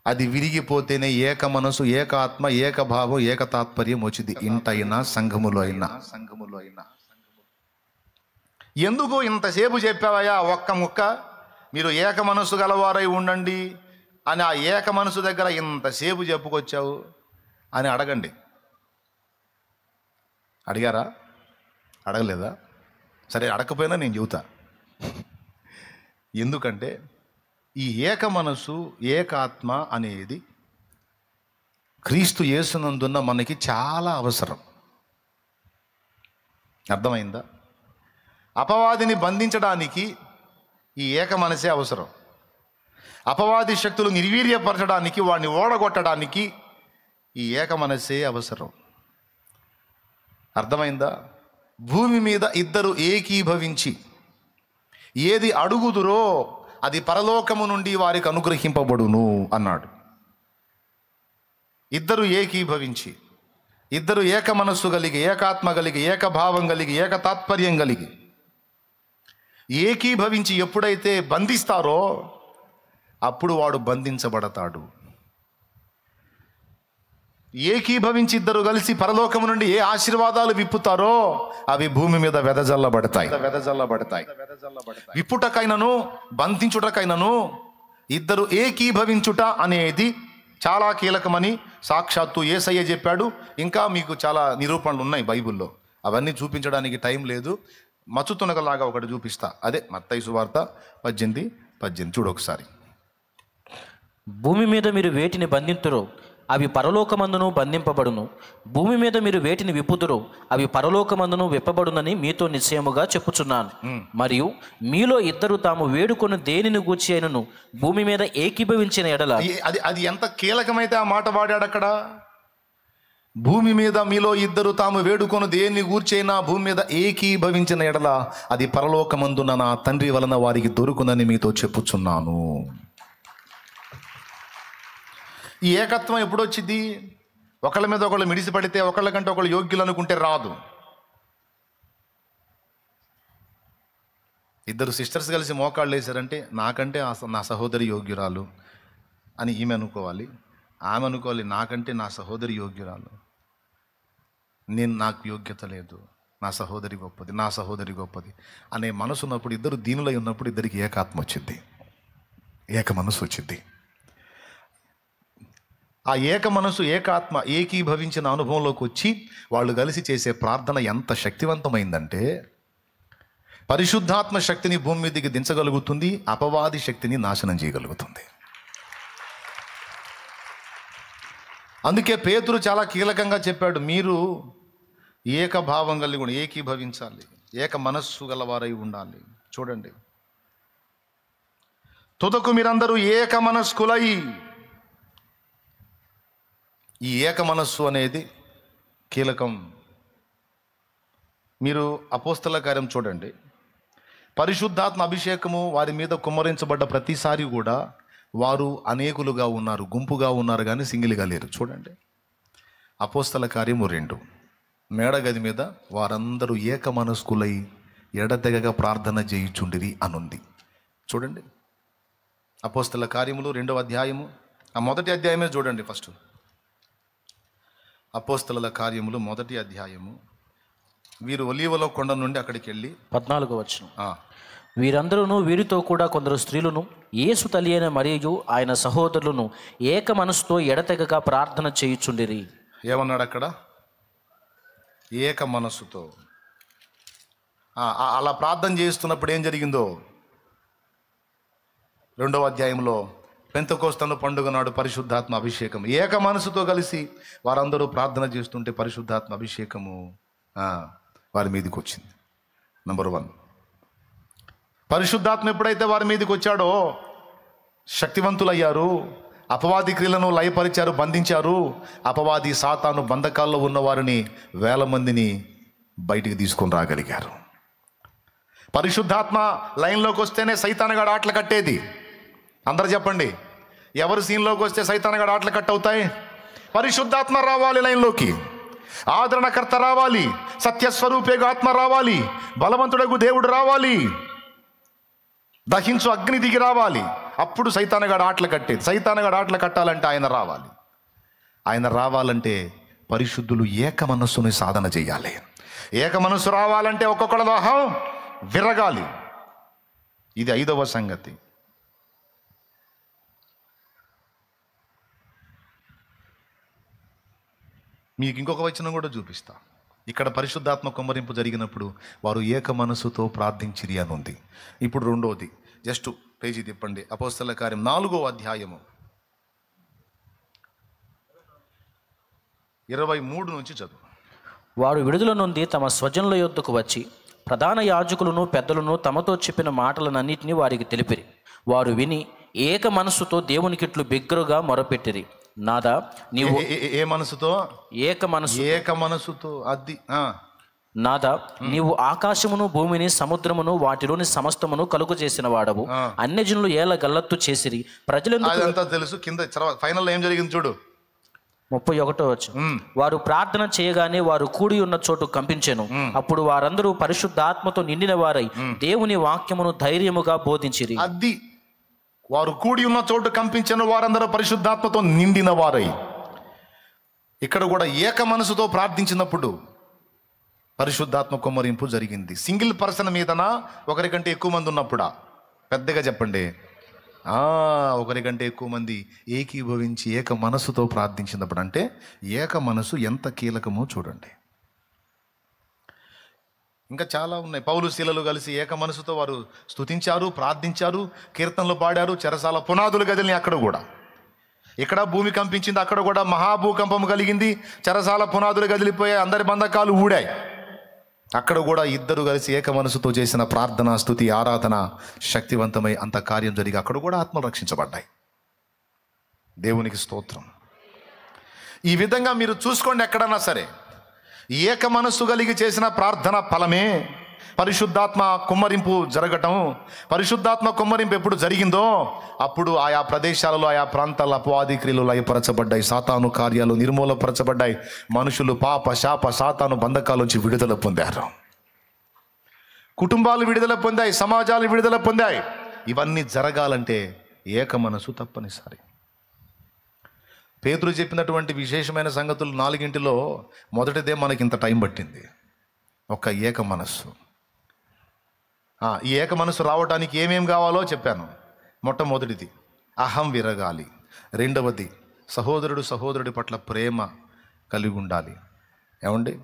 అది విరిగిపోతేనే ఏక మనసు, ఏక ఆత్మ, ఏక భావం, ఏక తాత్పర్యం వచ్చింది. ఇంటైనా సంఘములో అయినా. ఎందుకు ఇంతసేపు చెప్పావయ్యా ఒక్క ముక్క, మీరు ఏక మనసు గలవారై ఉండండి అని ఆ ఏక మనసు దగ్గర ఇంతసేపు చెప్పుకొచ్చావు అని అడగండి. అడిగారా? అడగలేదా? సరే అడగకపోయినా నేను చెబుతా. ఎందుకంటే ఈ ఏక మనసు, ఏకాత్మ అనేది క్రీస్తు యేసునందున్న మనకి చాలా అవసరం. అర్థమైందా? అపవాదిని బంధించడానికి ఈ ఏక మనసే అవసరం. అపవాది శక్తులు నిర్వీర్యపరచడానికి, వాడిని ఓడగొట్టడానికి ఈ ఏక మనసే అవసరం. అర్థమైందా? భూమి మీద ఇద్దరు ఏకీభవించి ఏది అడుగుదురో అది పరలోకము నుండి వారికి అనుగ్రహింపబడును అన్నాడు. ఇద్దరు ఏకీభవించి, ఇద్దరు ఏక మనస్సు కలిగి, ఏకాత్మ కలిగి, ఏకభావం కలిగి, ఏక తాత్పర్యం కలిగి ఏకీభవించి ఎప్పుడైతే బంధిస్తారో అప్పుడు వాడు బంధించబడతాడు. ఏకీభవించి ఇద్దరు కలిసి పరలోకము నుండి ఏ ఆశీర్వాదాలు విప్పుతారో అవి భూమి మీద వెదజల్లబడతాయి. విప్పుటకైనను బంధించుటకైనను ఇద్దరు ఏకీభవించుట అనేది చాలా కీలకమని సాక్షాత్తు యేసయ్య చెప్పాడు. ఇంకా మీకు చాలా నిరూపణలు ఉన్నాయి బైబిల్లో, అవన్నీ చూపించడానికి టైం లేదు. మచ్చుతునగలాగా ఒకటి చూపిస్తా. అదే మత్తయి సువార్త 18:18 చూడు ఒకసారి. భూమి మీద మీరు వేటిని బంధింతురో అవి పరలోకమందును బంధింపబడును, భూమి మీద మీరు వేటిని విప్పుదురో అవి పరలోకమందును విప్పబడునని మీతో నిశ్చయముగా చెప్పుచున్నాను. మరియు మీలో ఇద్దరు తాము వేడుకొని దేనిని గూర్చి అయినను భూమి మీద ఏకీభవించిన ఎడల, అది ఎంత కీలకమైతే ఆ మాట వాడాడు అక్కడ. భూమి మీద మీలో ఇద్దరు తాము వేడుకొని దేన్ని గూర్చైనా భూమి మీద ఏకీభవించిన ఎడల అది పరలోకమందున నా తండ్రి వలన వారికి దొరుకునని మీతో చెప్పుచున్నాను. ఈ ఏకత్వం ఎప్పుడొచ్చింది? ఒకళ్ళ మీద ఒకళ్ళు మిడిసి పడితే, ఒకళ్ళ కంటే ఒకళ్ళు యోగ్యులు అనుకుంటే రాదు. ఇద్దరు సిస్టర్స్ కలిసి మోకాళ్ళు వేశారంటే నాకంటే నా సహోదరి యోగ్యురాలు అని ఈమె అనుకోవాలి, ఆమె అనుకోవాలి నాకంటే నా సహోదరి యోగ్యురాలు, నాకు యోగ్యత లేదు. నా సహోదరి గొప్పది, నా సహోదరి గొప్పది అనే మనసు ఉన్నప్పుడు, ఇద్దరు దీనులై ఉన్నప్పుడు ఇద్దరికి ఏకాత్మ వచ్చింది, ఏక మనసు వచ్చింది. ఆ ఏక మనసు, ఏకాత్మ ఏకీభవించిన అనుభవంలోకి వచ్చి వాళ్ళు కలిసి చేసే ప్రార్థన ఎంత శక్తివంతమైందంటే పరిశుద్ధాత్మ శక్తిని భూమి మీదకి దించగలుగుతుంది, అపవాది శక్తిని నాశనం చేయగలుగుతుంది. అందుకే పేతురు చాలా కీలకంగా చెప్పాడు, మీరు ఏకభావం కలిగి ఉండి ఏకీభవించాలి, ఏక మనస్సు గలవారై ఉండాలి. చూడండి, తుదకు మీరందరూ ఏక మనస్కులై. ఈ ఏక మనస్సు అనేది కీలకం. మీరు అపోస్తల కార్యం చూడండి, పరిశుద్ధాత్మ అభిషేకము వారి మీద కుమ్మరించబడ్డ ప్రతిసారి కూడా వారు అనేకులుగా ఉన్నారు, గుంపుగా ఉన్నారు, కానీ సింగిల్గా లేరు. చూడండి, అపోస్తల కార్యము 2, మేడగది మీద వారందరూ ఏక మనస్కులై ఎడతెగక ప్రార్థన చేయుచుండిరి అనుంది. చూడండి, అపోస్తల కార్యములు 2వ అధ్యాయము, ఆ మొదటి అధ్యాయమే చూడండి. ఫస్ట్ అపోస్తల కార్యములు 1వ అధ్యాయము. వీరు ఒలీవల కొండ నుండి అక్కడికి వెళ్ళి 14వ వచనం, వీరందరూ వీరితో కూడా కొందరు స్త్రీలను యేసు తల్లి అయిన మరియు ఆయన సహోదరులను ఏక మనసుతో ఎడతెగక ప్రార్థన చేయుచుండిరి. ఏమన్నాడు అక్కడ? ఏక మనస్సుతో. అలా ప్రార్థన చేస్తున్నప్పుడు ఏం జరిగిందో 2వ అధ్యాయంలో, పెంతెకోస్తు పండుగ నాడు పరిశుద్ధాత్మ అభిషేకం. ఏక మనసుతో కలిసి వారందరూ ప్రార్థన చేస్తుంటే పరిశుద్ధాత్మ అభిషేకము వారి మీదకి వచ్చింది. నంబర్ 1, పరిశుద్ధాత్మ ఎప్పుడైతే వారి మీదకి వచ్చాడో శక్తివంతులయ్యారు, అపవాది క్రియలను లయపరిచారు, బంధించారు. అపవాది సాతాను బంధకాల్లో ఉన్న వారిని, వేల మందిని బయటికి తీసుకొని రాగలిగారు. పరిశుద్ధాత్మ లైన్లోకి వస్తేనే సైతానుగాడు ఆటలు కట్టేది. అందరూ చెప్పండి, ఎవరు సీన్లోకి వస్తే సైతానుగాడు ఆటలు కట్ అవుతాయి? పరిశుద్ధాత్మ రావాలి లైన్లోకి, ఆదరణకర్త రావాలి, సత్యస్వరూపేగా ఆత్మ రావాలి, బలవంతుడకు దేవుడు రావాలి, దహించు అగ్ని దిగి రావాలి. అప్పుడు సైతానుగాడు ఆటలు కట్టేది. సైతానుగాడు ఆటలు కట్టాలంటే ఆయన రావాలి. ఆయన రావాలంటే పరిశుద్ధులు ఏక మనస్సుని సాధన చేయాలి. ఏక మనస్సు రావాలంటే ఒక్కొక్కళ్ళ దాహం విరగాలి. ఇది 5వ సంగతి. మీకు ఇంకొక వచనం కూడా చూపిస్తా. ఇక్కడ పరిశుద్ధాత్మ కుమ్మరింపు జరిగినప్పుడు వారు ఏక మనసుతో ప్రార్థించిరి అని ఉంది. ఇప్పుడు 2వది, జస్ట్ పేజీ తిప్పండి, అపోస్తల కార్యం 4వ అధ్యాయము 23 నుంచి చదువు. వారు విడుదల నుండి తమ స్వజనుల యొద్దకు వచ్చి ప్రధాన యాజకులను పెద్దలను తమతో చెప్పిన మాటలనన్నిటినీ వారికి తెలిపిరి. వారు విని ఏక మనస్సుతో దేవునికిట్లు బిగ్గరగా మొరపెట్టిరి. నాదా, నీవు ఏ మనసుతో? ఏక మనసుతో. అది నాదా, నీవు ఆకాశమును భూమిని సముద్రమును వాటిలోని సమస్తమును కలుగు చేసిన వాడవు. అన్యజనులు ఏల గల్లత్తు చేసిరి, ప్రజలంతా తెలుసు. కింద ఫైనల్ ఏం జరిగింది చూడు, 31వ వచనం. వారు ప్రార్థన చేయగానే వారు కూడి ఉన్న చోటు కంపించెను. అప్పుడు వారందరూ పరిశుద్ధాత్మతో నిండిన వారై దేవుని వాక్యమును ధైర్యముగా బోధించిరి. అది వారు కూడి ఉన్న చోటు కంపించిన వారందరూ పరిశుద్ధాత్మతో నిండిన వారై. ఇక్కడ కూడా ఏక మనసుతో ప్రార్థించినప్పుడు పరిశుద్ధాత్మ కుమ్మరింపు జరిగింది. సింగిల్ పర్సన్ మీదనా, ఒకరికంటే ఎక్కువ మంది ఉన్నప్పుడా? పెద్దగా చెప్పండి. ఒకరికంటే ఎక్కువ మంది ఏకీభవించి ఏక మనసుతో ప్రార్థించినప్పుడు. అంటే ఏక మనసు ఎంత కీలకమో చూడండి. ఇంకా చాలా ఉన్నాయి. పౌలు శీలలు కలిసి ఏక మనసుతో వారు స్తుతించారు, ప్రార్థించారు, కీర్తనలు పాడారు. చెరసాల పునాదులు గదిలిని అక్కడ కూడా. ఇక్కడ భూమి కంపించింది, అక్కడ కూడా మహాభూకంపం కలిగింది, చెరసాల పునాదులు కదిలిపోయాయి, అందరి బంధకాలు ఊడాయి. అక్కడ కూడా ఇద్దరు కలిసి ఏక మనసుతో చేసిన ప్రార్థన, స్తుతి, ఆరాధన శక్తివంతమై అంత కార్యం జరిగి అక్కడ కూడా ఆత్మలు రక్షించబడ్డాయి. దేవునికి స్తోత్రం. ఈ విధంగా మీరు చూసుకోండి, ఎక్కడన్నా సరే ఏక మనస్సు కలిగి చేసిన ప్రార్థన ఫలమే పరిశుద్ధాత్మ కుమ్మరింపు జరగటం. పరిశుద్ధాత్మ కుమ్మరింపు ఎప్పుడు జరిగిందో అప్పుడు ఆయా ప్రదేశాలలో, ఆయా ప్రాంతాల అపవాది క్రియలు లయపరచబడ్డాయి, సాతాను కార్యాలు నిర్మూలపరచబడ్డాయి, మనుషులు పాప శాప సాతాను బంధకాల నుంచి విడుదల పొందారు, కుటుంబాలు విడుదల పొందాయి, సమాజాలు విడుదల పొందాయి. ఇవన్నీ జరగాలంటే ఏక మనసు తప్పనిసరి. పేతురు చెప్పినటువంటి విశేషమైన సంగతులు 4 మొదటిదే మనకి ఇంత టైం పట్టింది. ఒక ఏక మనస్సు. ఈ ఏక మనస్సు రావడానికి ఏమేం కావాలో చెప్పాను. మొట్టమొదటిది అహం విరగాలి. రెండవది సహోదరుడు సహోదరుడి పట్ల ప్రేమ కలిగి ఉండాలి. ఏమండి?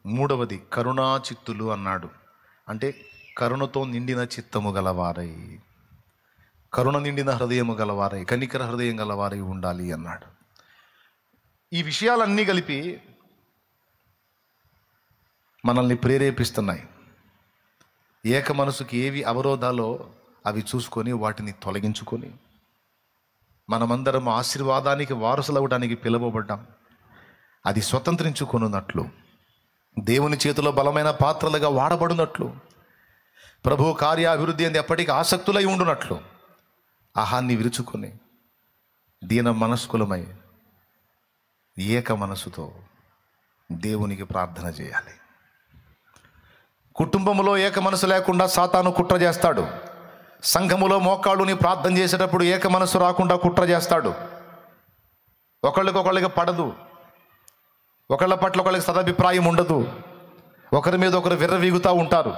మూడవది కరుణా చిత్తులు అన్నాడు. అంటే కరుణతో నిండిన చిత్తము గలవారై, కరుణ నిండిన హృదయము గలవారై, కనికర హృదయం గలవారై ఉండాలి అన్నాడు. ఈ విషయాలన్నీ కలిపి మనల్ని ప్రేరేపిస్తున్నాయి. ఏక మనసుకి ఏవి అవరోధాలో అవి చూసుకొని వాటిని తొలగించుకొని మనమందరం ఆశీర్వాదానికి వారసులవడానికి పిలువబడ్డాం. అది స్వతంత్రించుకొనున్నట్లు, దేవుని చేతిలో బలమైన పాత్రలుగా వాడబడినట్లు, ప్రభు కార్యాభివృద్ధి అని ఎప్పటికీ ఆసక్తులై ఉండునట్లు అహాన్ని విరుచుకొని దీన మనస్కులమై ఏక మనసుతో దేవునికి ప్రార్థన చేయాలి. కుటుంబంలో ఏక మనసు లేకుండా సాతాను కుట్ర చేస్తాడు. సంఘములో మోకాళ్ళుని ప్రార్థన చేసేటప్పుడు ఏక మనసు రాకుండా కుట్ర చేస్తాడు. ఒకళ్ళకి పడదు, ఒకళ్ళ పట్ల ఒకళ్ళకి సదభిప్రాయం ఉండదు, ఒకరి మీద ఒకరు విర్రవీగుతూ ఉంటారు.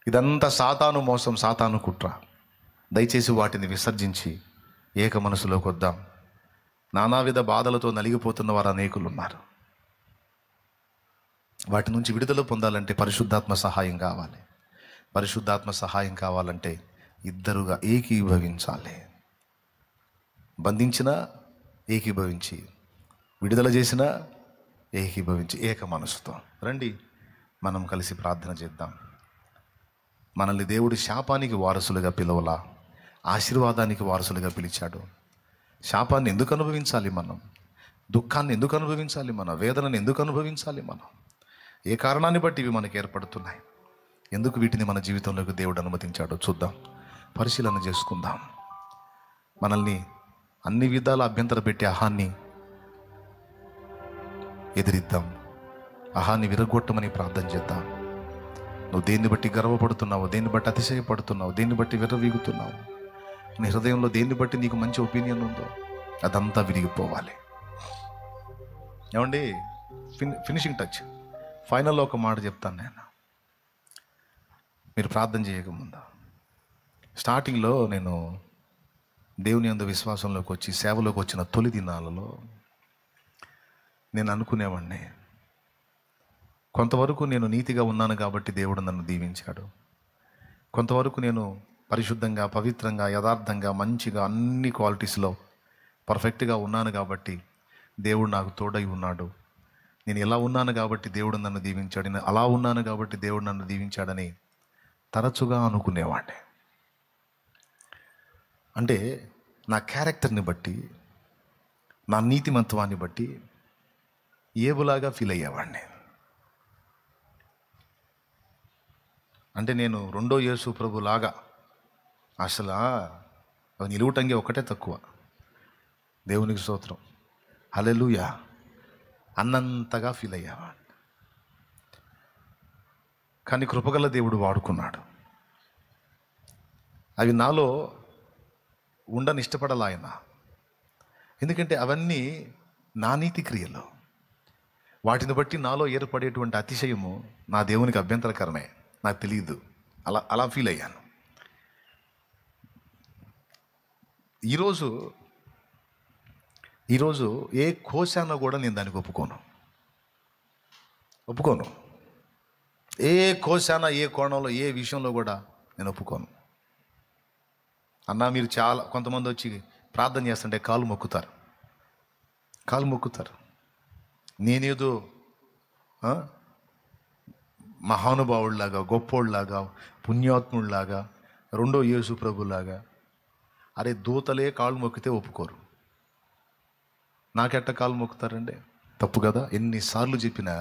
ఇదంతా సాతాను మోసం, సాతాను కుట్ర. దయచేసి వాటిని విసర్జించి ఏక మనసులోకి వద్దాం. నానావిధ బాధలతో నలిగిపోతున్న వారు అనేకులు ఉన్నారు. వాటి నుంచి విడుదల పొందాలంటే పరిశుద్ధాత్మ సహాయం కావాలి. పరిశుద్ధాత్మ సహాయం కావాలంటే ఇద్దరుగా ఏకీభవించాలి. బంధించినా ఏకీభవించి, విడుదల చేసినా ఏకీభవించి, ఏక మనసుతో రండి మనం కలిసి ప్రార్థన చేద్దాం. మనల్ని దేవుడు శాపానికి వారసులుగా పిలవలా, ఆశీర్వాదానికి వారసులుగా పిలిచాడు. శాపాన్ని ఎందుకు అనుభవించాలి మనం? దుఃఖాన్ని ఎందుకు అనుభవించాలి మనం? వేదనను ఎందుకు అనుభవించాలి మనం? ఏ కారణాన్ని బట్టి ఇవి మనకు ఏర్పడుతున్నాయి? ఎందుకు వీటిని మన జీవితంలోకి దేవుడు అనుమతించాడో చూద్దాం, పరిశీలన చేసుకుందాం. మనల్ని అన్ని విధాల అభ్యంతర పెట్టి అహాన్ని ఎదిరిద్దాం. అహాన్ని విరగొట్టమని ప్రార్థన చేద్దాం. నువ్వు దేన్ని బట్టి గర్వపడుతున్నావు, దేన్ని బట్టి అతిశయపడుతున్నావు, దేన్ని బట్టి విర్రవీగుతున్నావు, నీ హృదయంలో దేన్ని బట్టి నీకు మంచి ఒపీనియన్ ఉందో అదంతా విరిగిపోవాలి. ఏమండి? ఫినిషింగ్ టచ్, ఫైనల్లో ఒక మాట చెప్తాను నేను. మీరు ప్రార్థన చేయకముందు స్టార్టింగ్లో నేను దేవుని యందు విశ్వాసంలోకి వచ్చి సేవలోకి వచ్చిన తొలి దినాలలో నేను అనుకునేవాడిని, కొంతవరకు నేను నీతిగా ఉన్నాను కాబట్టి దేవుడు నన్ను దీవించాడు, కొంతవరకు నేను పరిశుద్ధంగా, పవిత్రంగా, యథార్థంగా, మంచిగా అన్ని క్వాలిటీస్లో పర్ఫెక్ట్గా ఉన్నాను కాబట్టి దేవుడు నాకు తోడై ఉన్నాడు, నేను ఇలా ఉన్నాను కాబట్టి దేవుడు నన్ను దీవించాడు, నేను అలా ఉన్నాను కాబట్టి దేవుడు నన్ను దీవించాడని తరచుగా అనుకునేవాడిని. అంటే నా క్యారెక్టర్ని బట్టి, నా నీతిమంత్వాన్ని బట్టి ఏబులాగా ఫీల్ అయ్యేవాడిని. అంటే నేను రెండో యేసు ప్రభు లాగా అసలు నిలువుటంగి ఒకటే తక్కువ, దేవునికి స్తోత్రం, హల్లెలూయా అన్నంతగా ఫీల్ అయ్యేవాడిని. కానీ కృపగల దేవుడు వాడుకున్నాడు. అవి నాలో ఉండని ఇష్టపడాలి ఆయన. ఎందుకంటే అవన్నీ నా నీతి క్రియలు. వాటిని బట్టి నాలో ఏర్పడేటువంటి అతిశయము నా దేవునికి అభ్యంతరకరమే, నాకు తెలియదు, అలా ఫీల్ అయ్యాను. ఈరోజు ఏ కోశాన కూడా నేను దానికి ఒప్పుకోను. ఏ కోశాన, ఏ కోణంలో, ఏ విషయంలో కూడా నేను ఒప్పుకోను. అన్నా మీరు చాలా కొంతమంది వచ్చి ప్రార్థన చేస్తుంటే కాలు మొక్కుతారు. నేనేదో మహానుభావుడిలాగా, గొప్పోళ్ళలాగా, పుణ్యాత్ముడిలాగా, రెండో యేసు ప్రభులాగా. అరే దూతలే కాళ్ళు మొక్కితే ఒప్పుకోరు, నాకెట్ట కాళ్ళు మొక్కుతారండి? తప్పు కదా. ఎన్నిసార్లు చెప్పినా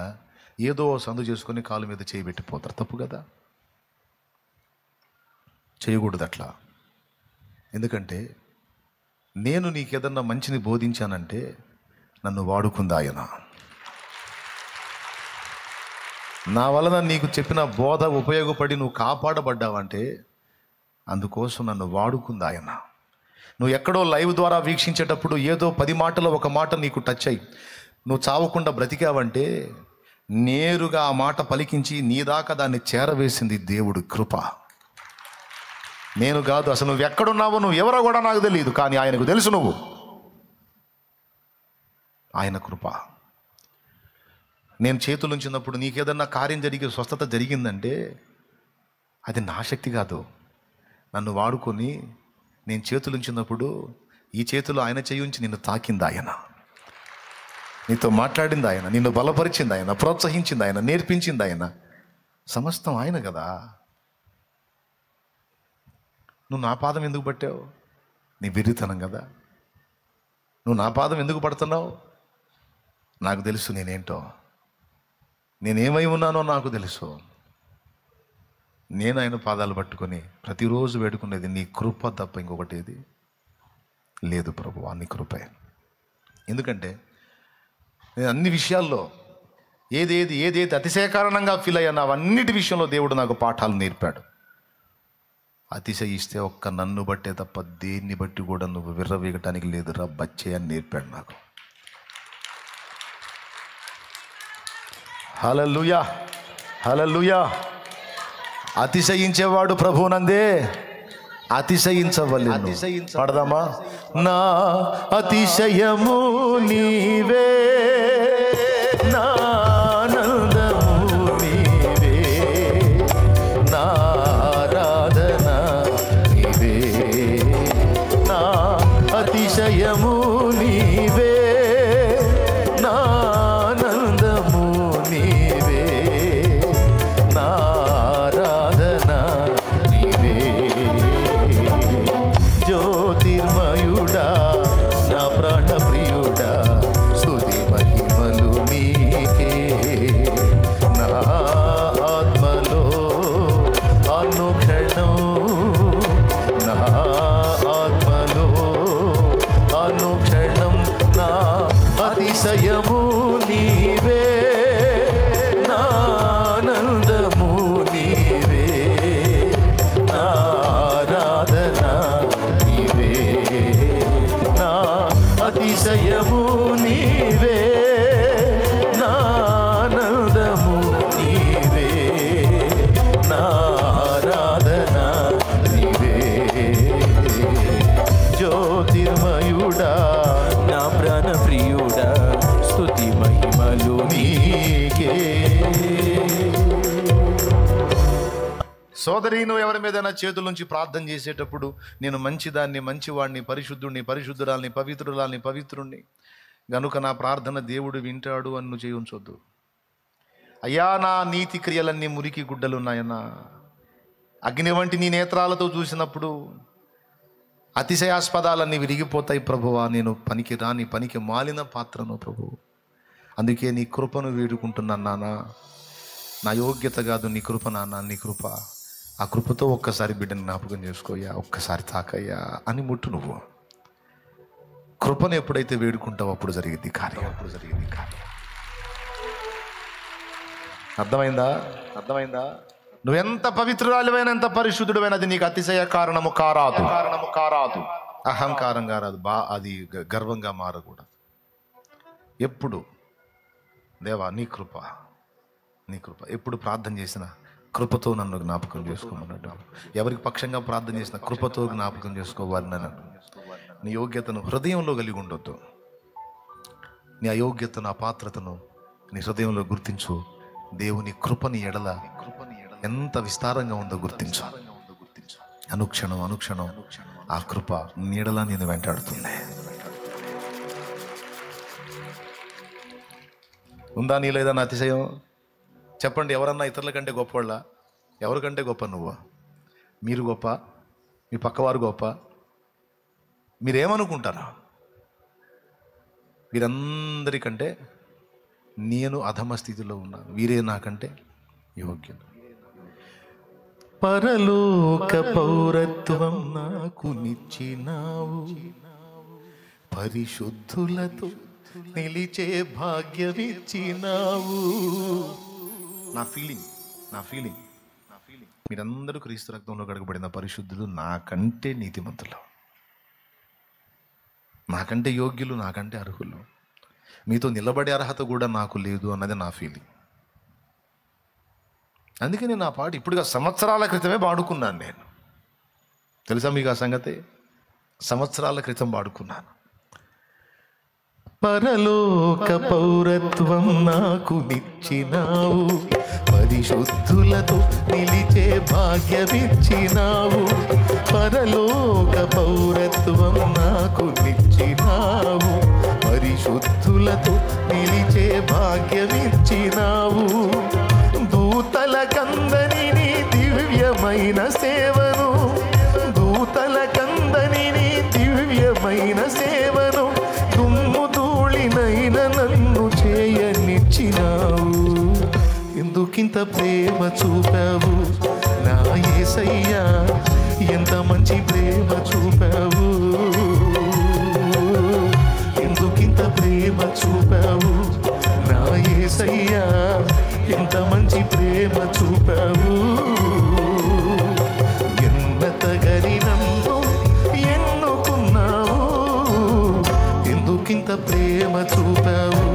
ఏదో సందు చేసుకొని కాలు మీద చేయి పెట్టిపోతారు. తప్పు కదా, చేయకూడదు అట్లా. ఎందుకంటే నేను నీకేదన్నా మంచిని బోధించానంటే నన్ను వాడుకుందా ఆయన. నా వలన నీకు చెప్పిన బోధ ఉపయోగపడి నువ్వు కాపాడబడ్డావంటే అందుకోసం నన్ను వాడుకుందా ఆయన. నువ్వు ఎక్కడో లైవ్ ద్వారా వీక్షించేటప్పుడు ఏదో 10 మాటలో ఒక మాట నీకు టచ్ అయ్యి నువ్వు చావకుండా బ్రతికావంటే నేరుగా ఆ మాట పలికించి నీ దాకా దాన్ని చేరవేసింది దేవుడి కృప. నేను కాదు, అసలు నువ్వు ఎక్కడున్నావో నువ్వు ఎవరో కూడా నాకు తెలియదు, కానీ ఆయనకు తెలుసు నువ్వు. ఆయన కృప. నేను చేతులుంచినప్పుడు నీకేదన్నా కార్యం జరిగి స్వస్థత జరిగిందంటే అది నా శక్తి కాదు. నన్ను వాడుకొని నేను చేతులుంచినప్పుడు ఈ చేతులు ఆయన చేయించి నిన్ను తాకింది ఆయన, నీతో మాట్లాడింది ఆయన, నిన్ను బలపరిచింది ఆయన, ప్రోత్సహించింది ఆయన, నేర్పించింది ఆయన. సమస్తం ఆయన కదా. నువ్వు నా పాదం ఎందుకు పట్టావు? నీ వెర్రితనం కదా. నువ్వు నా పాదం ఎందుకు పడుతున్నావు? నాకు తెలుసు నేనేంటో, నేనేమై ఉన్నానో నాకు తెలుసు. నేను ఆయన పాదాలు పట్టుకొని ప్రతిరోజు వేడుకునేది నీ కృప తప్ప ఇంకొకటి ఏది లేదు ప్రభువా, నీ కృపే. ఎందుకంటే నేను అన్ని విషయాల్లో ఏదేది అతిశయకారణంగా ఫీల్ అయ్యాను, అవన్నిటి విషయంలో దేవుడు నాకు పాఠాలు నేర్పాడు. అతిశయిస్తే ఒక్క నన్ను బట్టే తప్ప దేన్ని బట్టి కూడా నువ్వు విర్రవీగటానికి లేదురా బచ్చే అని నేర్పాడు నాకు. హల్లెలూయా, హల్లెలూయా. అతిశయించేవాడు ప్రభువునందే అతిశయించవలెను. పడదామా? నా అతిశయము నీవే, నా ఆనందము నీవే, నా ఆరాధన నీవే, నా అతిశయము నీవే, నా ఆనందము నీవే, నా ఆరాధన నీవే. జ్యోతిర్మయుడా, నా ప్రాణ ప్రియుడా, స్తుతి మహిమలు నీకే. నా ఆత్మలో అనుక్షణం, నా ఆత్మలో అనుక్షణం, నా అతిశయము నీవే, నా ఆనందము నీవే, నా ఆరాధన నీవే, నా అతిశయము నీవే, నా ఆనందము నీవే, నా ఆరాధన నీవే. జ్యోతిర్మయుడా, నా ప్రాణ ప్రియుడా, స్తుతి మహిమలు నీకే. సోదరి, నువ్వు ఎవరి మీదైనా చేతుల నుంచి ప్రార్థన చేసేటప్పుడు నేను మంచిదాన్ని, మంచివాడిని, పరిశుద్ధుడిని, పరిశుద్ధురాల్ని, పవిత్రురాల్ని, పవిత్రుణ్ణి గనుక నా ప్రార్థన దేవుడు వింటాడు అని నువ్వు చేయించొద్దు. అయ్యా, నా నీతి క్రియలన్నీ మురికి గుడ్డలున్నాయన్నా, అగ్ని వంటి నీ నేత్రాలతో చూసినప్పుడు అతిశయాస్పదాలన్నీ విరిగిపోతాయి ప్రభువా. నేను పనికి రాని, పనికి మాలిన పాత్రను ప్రభు. అందుకే నీ కృపను వేడుకుంటున్నాను నాన్న. నా యోగ్యత కాదు, నీ కృప నాన్న, నీ కృప. ఆ కృపతో ఒక్కసారి బిడ్డను జ్ఞాపకం చేసుకోయ్యా, ఒక్కసారి తాకయ్యా అని ముట్టు. నువ్వు కృపను ఎప్పుడైతే వేడుకుంటావో అప్పుడు జరిగింది కార్యం. అర్థమైందా? నువ్వెంత పవిత్రురాలివైనా, ఎంత పరిశుద్ధుడైనా అది నీకు అతిశయ కారణము కారాదు. అహంకారంగా రాదు, అది గర్వంగా మారకూడదు. ఎప్పుడు దేవా నీ కృప, నీ కృప. ఎప్పుడు ప్రార్థన చేసినా కృపతో నన్ను జ్ఞాపకం చేసుకోమన్నాడు. ఎవరికి పక్షంగా ప్రార్థన చేసినా కృపతో జ్ఞాపకం చేసుకోవాలని అన్నాడు. నీ యోగ్యతను హృదయంలో కలిగి ఉండొద్దు. నీ అయోగ్యతను, అపాత్రతను నీ హృదయంలో గుర్తించు. దేవుని కృపని ఎడల ఎంత విస్తారంగా ఉందో గుర్తించు. అనుక్షణం ఆ కృప నీడలా నేను వెంటాడుతుంది. ఉందా నీ లేదా నా అతిశయం? చెప్పండి, ఎవరన్నా ఇతరుల కంటే గొప్పవాళ్ళ? ఎవరికంటే గొప్ప నువ్వు? మీరు గొప్ప? మీ పక్కవారు గొప్ప? మీరేమనుకుంటారా? వీరందరికంటే నేను అధమ స్థితిలో ఉన్నాను, వీరే నాకంటే యోగ్యులు. పరలోక పౌరత్వం నాకు నిచ్చినావు, పరిశుద్ధులతో నిలిచే భాగ్యమిచ్చినావు. నా ఫీలింగ్ మీరందరూ క్రీస్తు రక్తంలో కడగబడిన పరిశుద్ధులు, నాకంటే నీతిమంతులు, నాకంటే యోగ్యులు, నాకంటే అర్హులు. మీతో నిలబడే అర్హత కూడా నాకు లేదు అన్నది నా ఫీలింగ్. అందుకే నేను ఆ పాట ఇప్పుడుగా సంవత్సరాల క్రితమే పాడుకున్నాను. నేను తెలుసా మీకు ఆ సంగతి? సంవత్సరాల క్రితం పాడుకున్నాను. పరలోక పౌరత్వం నాకు నిచ్చినావు, పరిశుద్ధులతో నిలిచే భాగ్యమిచ్చినావు. పరలోక పౌరత్వం నాకు నిచ్చినావు, పరిశుద్ధులతో నిలిచే భాగ్యమిచ్చినావు. దూతల కందని నీ దివ్యమైన సేవను, దూతల కందని నీ దివ్యమైన సేవను, దుమ్ము ధూళినైన నన్ను చేయనిచ్చినావు. ఎందుకింత ప్రేమ చూపావు నా యేసయ్యా, ఎంత మంచి ప్రేమ చూపావు. ఎందుకింత ప్రేమ చూపావు నా యేసయ్యా, ఎంత మంచి ప్రేమ చూపావు. ఎన్నతగని నన్ను ఎన్నుకున్నావు, ఎందుకింత ప్రేమ చూపావు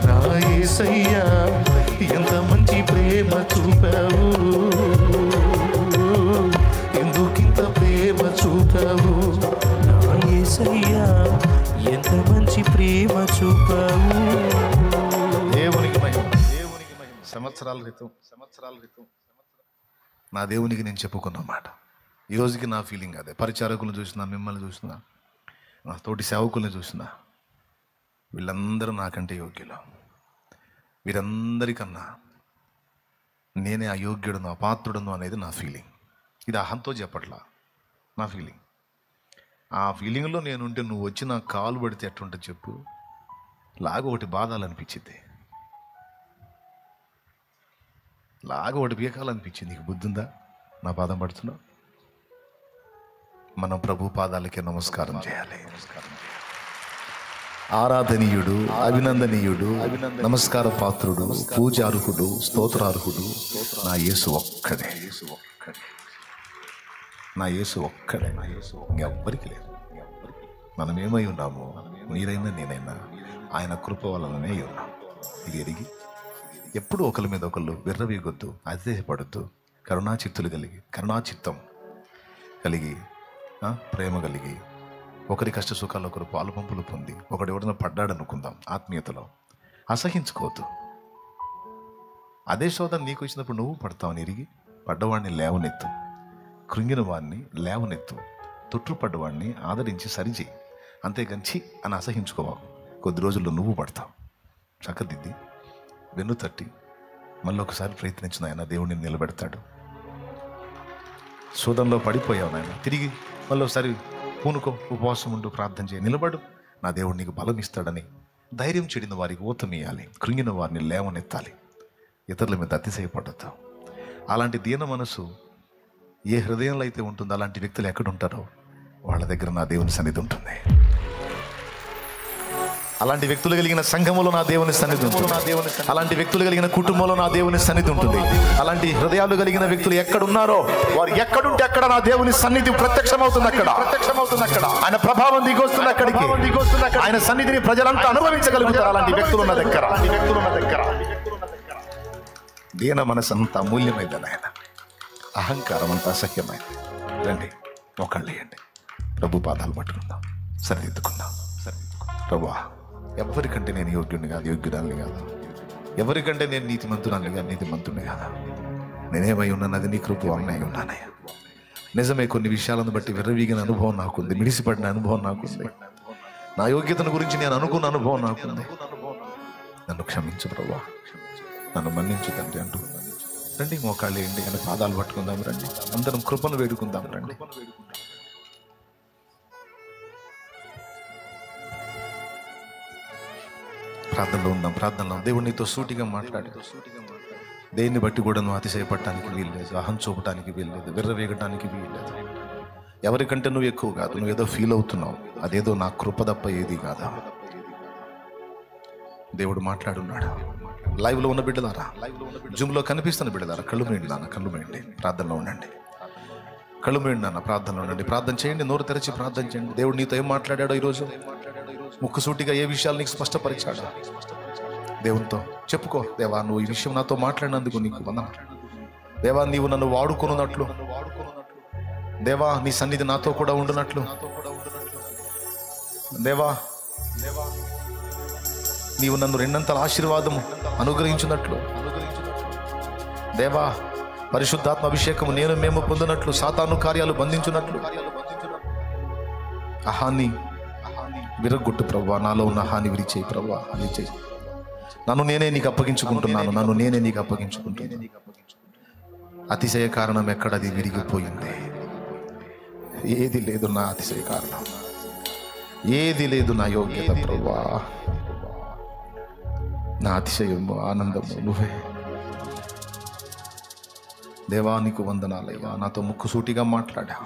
నా యేసయ్యా, ఎంత మంచి ప్రేమ చూపావు. ఎందుకింత ప్రేమ చూపావు నా యేసయ్యా, ఎంత మంచి ప్రేమ చూపావు. దేవునికి మహిమ, దేవునికి మహిమ. సంవత్సరాల క్రితం నా దేవునికి నేను చెప్పుకున్నమాట. ఈ రోజుకి నా ఫీలింగ్ అదే. పరిచారకులను చూసినా, మిమ్మల్ని చూసినా, నా తోటి సేవకుల్ని చూసినా, వీళ్ళందరూ నాకంటే యోగ్యులు. వీరందరికన్నా నేనే అయోగ్యుడును, అపాత్రుడును అనేది నా ఫీలింగ్. ఇది అహంతో చెప్పట్లా, నా ఫీలింగ్. ఆ ఫీలింగ్లో నేనుంటే నువ్వు వచ్చి నా కాలు పడితే ఎట్లుంటుంది చెప్పు? లాగ ఒకటి బాధాలనిపించింది, లాగ ఒకటి పీకాలనిపించింది. నీకు బుద్ధి ఉందా? నా పాదం పడుతున్నావు. మనం ప్రభు పాదాలకే నమస్కారం చేయాలి. ఆరాధనీయుడు, అభినందనీయుడు, నమస్కార పాత్రుడు, పూజార్హుడు, స్తోత్రార్హుడు నా యేసు ఒక్కడే. నా యేసు ఒక్కడే, ఇంకెవ్వరికి లేదు. మనం ఏమై ఉన్నాము, మీరైనా నేనైనా ఆయన కృప వలననే ఉన్నాం. ఇది ఎరిగి ఎప్పుడు ఒకరి మీద ఒకళ్ళు విర్రవీగొద్దు, అతిశయపడొద్దు. కరుణాచిత్తం కలిగి, ప్రేమ కలిగి, ఒకరి కష్ట సుఖాల్లో ఒకరు పాలు పంపులు పొంది, ఒకడు ఎవడన్నా పడ్డాడనుకుందాం ఆత్మీయతలో. అసహించుకోవద్దు. అదే శోధన నీకు వచ్చినప్పుడు నువ్వు పడతావు. ఎరిగి పడ్డవాడిని లేవనెత్తు, కృంగిన వాడిని లేవనెత్తు, తొట్టుపడ్డవాడిని ఆదరించి సరిచేయి. అంతేగాని అని అసహించుకోవాలి. కొద్ది రోజుల్లో నువ్వు పడతావు. చక్కదిద్ది వెన్ను తట్టి మళ్ళీ ఒకసారి ప్రయత్నించిన ఆయన దేవుడిని నిలబెడతాడు. శోధనలో పడిపోయావు నాయన, తిరిగి మళ్ళీ ఒకసారి పూనుకో, ఉపవాసం ఉండు, ప్రార్థన చేయి, నిలబడు. నా దేవుడు నీకు బలం ఇస్తాడని ధైర్యం చెడిన వారికి ఊతమియాలి, కృంగిన వారిని లేవనెత్తాలి. ఇతరుల మీద అతిశయపడద్దు. అలాంటి దీన మనసు ఏ హృదయంలో అయితే ఉంటుందో అలాంటి వ్యక్తులు ఎక్కడుంటారో వాళ్ళ దగ్గర నా దేవుని సన్నిధి ఉంటుంది. అలాంటి వ్యక్తులు కలిగిన సంఘములో నా దేవుని సన్నిధి ఉంటుంది. అలాంటి వ్యక్తులు కలిగిన కుటుంబంలో నా దేవుని సన్నిధి ఉంటుంది. అలాంటి హృదయాలు కలిగిన వ్యక్తులు ఎక్కడున్నారో వారు ఎక్కడుంటే అక్కడ నా దేవుని సన్నిధి ప్రత్యక్షమవుతుంది. అక్కడ ఆయన ప్రభావం దిగొస్తుంది. అక్కడికి ఆయన సన్నిధిని ప్రజలంతా అనుభవించగలుగుతారు. అలాంటి వ్యక్తులు ఉన్న దగ్గర దీన మనసంతా అమూల్యమైందని ఆయన, అహంకారం అంతా అసహ్యమైంది. రండి, మోకాళ్ళేయండి, ప్రభు పాదాలు పట్టుకుందాం, సరిదిద్దుకుందాం. ప్రభువా, ఎవరికంటే నేను యోగ్యుడిని కాదు, యోగ్యురాలిని కాదు. ఎవరికంటే నేను నీతిమంతురాలిని కాదు, నీతిమంతుడిని కాదు. నేనేమై ఉన్నానది నీ కృప వలన ఉన్నానయ్యా. నిజమే, కొన్ని విషయాలను బట్టి విర్రవీగిన అనుభవం నాకుంది, మిడిసిపడిన అనుభవం నాకుంది, నా యోగ్యతను గురించి నేను అనుకున్న అనుభవం నాకుంది. నన్ను క్షమించు ప్రభువా, నన్ను మన్నించు తండ్రి అంటూ రండి, మోకాళ్ళు వేయండి, ఆయన పాదాలు పట్టుకుందాం. రండి, అందరం కృపను వేడుకుందాం. రండి, ప్రార్థనలో ఉందాం. ప్రార్థనలో దేవుడు నీతో సూటిగా మాట్లాడు. దేన్ని బట్టి కూడా నువ్వు అతిశయపడటానికి వీల్లేదు, అహం చూపటానికి వీల్లేదు, విర్రవేగటానికి వీల్లేదు. ఎవరికంటే నువ్వు ఎక్కువ కాదు. నువ్వు ఏదో ఫీల్ అవుతున్నావు, అదేదో నా కృప తప్ప ఏది కాదా. దేవుడు మాట్లాడున్నాడు. లైవ్లో ఉన్న బిడ్డలారా, జూమ్లో కనిపిస్తున్న బిడ్డలారా, కళ్ళు మూయండి నాన్న, కళ్ళు మూయండి, ప్రార్థనలో ఉండండి. కళ్ళు మూయండి నాన్న, ప్రార్థనలో ఉండండి. ప్రార్థన చేయండి, నోరు తెరచి ప్రార్థన చేయండి. దేవుడు నీతో ఏం మాట్లాడాడో ఈరోజు, ముక్కుసూటిగా ఏ విషయాలు నీకు స్పష్టపరిచాడో దేవునితో చెప్పుకో. దేవా, నువ్వు ఈ విషయం నాతో మాట్లాడినందుకు నీకు వందనాలు. దేవా నీవు నన్ను వాడుకొనున్నట్లు, దేవా నీ సన్నిధి నాతో కూడా ఉండునట్లు, దేవా నీవు నన్ను రెండంతల ఆశీర్వాదము అనుగ్రహించినట్లు, దేవా పరిశుద్ధాత్మ అభిషేకము మేము పొందినట్లు, సాతాను కార్యాలు బంధించున్నట్లు అహాన్ని విరగొట్టు ప్రభువా. నాలో ఉన్న హాని విరిచేయి ప్రభువా, విరిచేయి. నన్ను నేనే నీకు అప్పగించుకుంటున్నాను, నన్ను నేనే నీకు అప్పగించుకుంటున్నాను. అతిశయ కారణం ఎక్కడది విరిగిపోయింది. ఏది లేదు నా అతిశయ కారణం, ఏది లేదు నా యోగ్యత ప్రభువా. నా అతిశయము ఆనందము నువ్వే. దేవా నీకు వందనాలయ్యా. నాతో ముక్కుసూటిగా మాట్లాడా.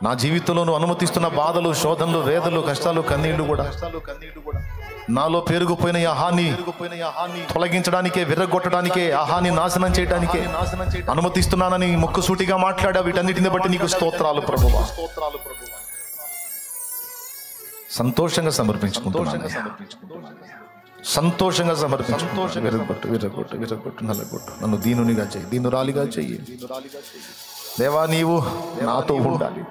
నా జీవితంలో నువ్వు అనుమతిస్తున్న బాధలు, శోధనలు, వేదలు, కష్టాలు, కన్నీళ్లు కూడా నాలో పెరిగిపోయిన హాని తొలగించడానికే, విర్రగొట్టడానికే, హాని నాశనం చేయడానికే అనుమతిస్తున్నానని ముక్కుసూటిగా మాట్లాడా. వీటన్నిటిని బట్టి నీకు స్తోత్రాలు ప్రభువా. సంతోషంగా సమర్పించుకుంటున్నాను, సంతోషంగా సమర్పించుకుంటూ విరగొట్టు, విరగొట్టు, విరగొట్టు, నలగొట్టు. నన్ను దీనునిగా చెయ్యి, దీనురాలిగా చెయ్యి. దేవా నీవు నాతో ఉండాలి,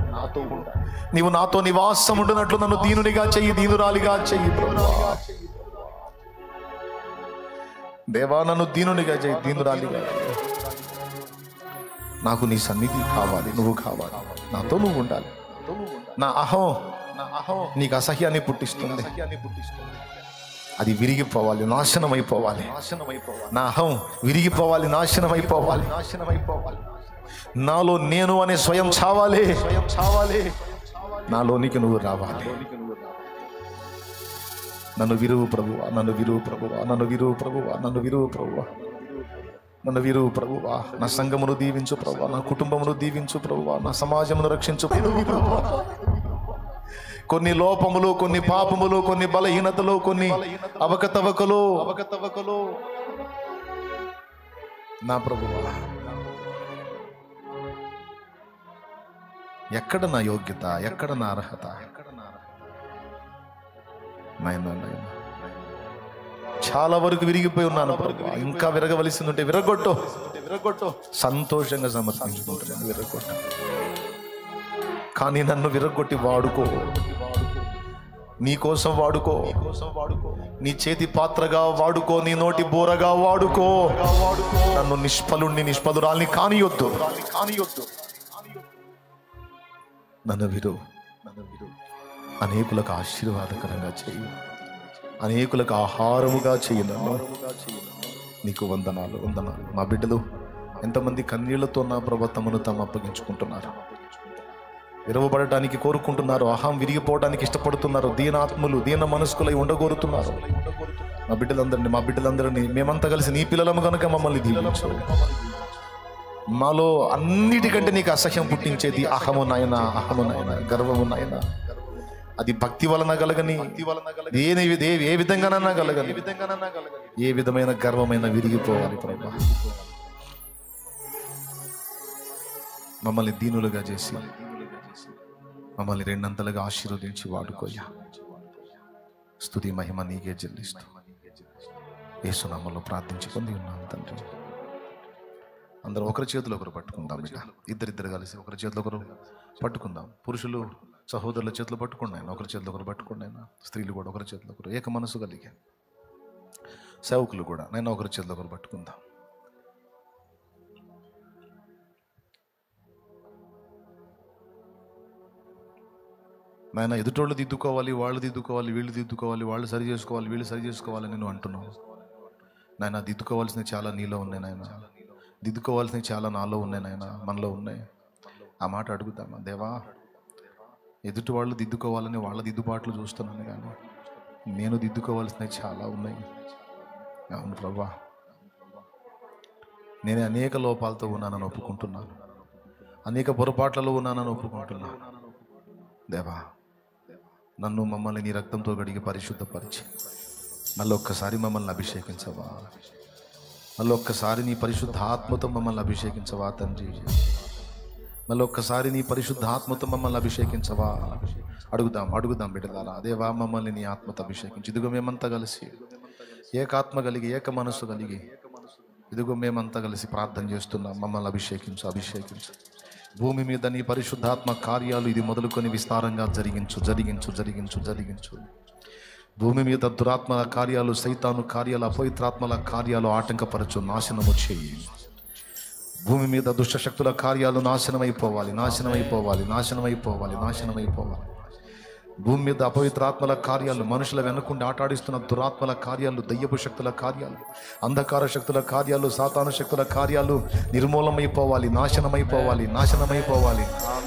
నీవు నాతో నివాసం ఉంటున్నట్లు నన్ను దీనునిగా చెయ్యి, దీనురాలిగా చెయ్యి ప్రభువా. దేవా నన్ను దీనునిగా చెయ్యి, దీనురాలిగా. నాకు నీ సన్నిధి కావాలి, నువ్వు కావాలి, నాతో నువ్వు ఉండాలి. నా అహం నీకు అసహ్యాన్ని పుట్టిస్తుంది, అది విరిగిపోవాలి, నాశనం అయిపోవాలి. నా అహం విరిగిపోవాలి, నాశనం అయిపోవాలి. నాలో నేను అనే స్వయం చావాలి, నాలోనికి నువ్వు రావాలి. నన్ను విరువు ప్రభువా, నన్ను విరువు ప్రభువా, నన్ను విరువు ప్రభువా, నన్ను విరువు ప్రభువా, నన్ను విరువు ప్రభువా. నా సంఘమును దీవించు ప్రభువా, నా కుటుంబమును దీవించు ప్రభువా, నా సమాజమును రక్షించు ప్రభువా. కొన్ని లోపములు, కొన్ని పాపములు, కొన్ని బలహీనతలు, కొన్ని అవకతవకలు నా ప్రభువా, ఎక్కడ నా యోగ్యత, ఎక్కడ నా అర్హత? నాయనా చాలా వరకు విరిగిపోయి ఉన్నాను ప్రభువా. ఇంకా విరగవలసి ఉంటే విరగొట్టు, సంతోషంగా సమర్పించుకుంటున్నాను, విరగొట్టు. కానీ నన్ను విరగొట్టి వాడుకో, నీ కోసం వాడుకో, నీ చేతి పాత్రగా వాడుకో, నీ నోటి బోరగా వాడుకో. నన్ను నిష్ఫలుణ్ణి, నిష్ఫలురాల్ని కానియొద్దు. నన్ను విరు, అనేకులకు ఆశీర్వాదకరంగా చేయి, అనేకులకు ఆహారముగా చేయి. నన్ను నీకు వందనాలు, వందనాలు. మా బిడ్డలు ఎంతమంది కన్నీళ్లతో నా ప్రభుత్వమును తాము అప్పగించుకుంటున్నారు, విరవబడటానికి కోరుకుంటున్నారు, అహం విరిగిపోవడానికి ఇష్టపడుతున్నారు, దీనాత్ములు, దీన మనస్కులై ఉండగోరుతున్నారు. మా బిడ్డలందరినీ మేమంతా కలిసి నీ పిల్లలము కనుక మమ్మల్ని దీవించు. మాలో అన్నిటికంటే నీకు అసహ్యం పుట్టించేది అహము నాయన, అహము నాయన, గర్వము నాయన. అది భక్తి వలన కలగని, ఏ విధంగానన్నా కలగని, ఏ విధమైన గర్వమైన విరిగిపోవాలి ప్రభా. మమ్మల్ని దీనులుగా చేసి మమ్మల్ని రెండంతలుగా ఆశీర్వదించి వాడుకోయ్యా. స్తుతి మహిమ నీకే చెల్లిస్తూ యేసు నామములో ప్రార్థించి పొంది ఉన్నాను తండ్రి. అందరం ఒకరి చేతులు ఒకరు పట్టుకుందాం బిడ్డ, ఇద్దరిద్దరు కలిసి ఒకరి చేతులు ఒకరు పట్టుకుందాం. పురుషులు సహోదరుల చేతులు పట్టుకోండి ఆయన, ఒకరి చేతులు ఒకరు పట్టుకోండి ఆయన. స్త్రీలు కూడా ఒకరి చేతులు ఒకరు, ఏక మనసు కలిగి సేవకులు కూడా నేను ఒకరి చేతులు ఒకరు పట్టుకుందాం. నాయన ఎదుటోళ్ళు దిద్దుకోవాలి, వాళ్ళు దిద్దుకోవాలి, వీళ్ళు దిద్దుకోవాలి, వాళ్ళు సరి చేసుకోవాలి, వీళ్ళు సరి చేసుకోవాలి నేను అంటున్నావు నాయన. దిద్దుకోవాల్సినవి చాలా నీలో ఉన్నాయి నాయన, దిద్దుకోవాల్సినవి చాలా నాలో ఉన్నాయి నాయన, మనలో ఉన్నాయి. ఆ మాట అడుగుతామా దేవా? ఎదుటి వాళ్ళు దిద్దుకోవాలని వాళ్ళ దిద్దుబాట్లు చూస్తున్నాను, కానీ నేను దిద్దుకోవాల్సినవి చాలా ఉన్నాయి. అవును ప్రభా, నేను అనేక లోపాలతో ఉన్నానని ఒప్పుకుంటున్నాను, అనేక పొరపాట్లలో ఉన్నానని ఒప్పుకుంటున్నాను. దేవా నన్ను, మమ్మల్ని నీ రక్తంతో కడిగి పరిశుద్ధపరిచి మళ్ళీ ఒక్కసారి మమ్మల్ని అభిషేకించవా, మళ్ళీ ఒక్కసారి నీ పరిశుద్ధ ఆత్మతో మమ్మల్ని అభిషేకించవా తండ్రి. మళ్ళీ ఒక్కసారి నీ పరిశుద్ధ ఆత్మతో మమ్మల్ని అభిషేకించవా. అడుగుదాం బిడ్డలారా. దేవా మమ్మల్ని నీ ఆత్మతో అభిషేకించి, ఇదిగో మేమంతా కలిసి ఏకాత్మ కలిగి, ఏక మనస్సు కలిగి ఇదిగో మేమంతా కలిసి ప్రార్థన చేస్తున్నాం. మమ్మల్ని అభిషేకించు, అభిషేకించు. భూమి మీద నీ పరిశుద్ధాత్మ కార్యాలు ఇది మొదలుకొని విస్తారంగా జరిగించు, జరిగించు, జరిగించు, జరిగించు. భూమి మీద దురాత్మల కార్యాలు, సైతాను కార్యాలు, అపవిత్రాత్మల కార్యాలు ఆటంకపరచు, నాశనము చేయి. భూమి మీద దుష్టశక్తుల కార్యాలు నాశనమైపోవాలి, నాశనమైపోవాలి, నాశనమైపోవాలి, నాశనమైపోవాలి. భూమి మీద అపవిత్రాత్మల కార్యాలు, మనుషుల వెనుకుండి ఆటాడిస్తున్న దురాత్మల కార్యాలు, దయ్యపు శక్తుల కార్యాలు, అంధకార శక్తుల కార్యాలు, సాతాను శక్తుల కార్యాలు నిర్మూలమైపోవాలి, నాశనమైపోవాలి, నాశనమైపోవాలి.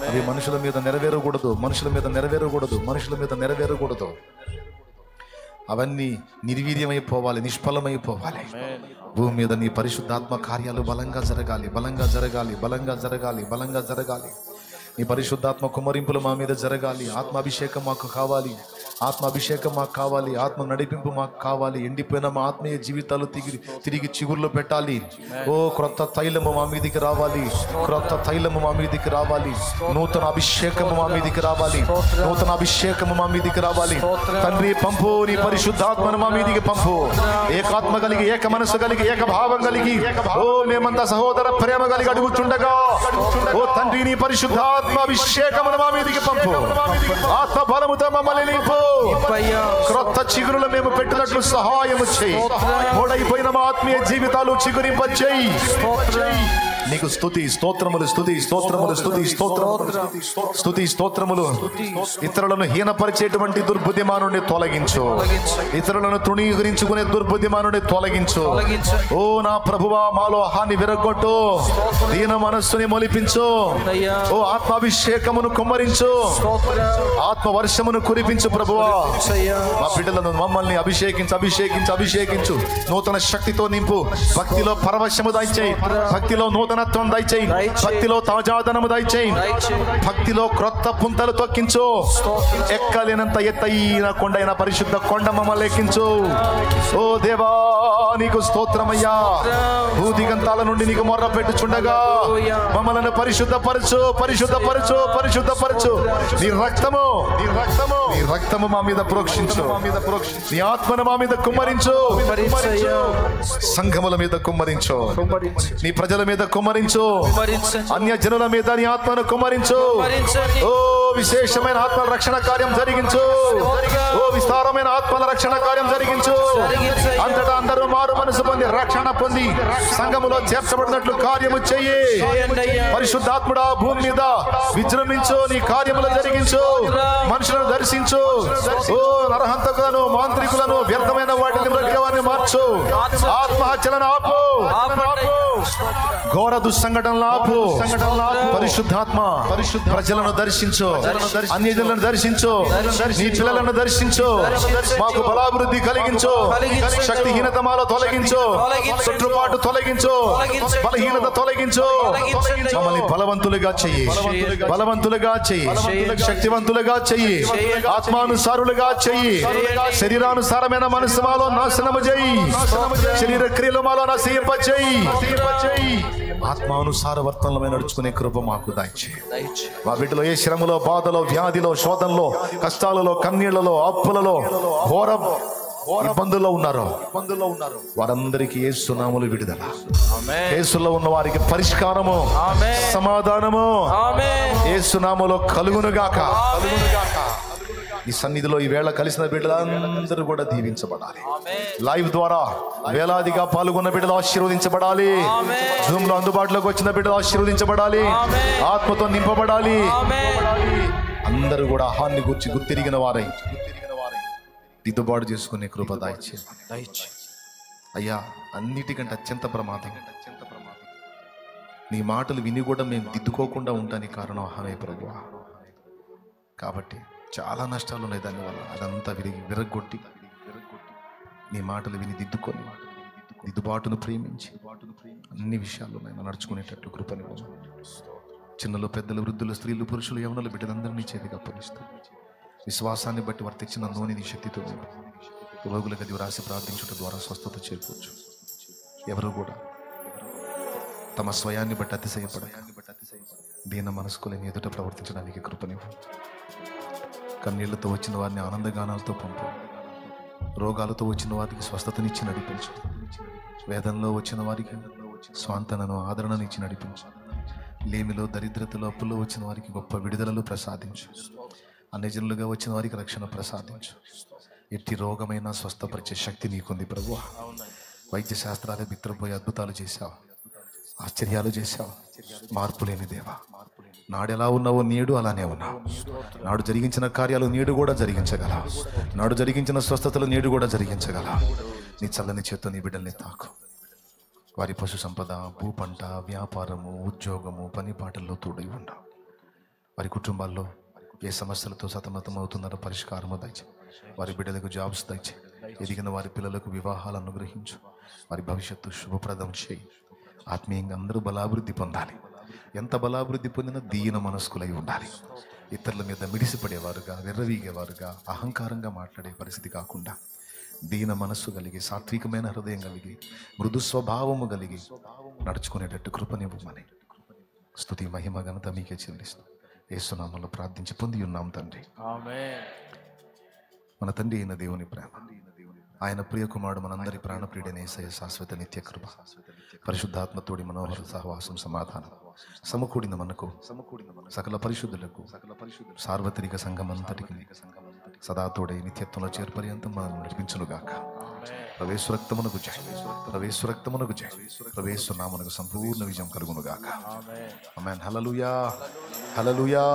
అవి మనుషుల మీద నెరవేరకూడదు, మనుషుల మీద నెరవేరకూడదు, మనుషుల మీద నెరవేరకూడదు. అవన్నీ నిర్వీర్యమైపోవాలి, నిష్ఫలమైపోవాలి. భూమి మీద నీ పరిశుద్ధాత్మ కార్యాలు బలంగా జరగాలి, బలంగా జరగాలి, బలంగా జరగాలి, బలంగా జరగాలి. నీ పరిశుద్ధాత్మ కుమ్మరింపులు మా మీద జరగాలి. ఆత్మాభిషేకం మాకు కావాలి, ఆత్మాభిషేకం మాకు కావాలి, ఆత్మ నడిపింపు మాకు కావాలి. ఎండిపోయిన మా ఆత్మీయ జీవితాలు తిరిగి చిగుర్లు పెట్టాలి. ఓ క్రొత్త తైలము మా మీదికి రావాలి, క్రొత్త తైలము మా మీదికి రావాలి, నూతన అభిషేకము మా మీదికి రావాలి, నూతన అభిషేకము మా మీదికి రావాలి. తండ్రి పంపు, నీ పరిశుద్ధాత్మను మా మీదికి పంపు. ఏకాత్మ కలిగి, ఏక మనసు కలిగి, ఏక భావం కలిగి, ఓ మేమంతా సహోదర ప్రేమ కలిగి అడుగుతుండగా, ఓ తండ్రి నీ పరిశుద్ధాత్మ అభిషేకమును మా మీదికి పంపు. ఆత్మ బలముతో మమ్మల్ని నింపు. క్రొత్త చిగురులు మేము పెట్టినట్లు సహాయము చేయి. మూడైపోయిన మా ఆత్మీయ జీవితాలు చిగురింపచేయి. నీకు స్తుతి స్తోత్రములు, స్తుతి స్తోత్రములు, స్తుతి స్తోత్రములు, స్తుతి స్తోత్రములు. ఇతరులను హీనపరిచేటువంటి దుర్బుద్ధిమానుని తొలగించు, ఇతరులను తృణీకరించుకునే దుర్బుద్ధిమానుని తొలగించు. ఓ నా ప్రభువా, మాలో హాని విరగొట్టు, దీన మనస్సుని మొలిపించు. ఓ ఆత్మాభిషేకమును కుమ్మరించు, ఆత్మ వర్షమును కురిపించు. ప్రభువా, మా బిడ్డలను మమ్మల్ని అభిషేకించు, అభిషేకించు, అభిషేకించు. నూతన శక్తితో నింపు. భక్తిలో పరవశము దయచేయి, భక్తిలో నూతనత్వం దయచేయి, భక్తిలో తాజాదనము దయచేయి, భక్తిలో క్రొత్త పుంతలు తొక్కించు. ఎక్కలేనంత ఎత్తైన కొండైన పరిశుద్ధ కొండ మమ్మల్ని ఎక్కించు. ఓ దేవా, నీకు స్తోత్రమయ్యా. భూదిగంతాల నుండి నీకు మొర్ర పెట్టుచుండగా మమ్మల్ని పరిశుద్ధపరచు, పరిశుద్ధపరచు, పరిశుద్ధపరచు. నీ రక్తము, నీ రక్తము, నీ రక్తము మా మీద ప్రోక్షించు, మా మీద ప్రోక్షించు. నీ ఆత్మను మా మీద కుమ్మరించు, సంఘముల మీద కుమ్మరించు, నీ ప్రజల మీద కుమ్మరించు, అన్య జనుల మీద నీ ఆత్మను కుమ్మరించు. ఓ విశేషమైన ఆత్మల రక్షణ కార్యం జరిగించు, ఓ విస్తారమైన ఆత్మల రక్షణ కార్యం జరిగించు. అంతటా అందరూ మారు మనసు పొంది రక్షణ పొంది సంఘములో చేర్చబడినట్లు కార్యము చెయ్యి. పరిశుద్ధాత్ముడా, భూమి మీద విజృంభించు, నీ కార్యములు జరిగించు. మనుషులను దర్శించు. ఓ నరహంతకులను, మాంత్రికులను, వ్యర్థమైన వాటిని మృగవాన్ని మార్చు. ఆత్మహత్యలను ఆపు, ఘోర దుస్సంఘటనలు ఆపు. పరిశుద్ధాత్మ ప్రజలను దర్శించు, అన్యజనులను దర్శించు, నీ పిల్లలను దర్శించు. మాకు బలాభివృద్ధి కలిగించు, శక్తిహీనత మాలో తొలగించు, చుట్టుబాటు తొలగించు, బలహీనత తొలగించు. మమ్మల్ని బలవంతులుగా చెయ్యి, బలవంతులుగా చెయ్యి, శక్తివంతులుగా చెయ్యి, ఆత్మానుసారులుగా చెయ్యి. శరీరానుసారమైన మనసు మాలో నాశనము చేయి, శరీర క్రియలు మాలో నశింపచేయి. ఆత్మానుసార వర్తనలమే నడుచుకునే కృప మాకు దయచేయి. మా బిడ్డలో ఏ శ్రమలో, బాధలో, వ్యాధిలో, శోధనలో, కష్టాలలో, కన్నీళ్లలో, అప్పులలో, ఘోర ఇబ్బందుల్లో ఉన్నారు, వారందరికీ యేసు నామములో విడుదల. యేసులో ఉన్న వారికి పరిష్కారము, సమాధానము యేసు నామములో కలుగునుగాక. ఈ సన్నిధిలో ఈ వేళ కలిసిన బిడ్డలందరూ కూడా దీవించబడాలి. లైవ్ ద్వారా వేలాదిగా పాల్గొన్న బిడ్డలు ఆశీర్వదించబడాలి. జూమ్ లో అందుబాటులోకి వచ్చిన బిడ్డలు ఆశీర్వదించబడాలి, ఆత్మతో నింపబడాలి. అందరూ కూడా ఆహాన్ని గుర్చి గుర్తిరిగిన వారై దిద్దుబాటు చేసుకునే కృప దయచే. అయ్యా, అన్నిటికంటే అత్యంత ప్రమాదం నీ మాటలు విని కూడా మేము దిద్దుకోకుండా ఉండడానికి కారణం అహమే ప్రభువా. కాబట్టి చాలా నష్టాలు ఉన్నాయి దానివల్ల. అదంతా విరగొట్టి నీ మాటలు విని దిద్దుకొని దిద్దుబాటును ప్రేమించి అన్ని విషయాల్లో మేము నడుచుకునేటట్లు కృపని. చిన్నలు, పెద్దలు, వృద్ధులు, స్త్రీలు, పురుషులు, యవనులు బిడ్డలందరినీ చేతికి అప్పగిస్తూ విశ్వాసాన్ని బట్టి వారు తెచ్చిన నూనె నీ శక్తితో రోగుల గది రాసి ప్రార్థించడం ద్వారా స్వస్థత చేకూర్చు. ఎవరు కూడా తమ స్వయాన్ని బట్టి అతిశయపడక దీన మనస్కులని ఎదుట ప్రవర్తించడానికి కృపనివ్వు. కన్నీళ్లతో వచ్చిన వారిని ఆనందగానాలతో పంపు. రోగాలతో వచ్చిన వారికి స్వస్థతనిచ్చి నడిపించు. వేదనలో వచ్చిన వారికి స్వాంతనను, ఆదరణనిచ్చి నడిపించు. లేమిలో, దరిద్రతలో, అప్పుల్లో వచ్చిన వారికి గొప్ప విడుదలలో ప్రసాదించు. అన్యజనులుగా వచ్చిన వారికి రక్షణ ప్రసాదించు. ఎట్టి రోగమైన స్వస్థపరిచే శక్తి నీకుంది ప్రభువా. వైద్య శాస్త్రాలే బిత్రపోయి అద్భుతాలు చేశావు, ఆశ్చర్యాలు చేశావు. మార్పు లేని దేవా, నాడెలా ఉన్నావో నేడు అలానే ఉన్నావు. నాడు జరిగించిన కార్యాలు నేడు కూడా జరిగించగలవు. నాడు జరిగించిన స్వస్థతలు నేడు కూడా జరిగించగలవు. నీ చల్లని చేత్తో నీ బిడ్డల్ని తాకు. వారి పశు సంపద, భూపంట, వ్యాపారము, ఉద్యోగము, పని పాటల్లో తోడై ఉండవు. వారి కుటుంబాల్లో ఏ సమస్యలతో సతమతం అవుతున్నారో పరిష్కారము దయచే. వారి బిడ్డలకు జాబ్స్ దయచే. ఎదిగిన వారి పిల్లలకు వివాహాలు అనుగ్రహించు. వారి భవిష్యత్తు శుభప్రదం చేయి. ఆత్మీయంగా అందరూ బలాభివృద్ధి పొందాలి. ఎంత బలాభివృద్ధి పొందినా దీన మనస్కులై ఉండాలి. ఇతరుల మీద మిడిసిపడేవారుగా, విర్రవీగేవారుగా, అహంకారంగా మాట్లాడే పరిస్థితి కాకుండా దీన మనస్సు కలిగి, సాత్వికమైన హృదయం కలిగి, మృదు స్వభావము కలిగి నడుచుకునేటట్టు కృపనివ్వమని స్తుతి, మహిమ, ఘనత మీకే చెల్లిస్తూ యేసునామములో ప్రార్థించి పొంది ఉన్నాం తండ్రి. ఆమేన్. మన తండ్రి అయిన దేవుని ప్రేమ, ఆయన ప్రియ కుమారుడు మనందరి ప్రాణప్రియుడైన యేసయ్య శాశ్వత నిత్య కృప, పరిశుద్ధాత్మతోడి మనోహర సహవాసం, సమాధానం సమకూడిన మనకు, సకల పరిశుద్ధులకు, సార్వత్రిక సంఘమంతటికి సదాతోడై నిత్యత్వంలో చేర్పర్యంతం మనం నడిపించునుగాక. ప్రవేశరక్తమునకు జయ, ప్రవేశరక్తమునకు జయ, ప్రవేశనామమునకు సంపూర్ణ విజయం కలుగునుగాక. ఆమేన్. హల్లెలూయా, హల్లెలూయా,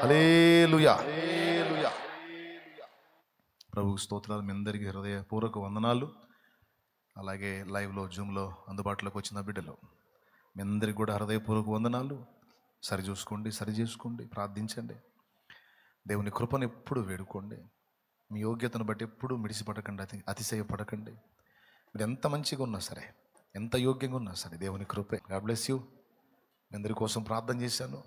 హల్లెలూయా. ప్రభు స్తోత్రాలు. మీ అందరికీ హృదయపూర్వక వందనాలు. అలాగే లైవ్లో, జూమ్లో అందుబాటులోకి వచ్చిన బిడ్డలు మీ అందరికీ కూడా హృదయపూర్వక వందనాలు. సరి చూసుకోండి, సరి చేసుకోండి, ప్రార్థించండి. దేవుని కృపను ఎప్పుడు వేడుకోండి. మీ యోగ్యతను బట్టి ఎప్పుడు మిడిసిపడకండి, అతిశయపడకండి. మీరు ఎంత మంచిగా ఉన్నా సరే, ఎంత యోగ్యంగా ఉన్నా సరే దేవుని కృపే. God bless you. మీ అందరి కోసం ప్రార్థన చేశాను.